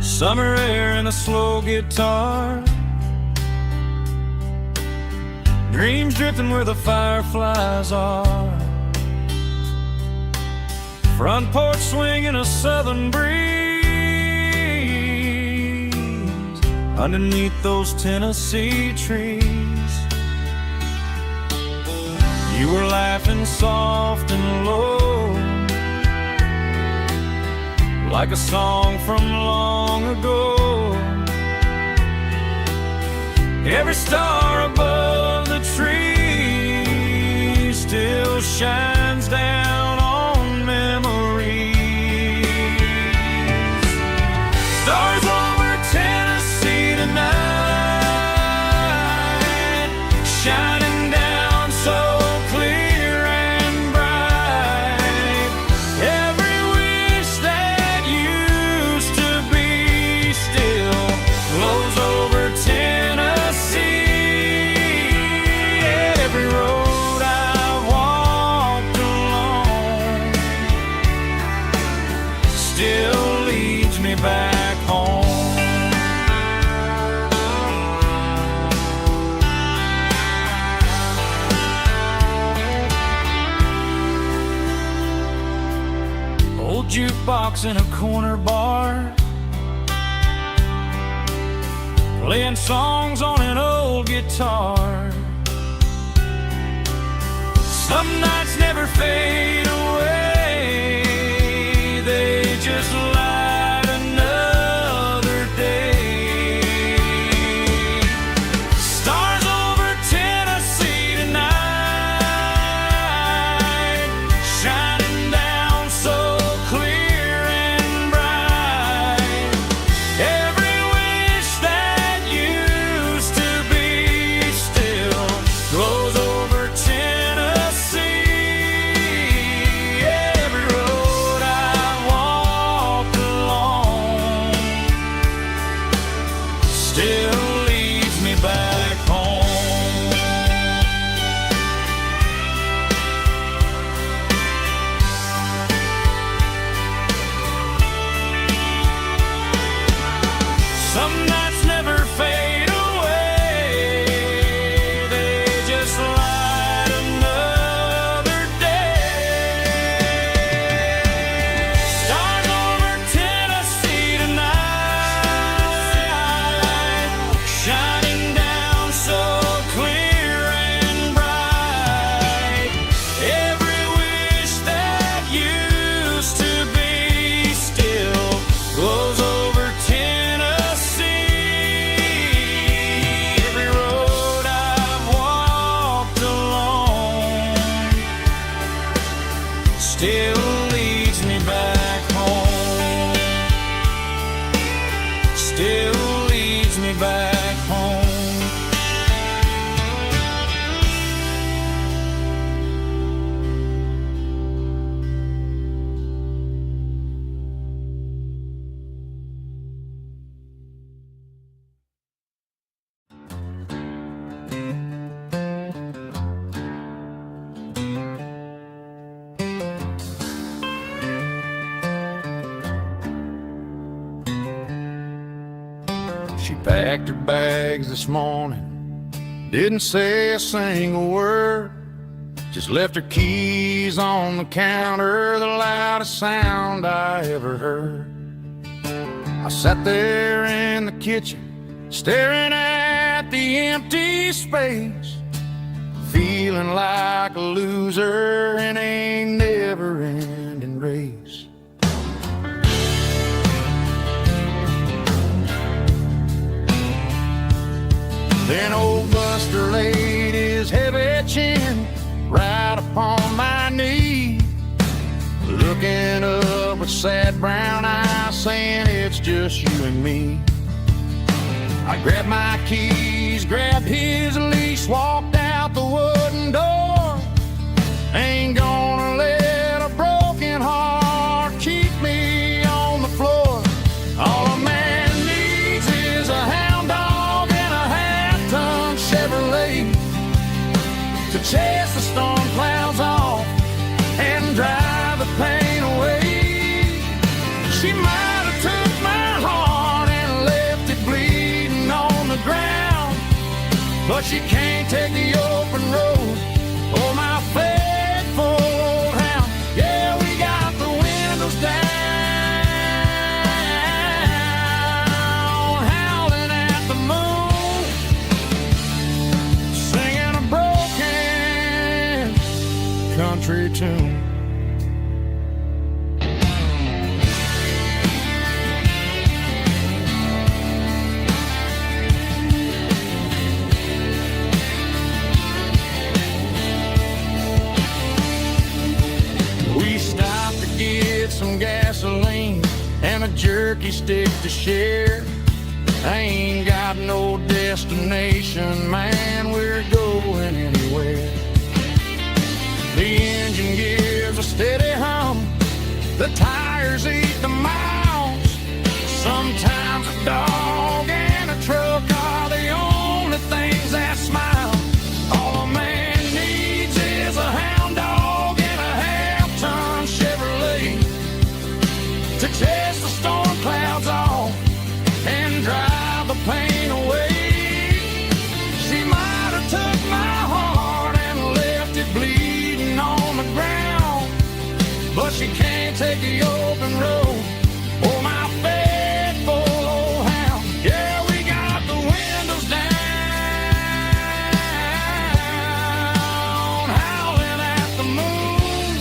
Summer air and a slow guitar, dreams drifting where the fireflies are. Front porch swinging a southern breeze underneath those Tennessee trees. You were laughing soft and low, like a song from long ago. Every star above the tree still shines down on memories. Stars over Tennessee tonight, shining down so clear and bright. Every wish that used to be still glows over Tennessee. Every road I walked along still leads me back home. Old jukebox in a corner bar, playing songs on an old guitar. Some nights never fade away, they just light another day. Stars over Tennessee tonight, shining down so clear and bright. Every wish that used to be still glows over Tennessee. She packed her bags this morning, didn't say a single word, just left her keys on the counter, the loudest sound I ever heard. I sat there in the kitchen, staring at the empty space, feeling like a loser in a never-ending race. Then old Buster laid his heavy chin right upon my knee, looking up with sad brown eyes, saying it's just you and me. I grabbed my keys, grabbed his leash, walked out the wooden door. Ain't gonna let a broken heart keep me on the floor. All a man needs is a hound dog and a half-ton Chevrolet to chase the storm clouds off and drive the pain away. She might have took my heart and left it bleeding on the ground, but she can't take the open road or my faithful old hound. Yeah, we got the windows down, howling at the moon, singing a broken country tune. Some gasoline and a jerky stick to share. I ain't got no destination, man, we're going anywhere. The engine gives a steady hum, the tires eat the miles. Sometimes a dog and a truck are the only things that smile. All a man needs is a hound dog and a half-ton Chevrolet to chase the storm clouds off and drive the pain away. She might have took my heart and left it bleeding on the ground, but she can't take the open road or my faithful old hound. Yeah, we got the windows down, howling at the moon,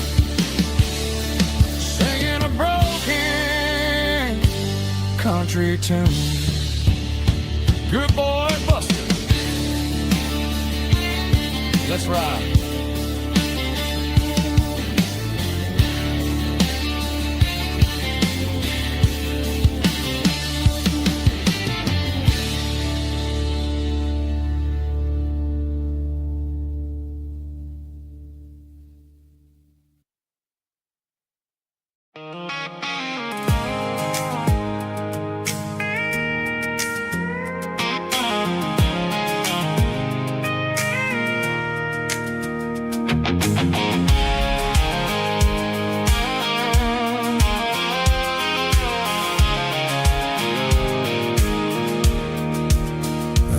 singing a broken country tune. Good boy, Buster. Let's ride.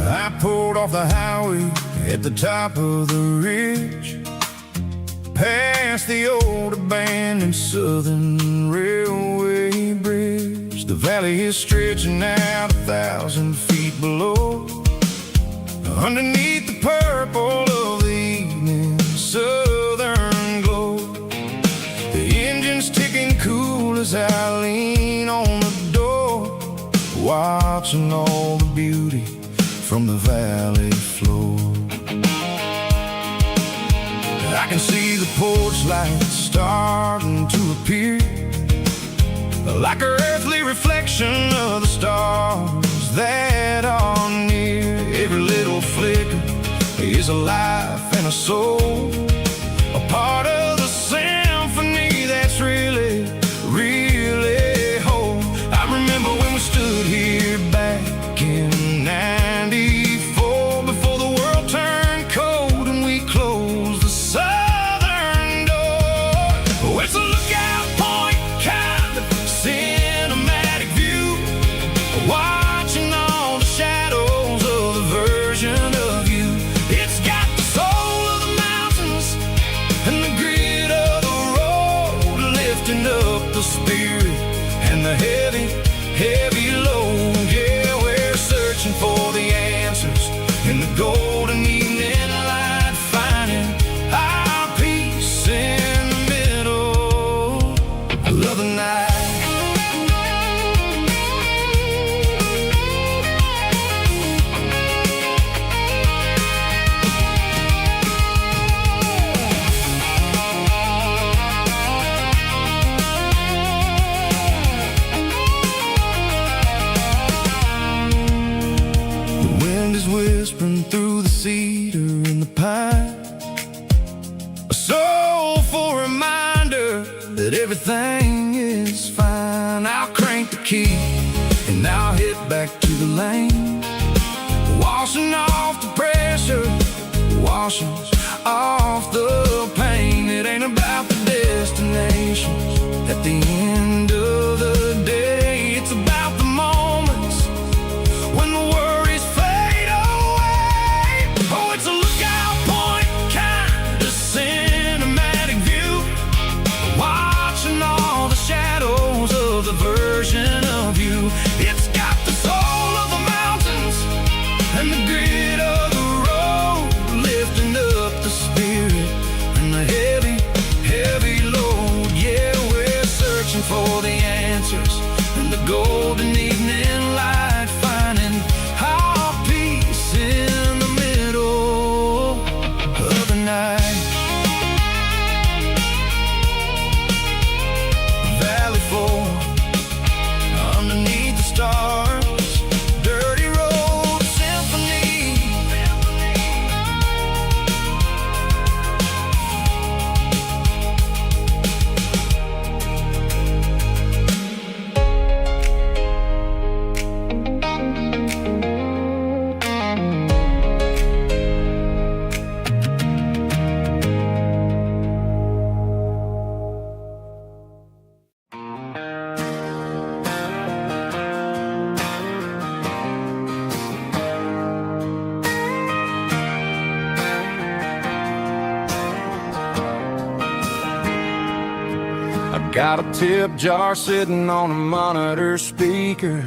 I pulled off the highway at the top of the ridge, past the old abandoned Southern Railway bridge. The valley is stretching out 1,000 feet below, underneath the purple of the evening southern glow. The engine's ticking cool as I lean on the door, watching all the beauty from the valley floor. I can see the porch lights starting to appear, like an earthly reflection of the stars that are near. Every little flicker is a life and a soul, a part of the symphony that's really, really whole. I remember when we stood here back in '94, before the world turned cold and we closed the southern door. Well, it's a lookout point, kind of cinematic heavy, heavy load. Yeah, we're searching for the answers in the golden evening light, finding our peace in the middle of the night. Whispering through the cedar and the pine, a soulful reminder that everything is fine. I'll crank the key and I'll hit back to the lane, washing off the pressure, washing off the pain. It ain't about the destinations at the end of the day. It's about the moments when the worries fade away. Oh, it's a lookout point, kind of cinematic view, watching all the shadows of the version of you. It's got the soul of the mountains and the grit of the road, lifting up the spirit and the heavy, heavy load. Yeah, we're searching for the answers in the golden evening light, finding our peace in the middle of the night. Valley floor underneath the stars, dirty road symphony. Got a tip jar sitting on a monitor speaker,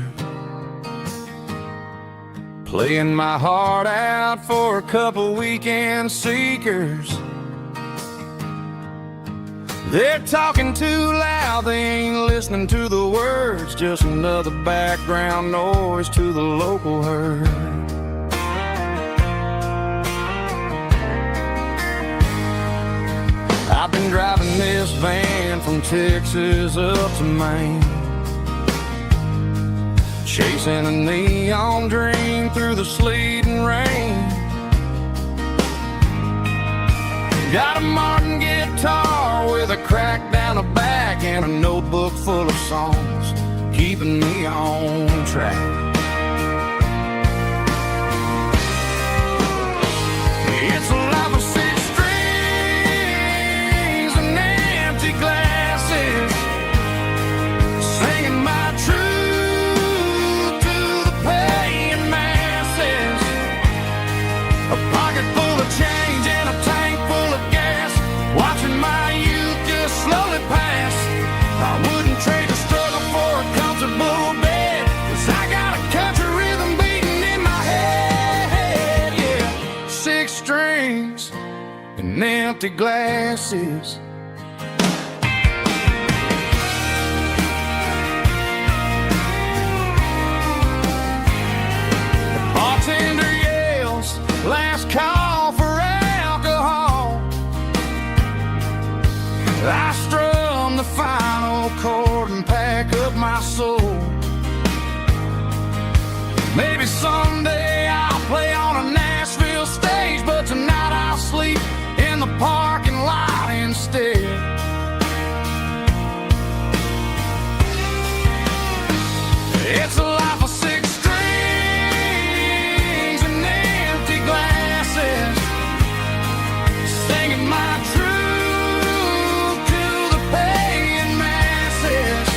playing my heart out for a couple weekend seekers. They're talking too loud, they ain't listening to the words, just another background noise to the local herd. I've been driving this van from Texas up to Maine, chasing a neon dream through the sleet and rain. Got a Martin guitar with a crack down the back and a notebook full of songs, keeping me on track. It's a life of six strings and empty glasses, singing my truth to the paying masses. A pocket full of change and a tank full of gas, watching my youth just slowly pass. I wouldn't trade a struggle for a comfortable bed, 'cause I got a country rhythm beating in my head. Yeah, six strings and empty glasses. The bartender yells, last call for alcohol. I strum the final chord and pack up my soul. Maybe someday I'll play on a Nashville stage, but tonight I'll sleep in the parking lot instead. It's a life of six strings and empty glasses, singing my truth to the paying masses.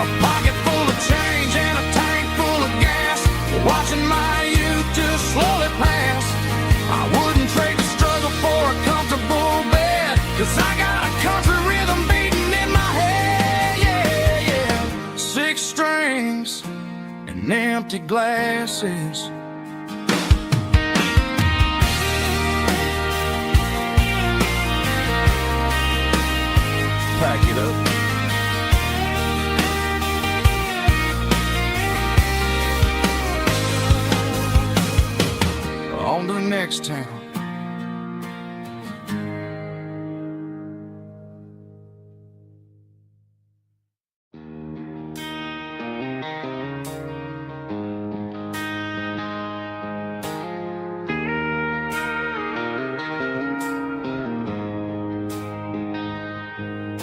A pocket full of change and a tank full of gas, watching my youth just slowly pass. I wouldn't trade the struggle for a comfortable bed, 'cause I got a country rhythm beating in my head. Yeah, yeah. music strings and empty glasses. Pack it up. On to the next town.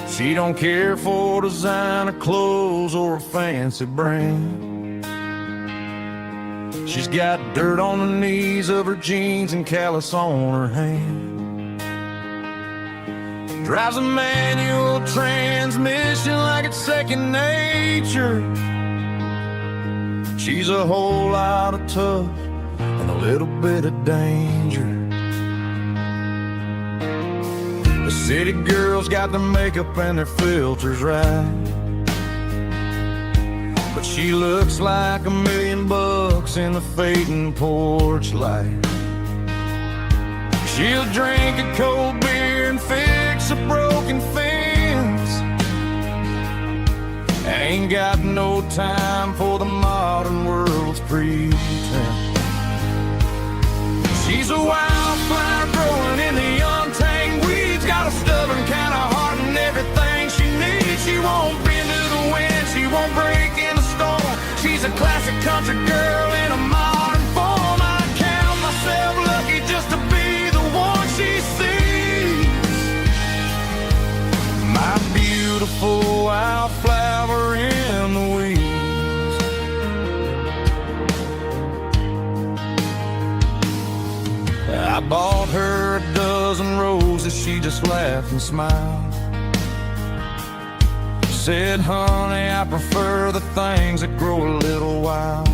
She don't care for designer clothes or a fancy brand. She's got dirt on the knees of her jeans and callus on her hand. Drives a manual transmission like it's second nature. She's a whole lot of tough and a little bit of danger. The city girls got their makeup and their filters right, but she looks like $1 million in the fading porch light. She'll drink a cold beer and fix a broken fence. Ain't got no time for the modern world's pretense. She's a wildflower growing in the untamed weeds. Got a stubborn kind of heart and everything she needs. She won't bend to the wind, she won't break in the storm. She's a classic country girl in a modern form. I count myself lucky just to be the one she sees. My beautiful wildflower in the weeds. I bought her a dozen roses, she just laughed and smiled. Said, honey, I prefer the things that grow a little wild.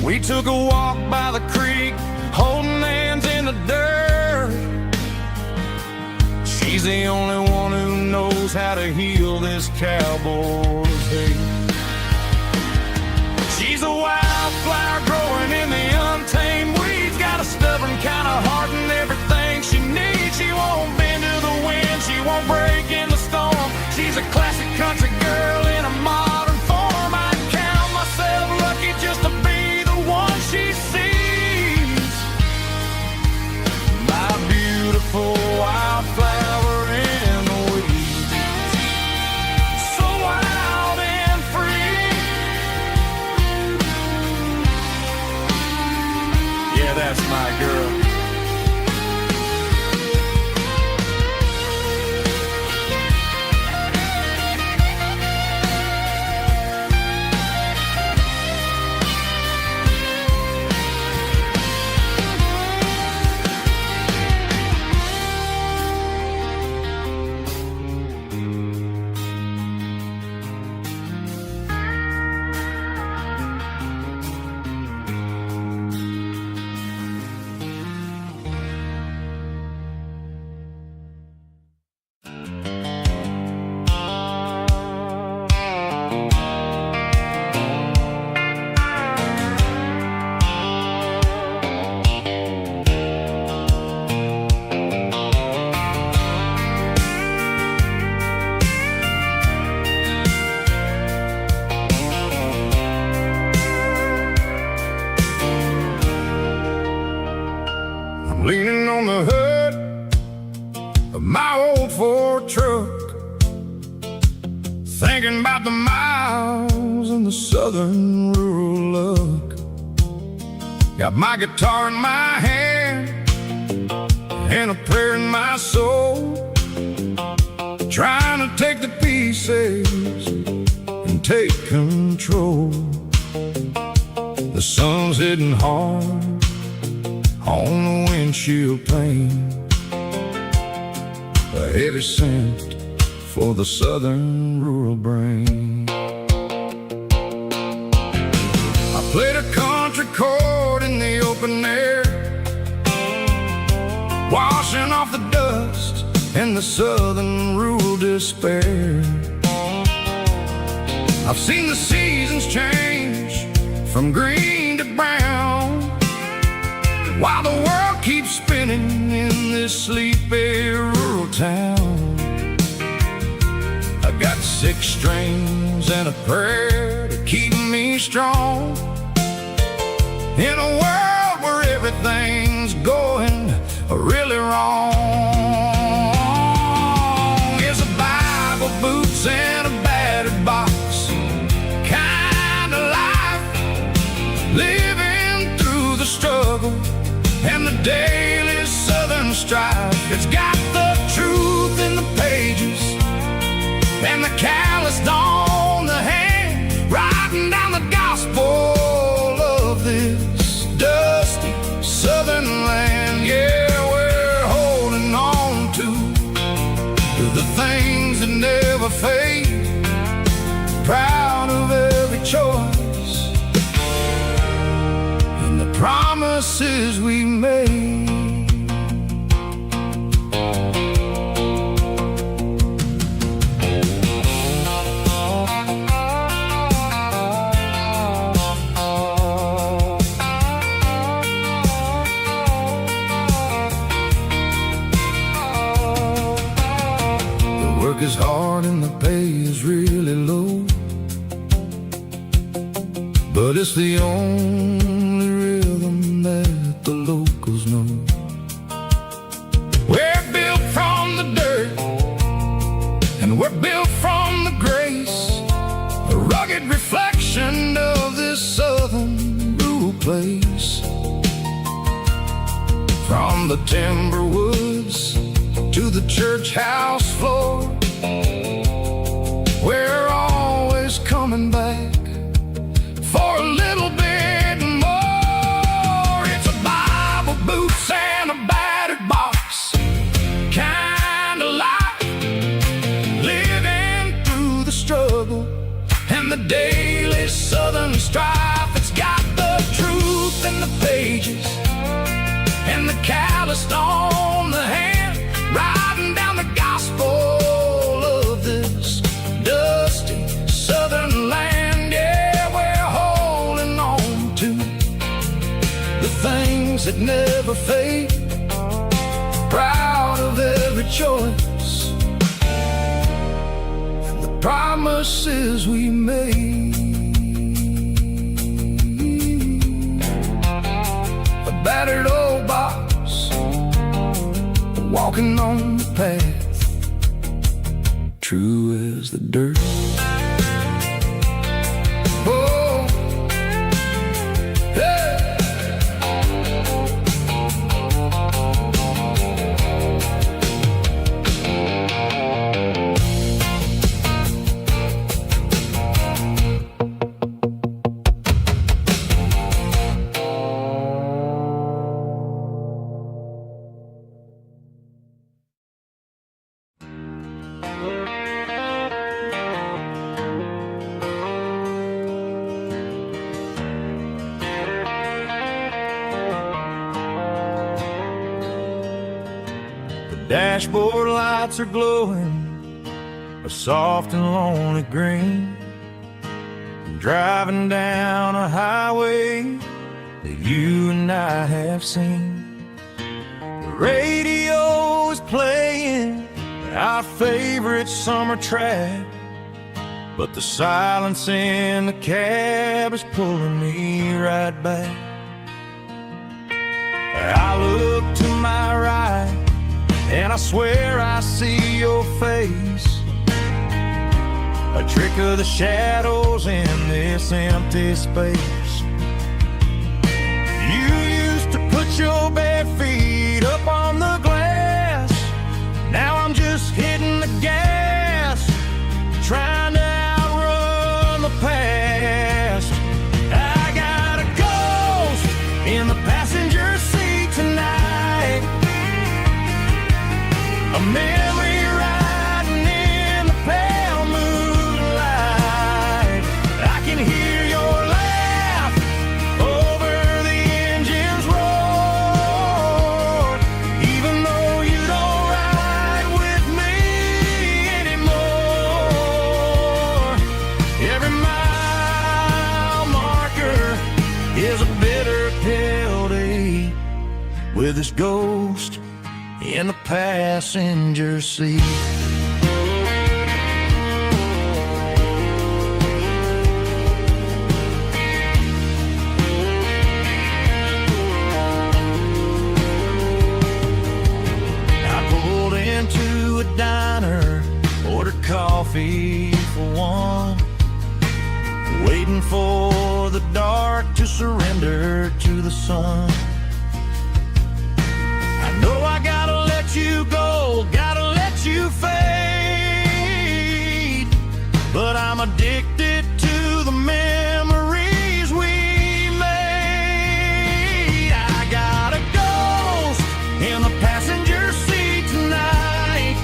We took a walk by the creek, holding hands in the dirt. She's the only one who knows how to heal this cowboy's hate. She's a wildflower growing in the untamed weeds. Got a stubborn kind of heart and everything she needs. She won't bend to the wind, she won't break in the storm. She's a classic country girl in a modern form. I count myself lucky just to be the one she sees. My beautiful wildflower in the weeds. So wild and free. Yeah, that's my girl. Leaning on the hood of my old Ford truck, thinking about the miles and the southern rural look. Got my guitar in my hand and a prayer in my soul, trying to take the pieces and take control. The sun's hitting hard on the windshield pane, a heavy scent for the southern rural brain. I played a country chord in the open air, washing off the dust and the southern rural despair. I've seen the seasons change from green to brown, while the world keeps spinning in this sleepy rural town. I got 6 strings and a prayer to keep me strong, in a world where everything's going really wrong. Is a Bible, boots, and a battered box kind of life, living through the struggle and the daily southern strife. It's got the truth in the pages and the calloused on the hand, writing down the gospel of this dusty southern land. Yeah, we're holding on to the things that never fade, proud of every choice and the promises we made. Work is hard and the pay is really low, but it's the only rhythm that the locals know. We're built from the dirt and we're built from the grace, a rugged reflection of this southern rural place. From the timber woods to the church house floor, we're always coming back for a little bit more. It's a Bible, boots, and a battered box kind of life, living through the struggle and the daily southern strife. It's got the truth in the pages and the calloused on the hand, writing down the gospel of this dusty southern land. Yeah, we're holding on to the things that never fade, proud of every choice and the promises we made. A battered old box, walking on the path, true as the dirt. Oh, yeah. Dashboard lights are glowing a soft and lonely green. I'm driving down a highway that you and I have seen. The radio is playing our favorite summer track, but the silence in the cab is pulling me right back. I look to my right and I swear I see your face, a trick of the shadows in this empty space. You used to put your bare feet up on the glass, now I'm just hitting the gas, trying to outrun the past. I got a ghost in the passenger seat tonight, a memory riding in the pale moonlight. I can hear your laugh over the engine's roar. with his ghost in the passenger seat. I pulled into a diner, ordered coffee for one, waiting for the dark to surrender to the sun. I know I gotta let you go, gotta let you fade, but I'm addicted to the memories we made. I got a ghost in the passenger seat tonight,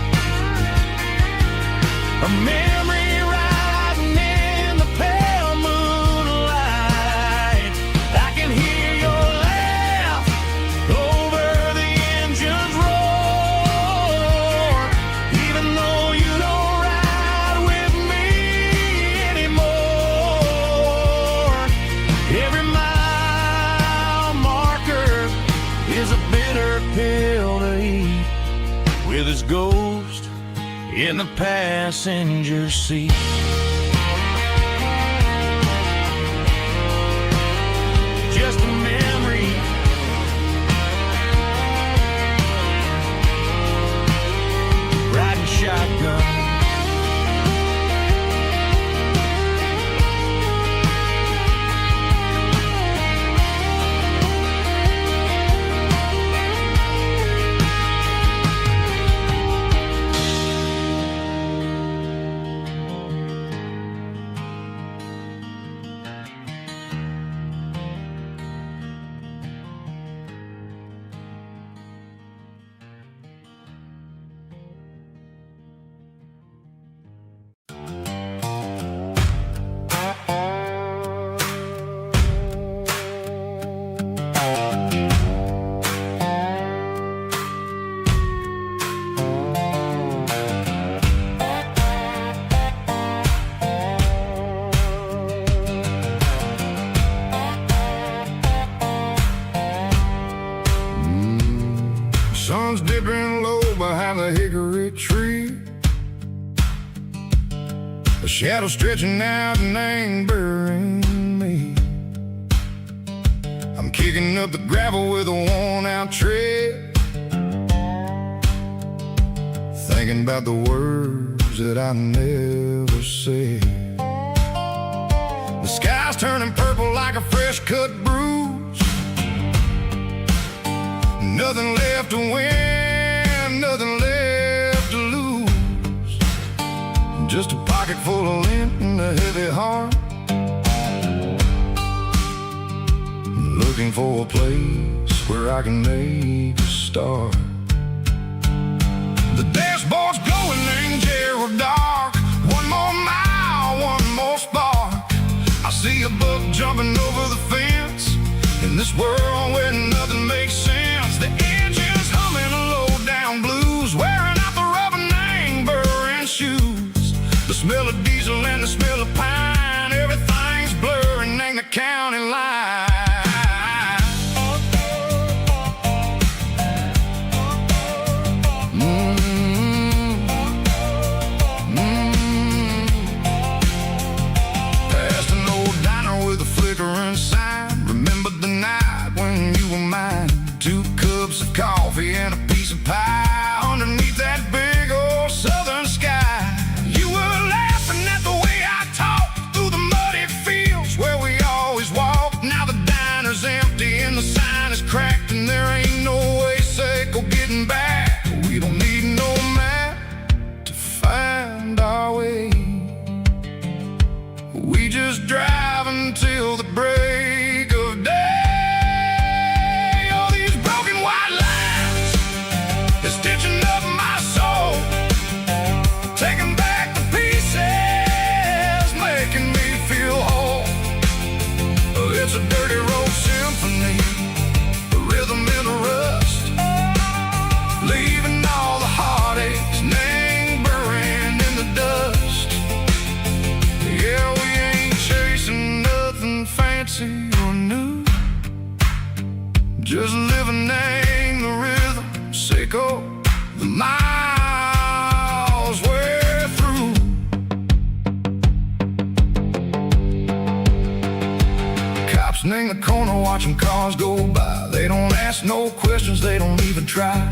a memory riding in the pale moonlight. I can hear your laugh over the engine's roar, even though you don't ride with me anymore. Every mile marker is a bitter pill to eat, with his ghost in the passenger seat. Just a memory, riding shotgun. Sun's dipping low behind the hickory tree, a shadow stretching out and ain't burying me. I'm kicking up the gravel with a worn-out tread, thinking about the words that I never said. The sky's turning purple like a fresh-cut bruise, nothing left to win, nothing left to lose, just a pocket full of lint and a heavy heart, looking for a place where I can make a start. The dashboard's glowing in Yearwood dark, one more mile, one more spark. I see a buck jumping over the fence, in this world where nothing makes sense. The engine's humming a low-down blues, wearing out the rubber name burring shoes. The smell of diesel and the smell of pine, everything's blurring in the county line. Past an old diner with a flickering sign, remember the night when you were mine. 2 cups of coffee and a piece of pie underneath that big old southern sky. You were laughing at the way I talked through the muddy fields where we always walked. Now the diner's empty and the sign is cracked, and there ain't no way safe or getting back. We don't need no map to find our way, we just drive until the break of day. It's a dirty road symphony, a rhythm in the rust, leaving all the heartaches name burning in the dust. Yeah, we ain't chasing nothing fancy, stops and in the corner watching cars go by. They don't ask no questions, they don't even try.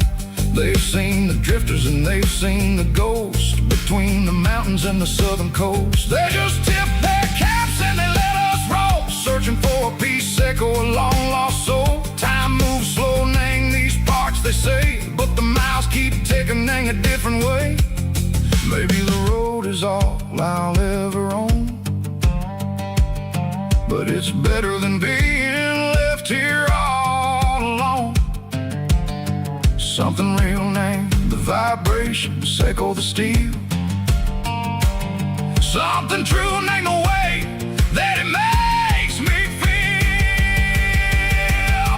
They've seen the drifters and they've seen the ghosts between the mountains and the southern coast. They just tip their caps and they let us roll, searching for a piece sick or a long lost soul. Time moves slow, nang these parts they say, but the miles keep ticking, nang a different way. Maybe the road is all I'll ever own, but it's better than being left here all alone. Something real named the vibration, echo the steel. Something true named the way that it makes me feel.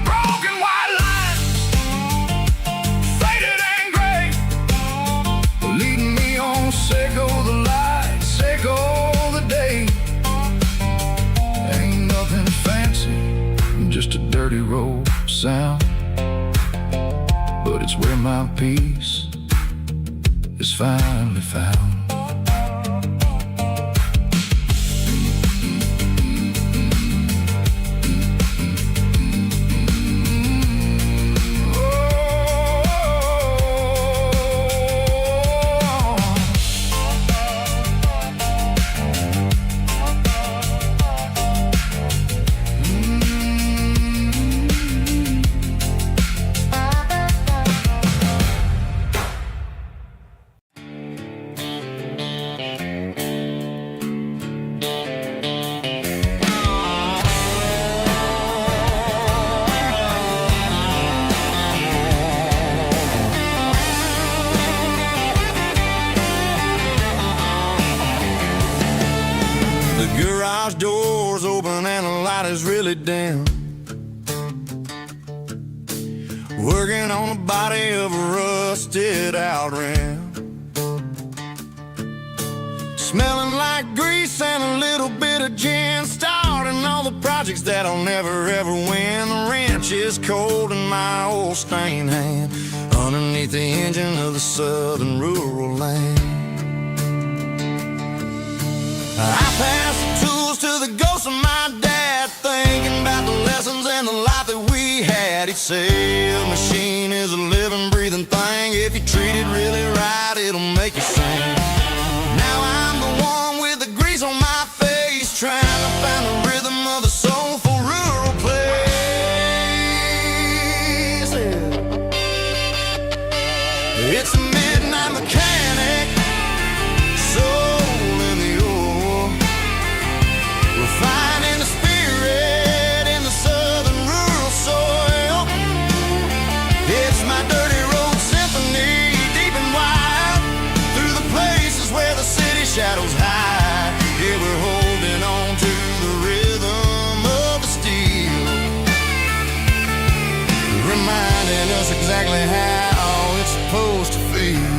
Broken white lines, faded and gray, leading me on, echo the light, echo the day. Ain't nothing fancy, just a dirty road sound, but it's where my peace is finally found. Garage doors open and the light is really dim, working on the body of a rusted out rim, smelling like grease and a little bit of gin, starting all the projects that'll never ever win. The wrench is cold in my old stained hand, underneath the engine of the southern rural land. I pass the tools to the ghost of my dad, thinking about the lessons and the life that we had. He'd say a machine is a living, breathing thing. If you treat it really right, it'll make you sing. Now I'm the one with the grease on my face, trying to find the rhythm of the soulful rural place. It's a midnight mechanic, finding the spirit in the southern rural soil. It's my dirty road symphony, deep and wide, through the places where the city shadows hide. Yeah, we're holding on to the rhythm of the steel, reminding us exactly how it's supposed to feel.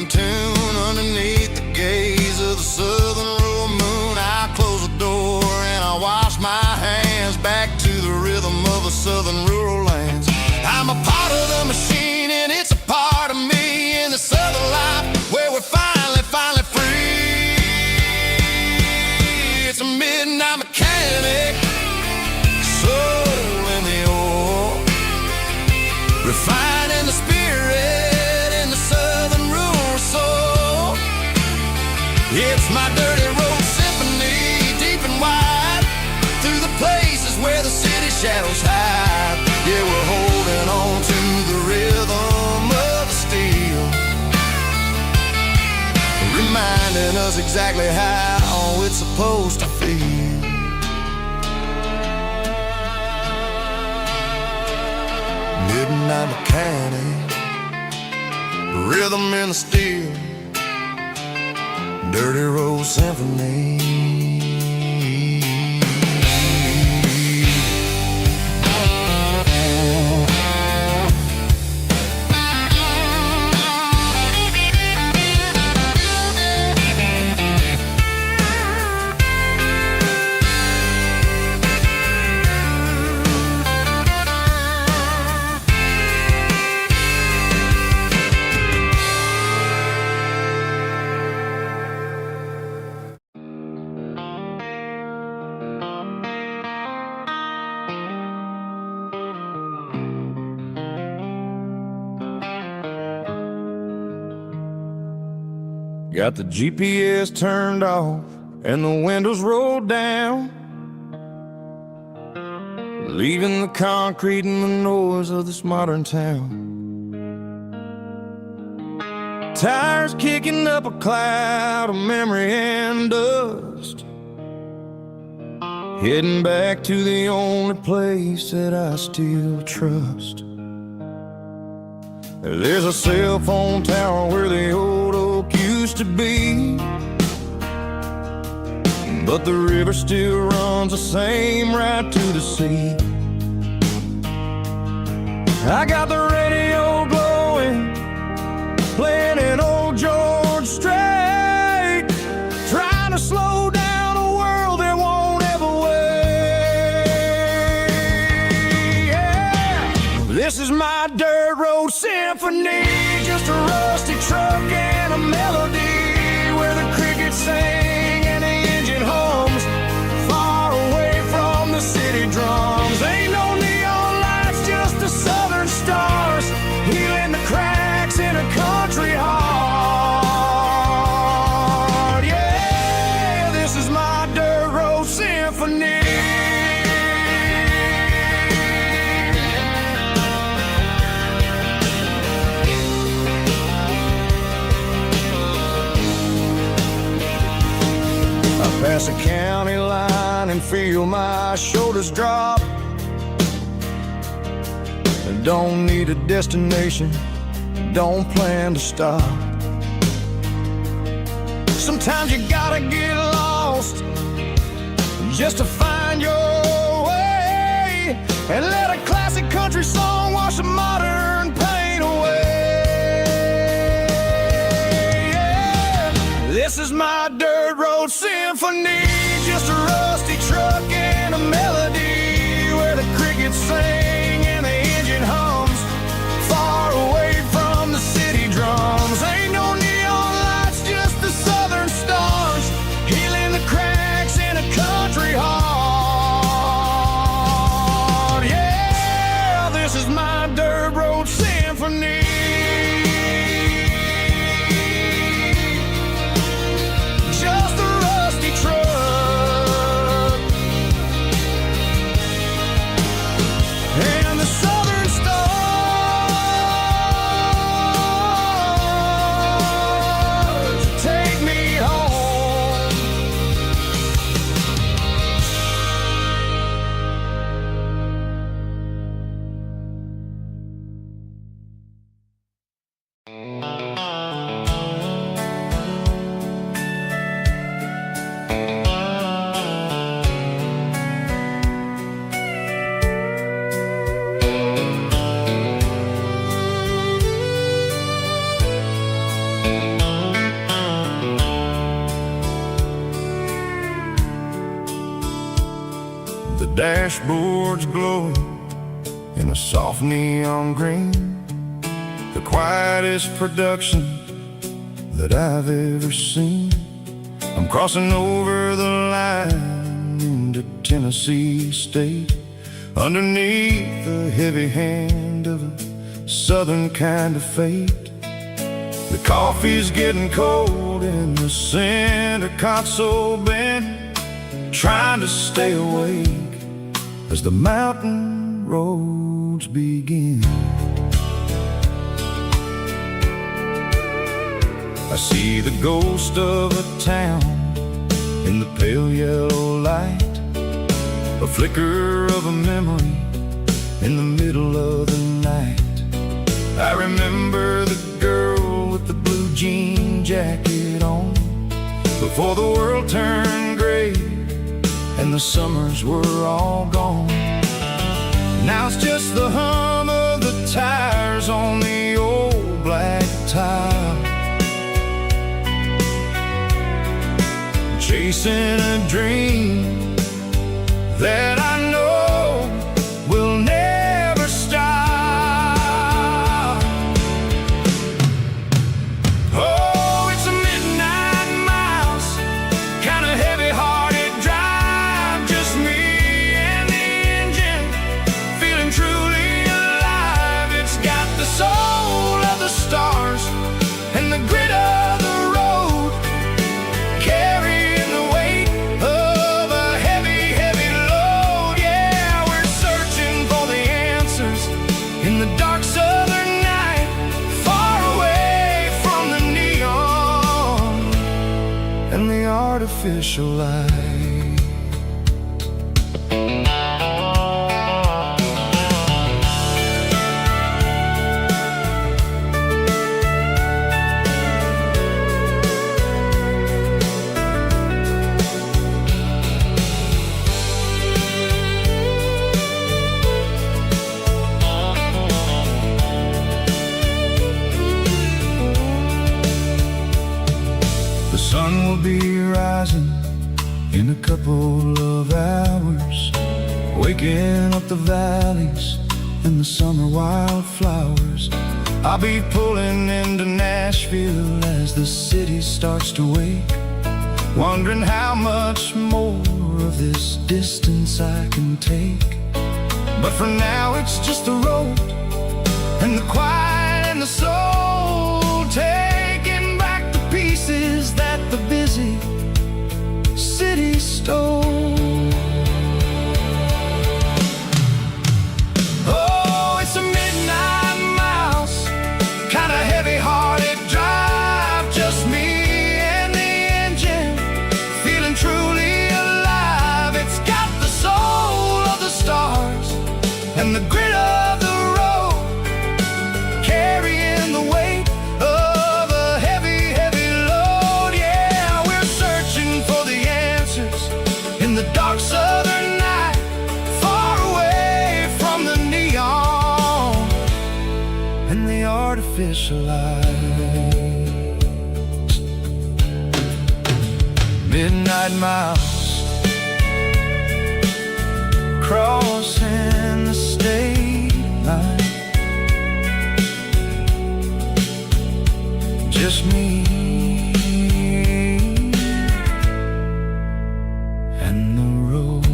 Tune underneath the gaze of the southern rural moon. I close the door and I wash my hands, back to the rhythm of the southern rural lands. I'm a part of the machine and it's a part of me in the southern life where we're finally free. It's a midnight mechanic, soul in the ore, refining the spirit in the southern rural soul. It's my dirty road symphony, deep and wide, through the places where the city shadows hide. Yeah, we're holding on to the rhythm of the steel, reminding us exactly how it's supposed to feel. Midnight mechanic, rhythm in the steel, dirty road symphony. Got the GPS turned off and the windows rolled down, leaving the concrete and the noise of this modern town. Tires kicking up a cloud of memory and dust, heading back to the only place that I still trust. There's a cell phone tower where the old oak used to be, but the river still runs the same right to the sea. I got the radio glowing, playing an old George Strait, trying to slow down a world that won't ever wait. Yeah. This is my dirt road symphony, just a rusty truck and a melody where the crickets sing and the engine hums, far away from the city drums. Ain't no neon lights, just the southern stars, healing the cracks in a country heart. Yeah, this is my dirt road symphony. I pass a county line and feel my shoulders drop. I don't need a destination, don't plan to stop. Sometimes you gotta get lost just to find your way, and let a classic country song wash a modern pain away. Yeah. This is my dirt road symphony, just a rusty truck and a melody where the crickets sing and the engine hums, far away from the city drums. Ain't no neon lights, just the southern stars, healing the cracks in a country heart. Yeah, this is my dirt road symphony. Just a rusty truck and the southern stars take me home. The dashboard's glowing in a soft neon green, the quietest production that I've ever seen. I'm crossing over the line into Tennessee State, underneath the heavy hand of a southern kind of fate. The coffee's getting cold in the center console bin, trying to stay awake as the mountain roads begin. I see the ghost of a town in the pale yellow light, a flicker of a memory in the middle of the night. I remember the girl with the blue jean jacket on, before the world turned gray and the summers were all gone. Now it's just the hum of the tires on the old black tile, chasing a dream that I know will never stop. Oh, it's a midnight miles, kind of heavy-hearted drive, just me and the engine, feeling truly alive. It's got the soul of the stars and the grit of the road, artificial light. The sun will be rising in a couple of hours, waking up the valleys and the summer wildflowers. I'll be pulling into Nashville as the city starts to wake, wondering how much more of this distance I can take. But for now it's just the road and the quiet and the soul, taking back the pieces that the busy city stole. Oh, it's a midnight mouse, kinda heavy-hearted drive, just me and the engine, feeling truly alive. It's got the soul of the stars and the grit of the road, carrying the weight of a heavy, heavy load. Yeah, we're searching for the answers in the dark southern night, far away from the neon and the artificial lights. Midnight mouse, crossing the state line, just me and the road.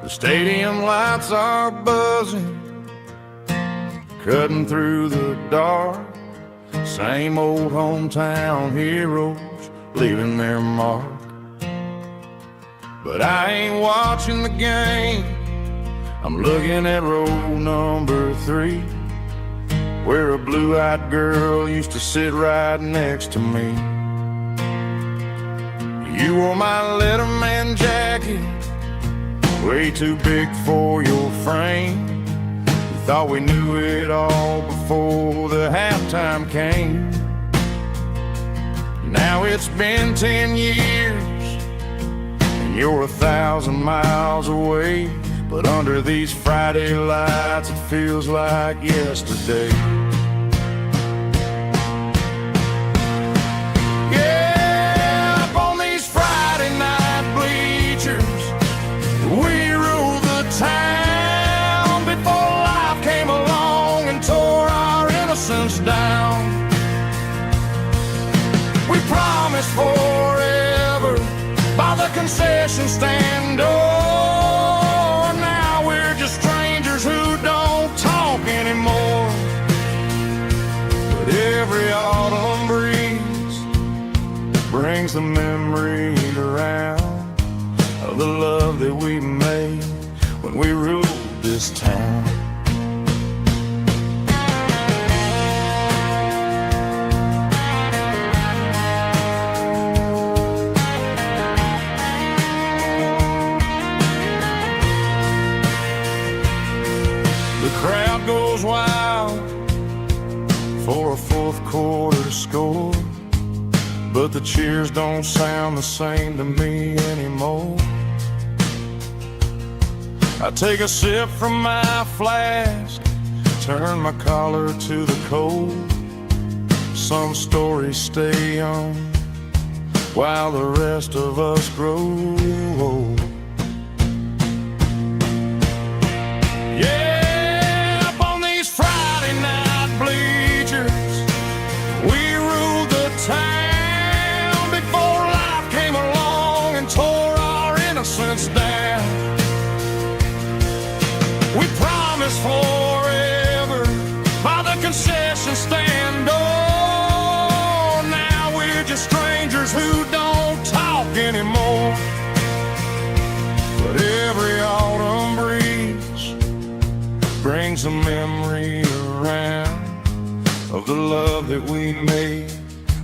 The stadium lights are buzzing, cutting through the dark. Same old hometown heroes leaving their mark. But I ain't watching the game, I'm looking at row number 3, where a blue-eyed girl used to sit right next to me. You wore my Letterman jacket, way too big for your frame. We thought we knew it all before the halftime came. Now it's been 10 years and you're 1,000 miles away, but under these Friday lights it feels like yesterday. Yeah, up on these Friday night bleachers, we ruled the town before life came along and tore our innocence down. We promised forever by the concession stand door. Now we're just strangers who don't talk anymore. But every autumn breeze brings the memories around of the love that we made when we ruled this town. The crowd goes wild for a fourth quarter score, but the cheers don't sound the same to me anymore. I take a sip from my flask, turn my collar to the cold. Some stories stay young, while the rest of us grow old. Yeah, up on these Friday night bleachers, we ruled the town before life came along and tore our innocence down. We promised forever by the concession stand door. Now we're just strangers who don't talk anymore. But every autumn breeze brings a memory around of the love that we made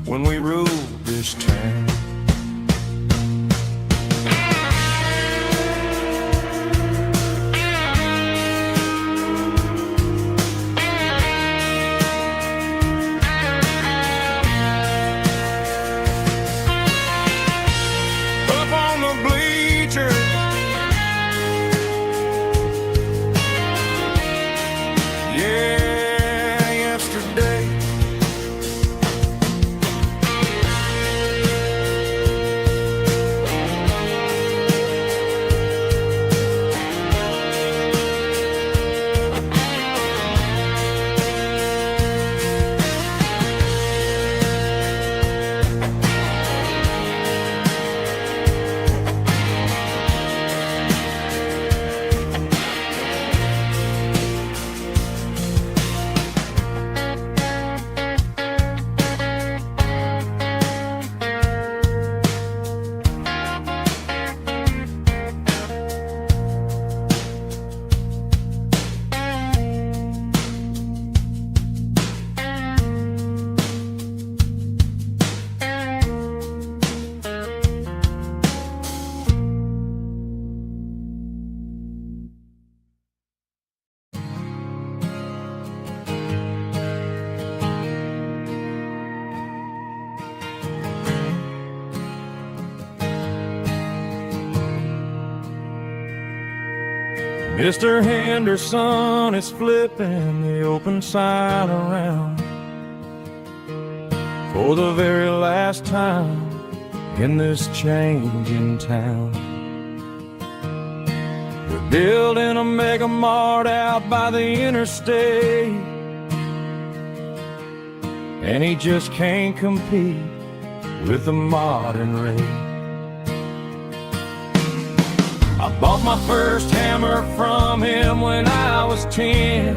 when we ruled this town. Mr. Henderson is flipping the open sign around for the very last time in this changing town. They're building a mega mart out by the interstate, and he just can't compete with the modern rate. I bought my first hammer from him when I was 10.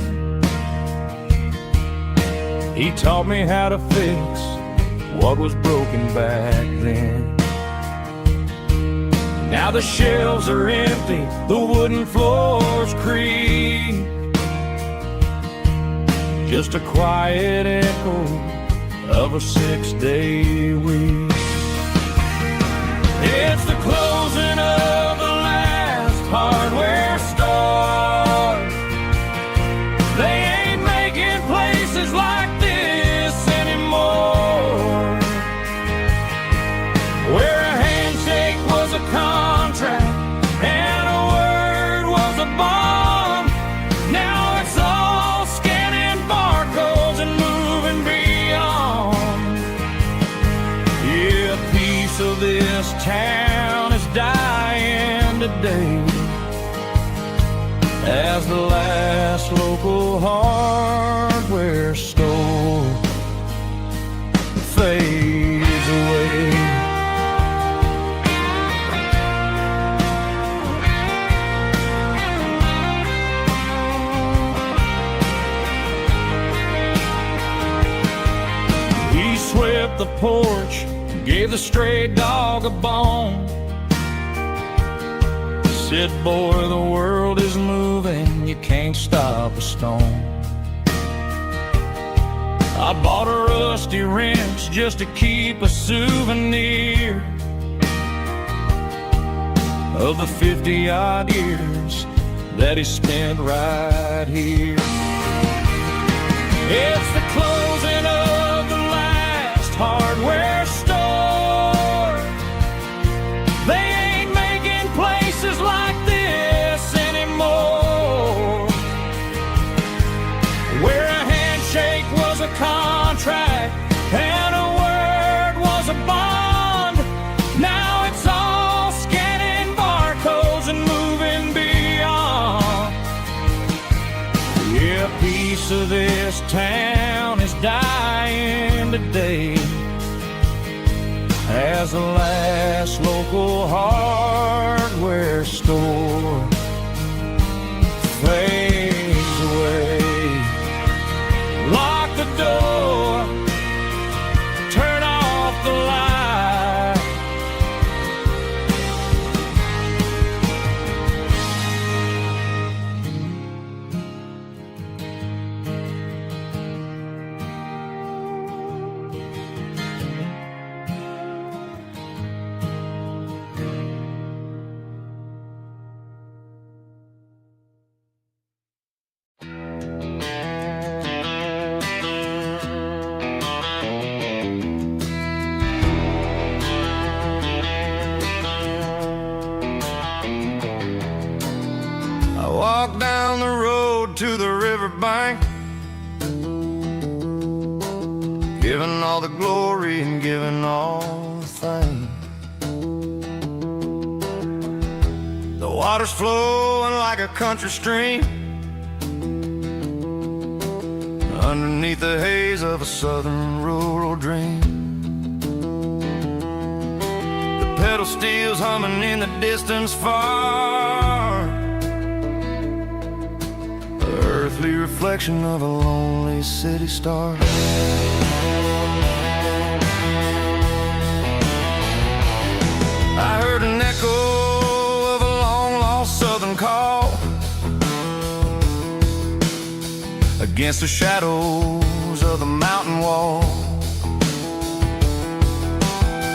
He taught me how to fix what was broken back then. Now the shelves are empty, the wooden floors creak, just a quiet echo of a 6-day week. It's the closing of the hardware store. They ain't making places like this anymore, where a handshake was a contract and a word was a bond. Now it's all scanning barcodes and moving beyond. Yeah, a piece of this town is dying today as the last local hardware store fades away. He swept the porch, gave the stray dog a bone, said, boy, the world is moving, you can't stop a stone. I bought a rusty wrench just to keep a souvenir of the 50-odd years that he spent right here. It's the closing of the last hardware store. They ain't making places like this anymore, where a handshake was a contract and a word was a bond. face of this town is dying today as the last local hardware store fades away. Lock the door, turn off the light. Walk down the road to the riverbank, giving all the glory and giving all the thanks. The water's flowing like a country stream underneath the haze of a southern rural dream. The pedal steel's humming in the distance far, earthly reflection of a lonely city star. I heard an echo of a long-lost southern call against the shadows of the mountain wall,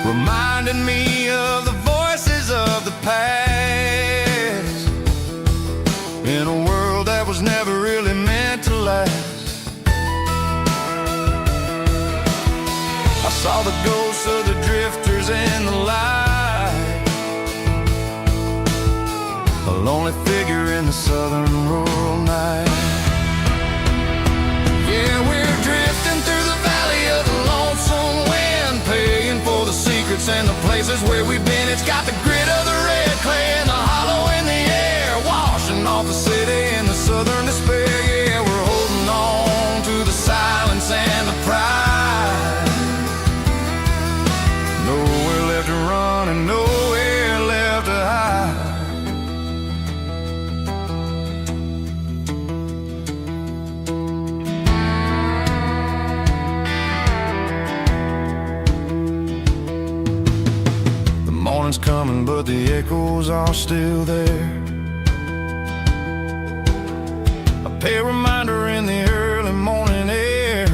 reminded me of the voices of the past in a world that was never really meant to last. I saw the ghosts of the drifters in the light, a lonely figure in the southern rural night. Yeah, we're drifting through the valley of the lonesome wind, paying for the secrets and the places where we've been. It's got the grit of the red clay and the hollow in the air, washing off the city and the southern despair. Yeah, we're holding on to the silence and the pride. Nowhere left to run and nowhere left to hide. The morning's coming, but the echoes are still there. A reminder in the early morning air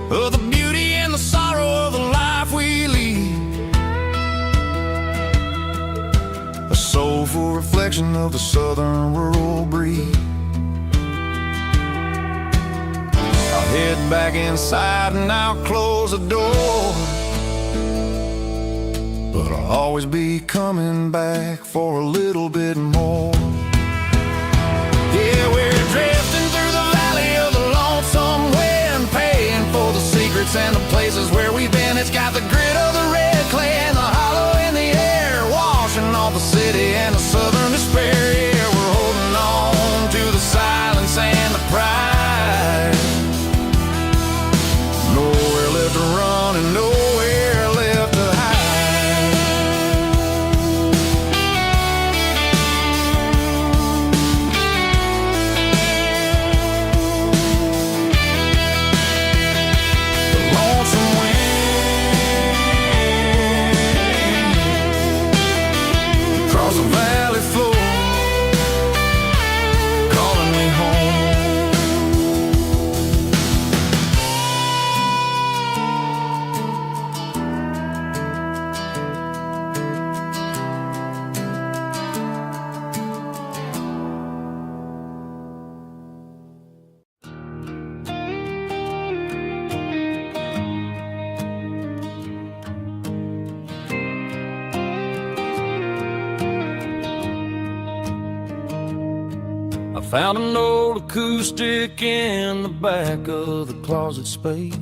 of the beauty and the sorrow of the life we lead, a soulful reflection of the southern rural breed. I'll head back inside and I'll close the door, but I'll always be coming back for a little bit more. Yeah, we're drifting through the valley of the lonesome wind, paying for the secrets and the places where we've been. It's got the grit of the red clay and the hollow in the air, washing off the city and the southern despair. Yeah, we're holding on to the silence and the pride. Nowhere left to run and nowhere left to hide. The valley floor calling me home. I found an old acoustic in the back of the closet space,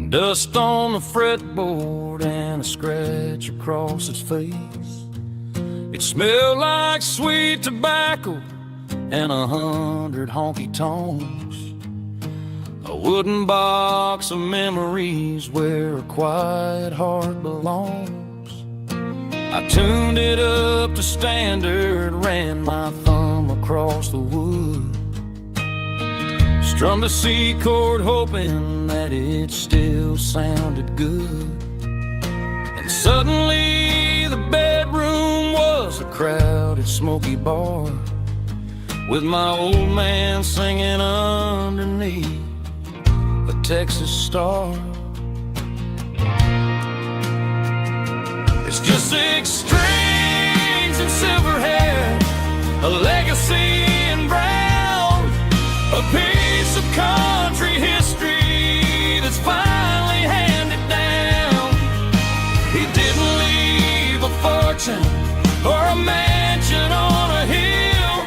dust on the fretboard and a scratch across its face. It smelled like sweet tobacco and 100 honky tonks. A wooden box of memories where a quiet heart belongs. I tuned it up to standard, ran my thumb across the wood, strummed a C chord hoping that it still sounded good. And suddenly the bedroom was a crowded smoky bar, with my old man singing underneath a Texas star. It's just 6 strings and silver hair, a legacy in brown, a piece of country history that's finally handed down. He didn't leave a fortune or a mansion on a hill,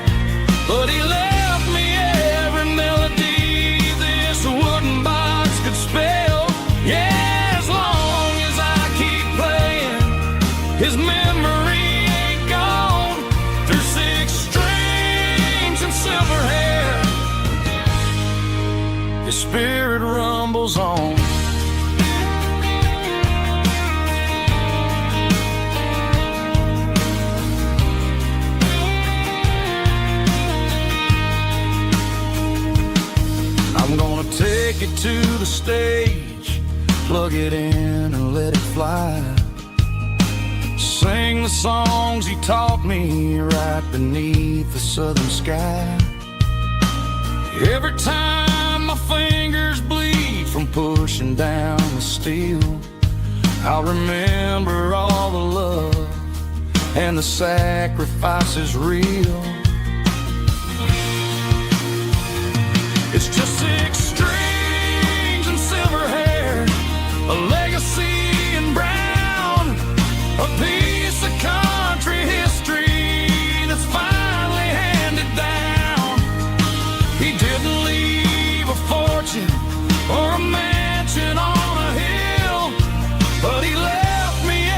but he left me every melody this wooden box could spell. Yeah, as long as I keep playing, his memory ain't gone. Through 6 strings and silver hair, his spirit rumbles on. I'm gonna take it to the stage, plug it in and let it fly. Sing the songs he taught me right beneath the southern sky. Every time my fingers bleed from pushing down the steel, I'll remember all the love and the sacrifices real. It's just 6 strings and silver hair, a legacy in brown, a piece of country history that's finally handed down. He didn't leave a fortune or a mansion on a hill, but he left me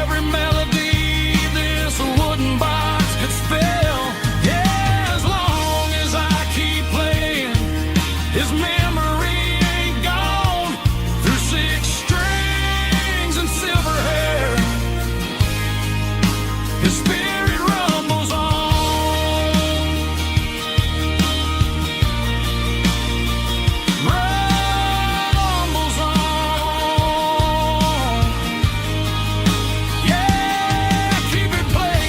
every melody this wooden box could spell. Yeah, as long as I keep playing, his memory ain't gone. Through 6 strings and silver hair, his spirit rumbles on. Rumbles on. Yeah, keep it playing.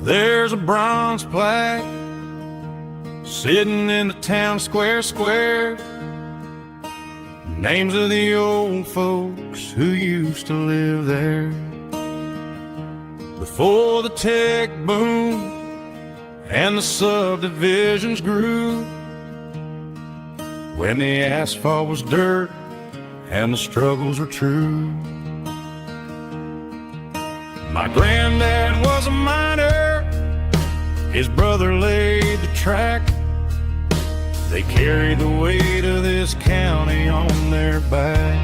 There's a bronze plaque sitting in the town square. Names of the old folks who used to live there. Before the tech boom and the subdivisions grew, when the asphalt was dirt and the struggles were true. My granddad was a miner, his brother laid the track. They carried the weight of this county on their back.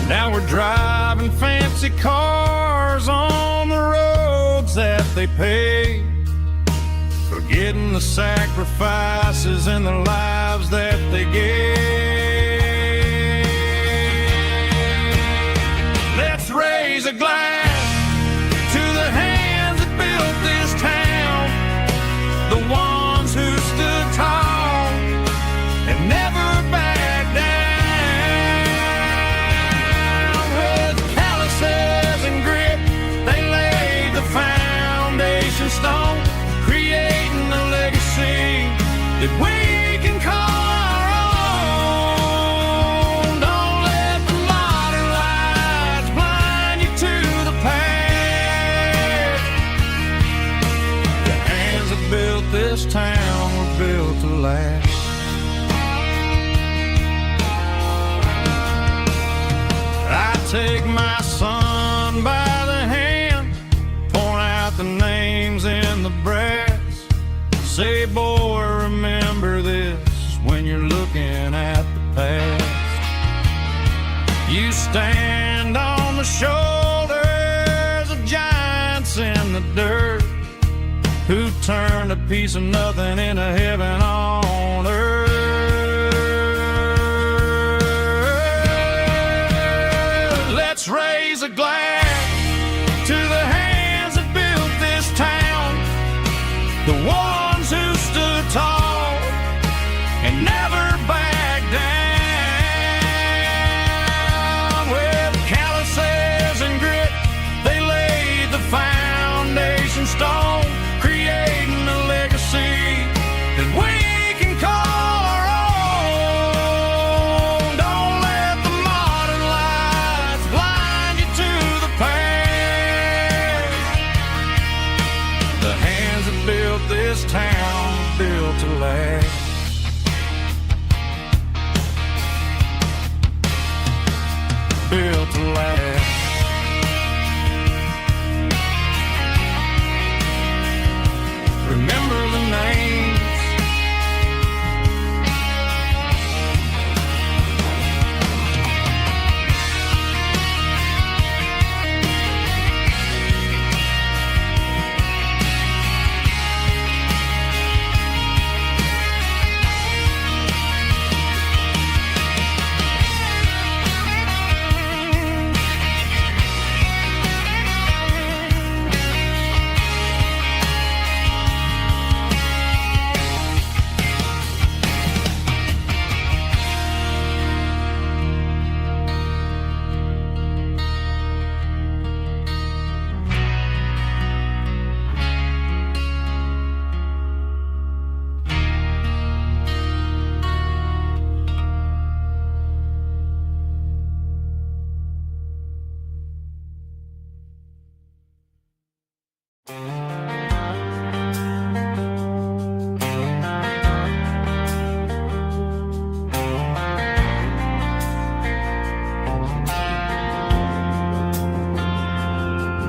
Now we're driving fancy cars on the roads that they paved, forgetting the sacrifices and the lives that they gave. Let's raise a glass to the hands that built this town, the ones who stood tall and never backed down. With calluses and grit, they laid the foundation stone, creating a legacy that we can call our own. take my son by the hand, point out the names in the brass. Say, boy, remember this when you're looking at the past. You stand on the shoulders of giants in the dirt, who turned a piece of nothing into heaven on earth. Let's raise a glass to the hands that built this town, the ones who stood tall and never backed down. With calluses and grit, they laid the foundation stone, creating a legacy that we can call our own. Don't let the modern lights blind you to the past. The hands that built this town built to last. Built to last. Remember the names.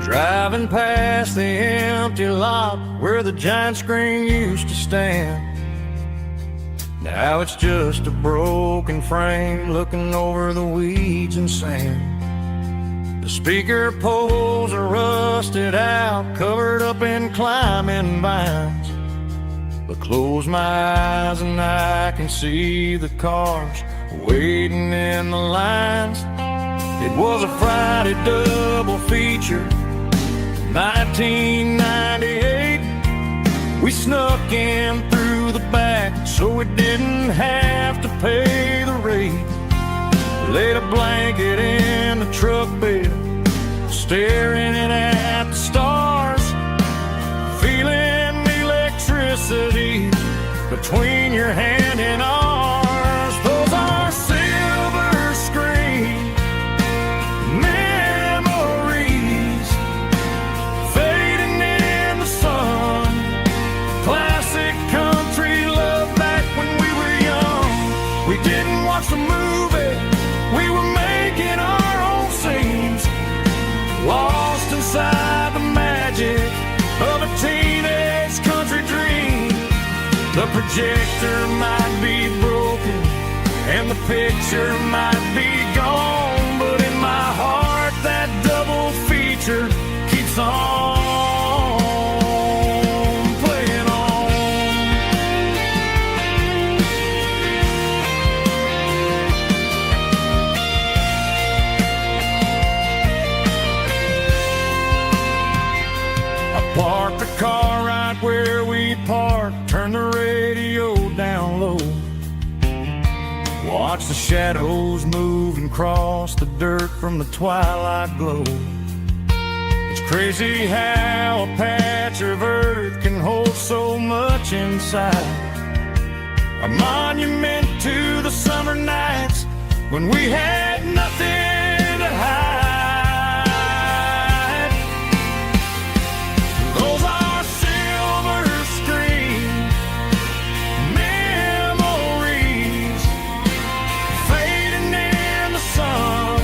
Driving past the empty lot where the giant screen used to stand. Now it's just a broken frame looking over the weeds and sand. The speaker poles are rusted out, covered up in climbing vines. But close my eyes and I can see the cars waiting in the lines. It was a Friday double feature, 1998. We snuck in through the back so we didn't have to pay the rate. Laid a blanket in the truck bed, staring at the stars, feeling the electricity between your hand and ours. Those are silver screen memories fading in the sun. Classic country love back when we were young. We didn't watch the movie, we were making our own scenes, lost inside the magic of a teenage country dream. The projector might be broken and the picture might be gone, but in my heart that double feature keeps on playing on. I parked the car right where we parked, turned the radio down low, watch the shadows move and cross the dirt from the twilight glow. It's crazy how a patch of earth can hold so much inside, a monument to the summer nights when we had nothing to hide. Those are silver screen memories fading in the sun.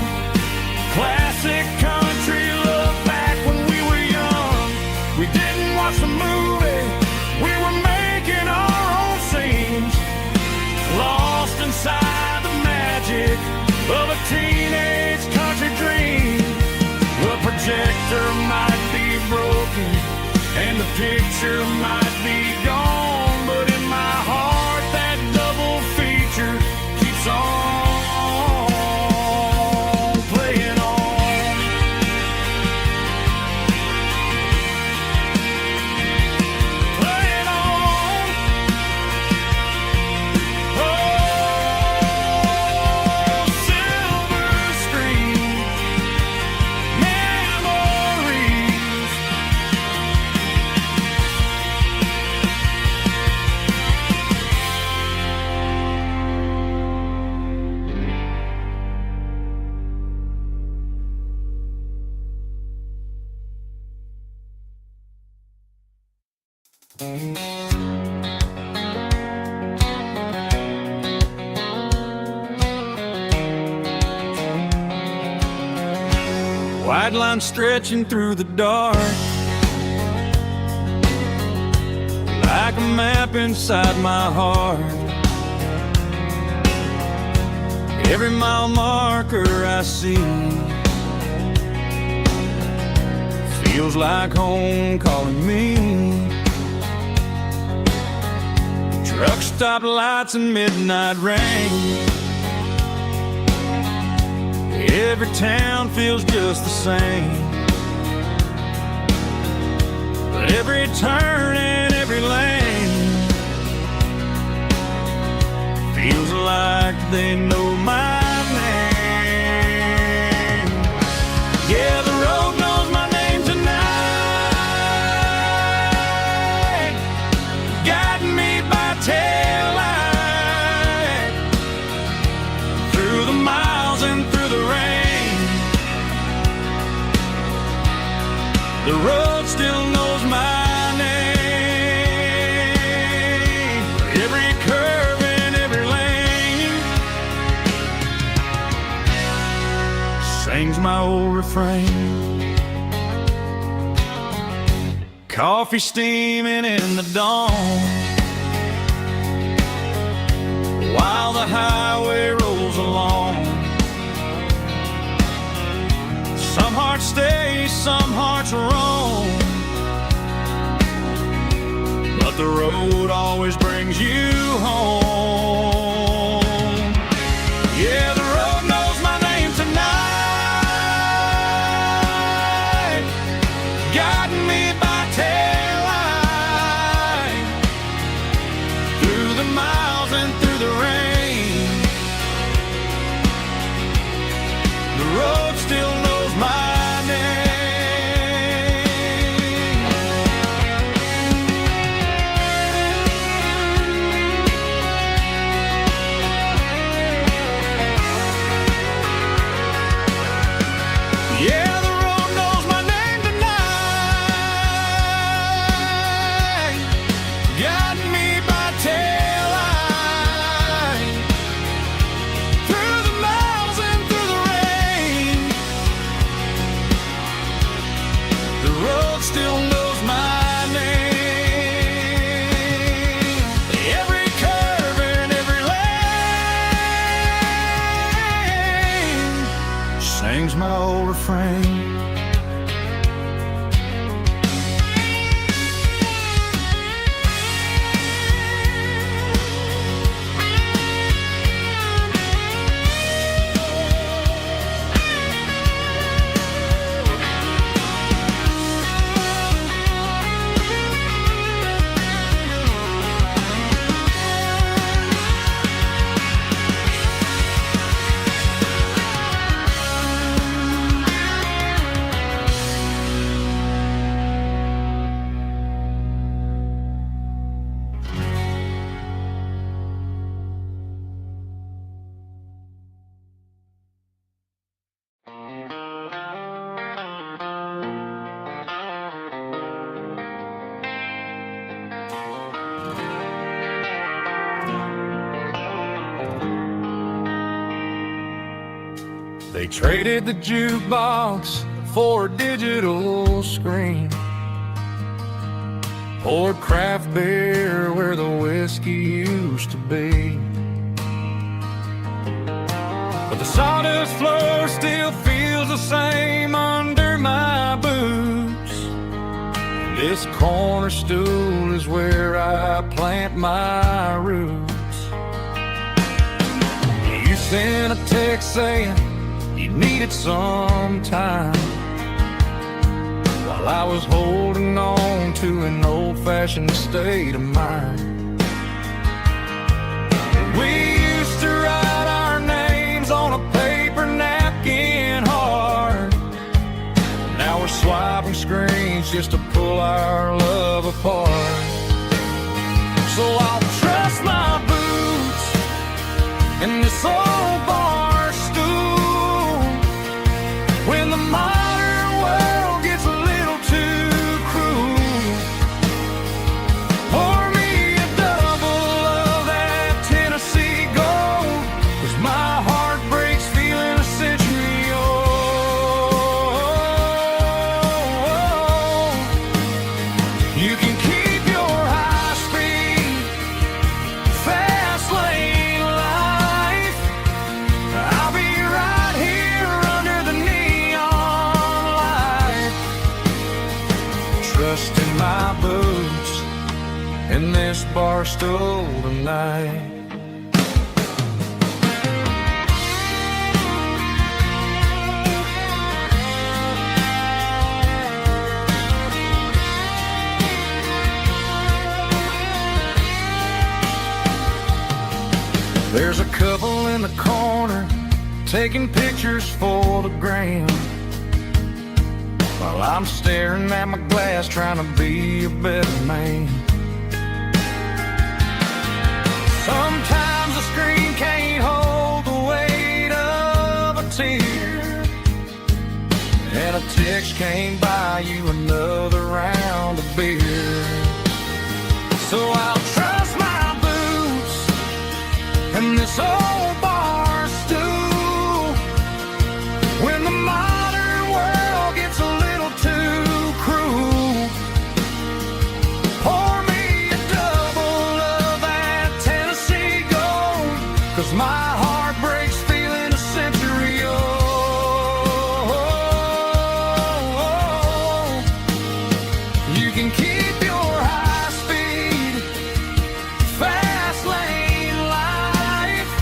picture might be gone, but in my heart that double feature keeps on playing on. Playing on. Oh, silver screen memories. White line stretching through the dark, like a map inside my heart. Every mile marker I see feels like home calling me. Truck stop lights and midnight rain. Every town feels just the same, but every turn and every lane feels like they know my name. Yeah, the road knows my name tonight, guiding me by taillight through the miles and through the rain. The road still knows my name. Every curve and every lane sings my old refrain. Coffee steaming in the dawn, while the highway rolls along. Some hearts stay, some hearts roam, but the road always brings you home. Yeah, the road knows my name tonight, guiding me by taillight through the miles and through the rain. The road still knows my name. Yeah, the road knows my name tonight, guiding me by taillight through the miles and through the rain. The road still knows my name. Every curve and every lane sings my old refrain. They traded the jukebox for a digital screen, poured craft beer where the whiskey used to be. But the sawdust floor still feels the same under my boots. This corner stool is where I plant my roots. You sent a text saying you needed some time, while I was holding on to an old-fashioned state of mind. We used to write our names on a paper napkin hard. Now we're swiping screens just to pull our love apart. So I'll trust my boots in this old bar stool when the modern world gets a little too cruel. Pour me a double of that Tennessee gold, 'cause my heart breaks feeling a century old. You can keep your high-speed, fast lane life. I'll be right here under the neon light, trusting my boots in this bar stool tonight. There's a couple in the corner taking pictures for the gram, while I'm staring at my glass trying to be a better man. Sometimes the screen can't hold the weight of a tear, and a text can't buy you another round of beer. So I'll trust my boots in this old bar stool when the modern world gets a little too cruel. Pour me a double of that Tennessee gold, 'cause my heart breaks feeling a century old. You can keep your high-speed, fast lane life.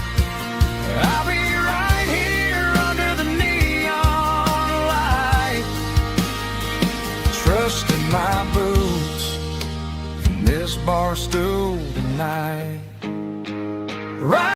I'll be right here under the neon light, trusting my boots in this bar stool tonight. Right.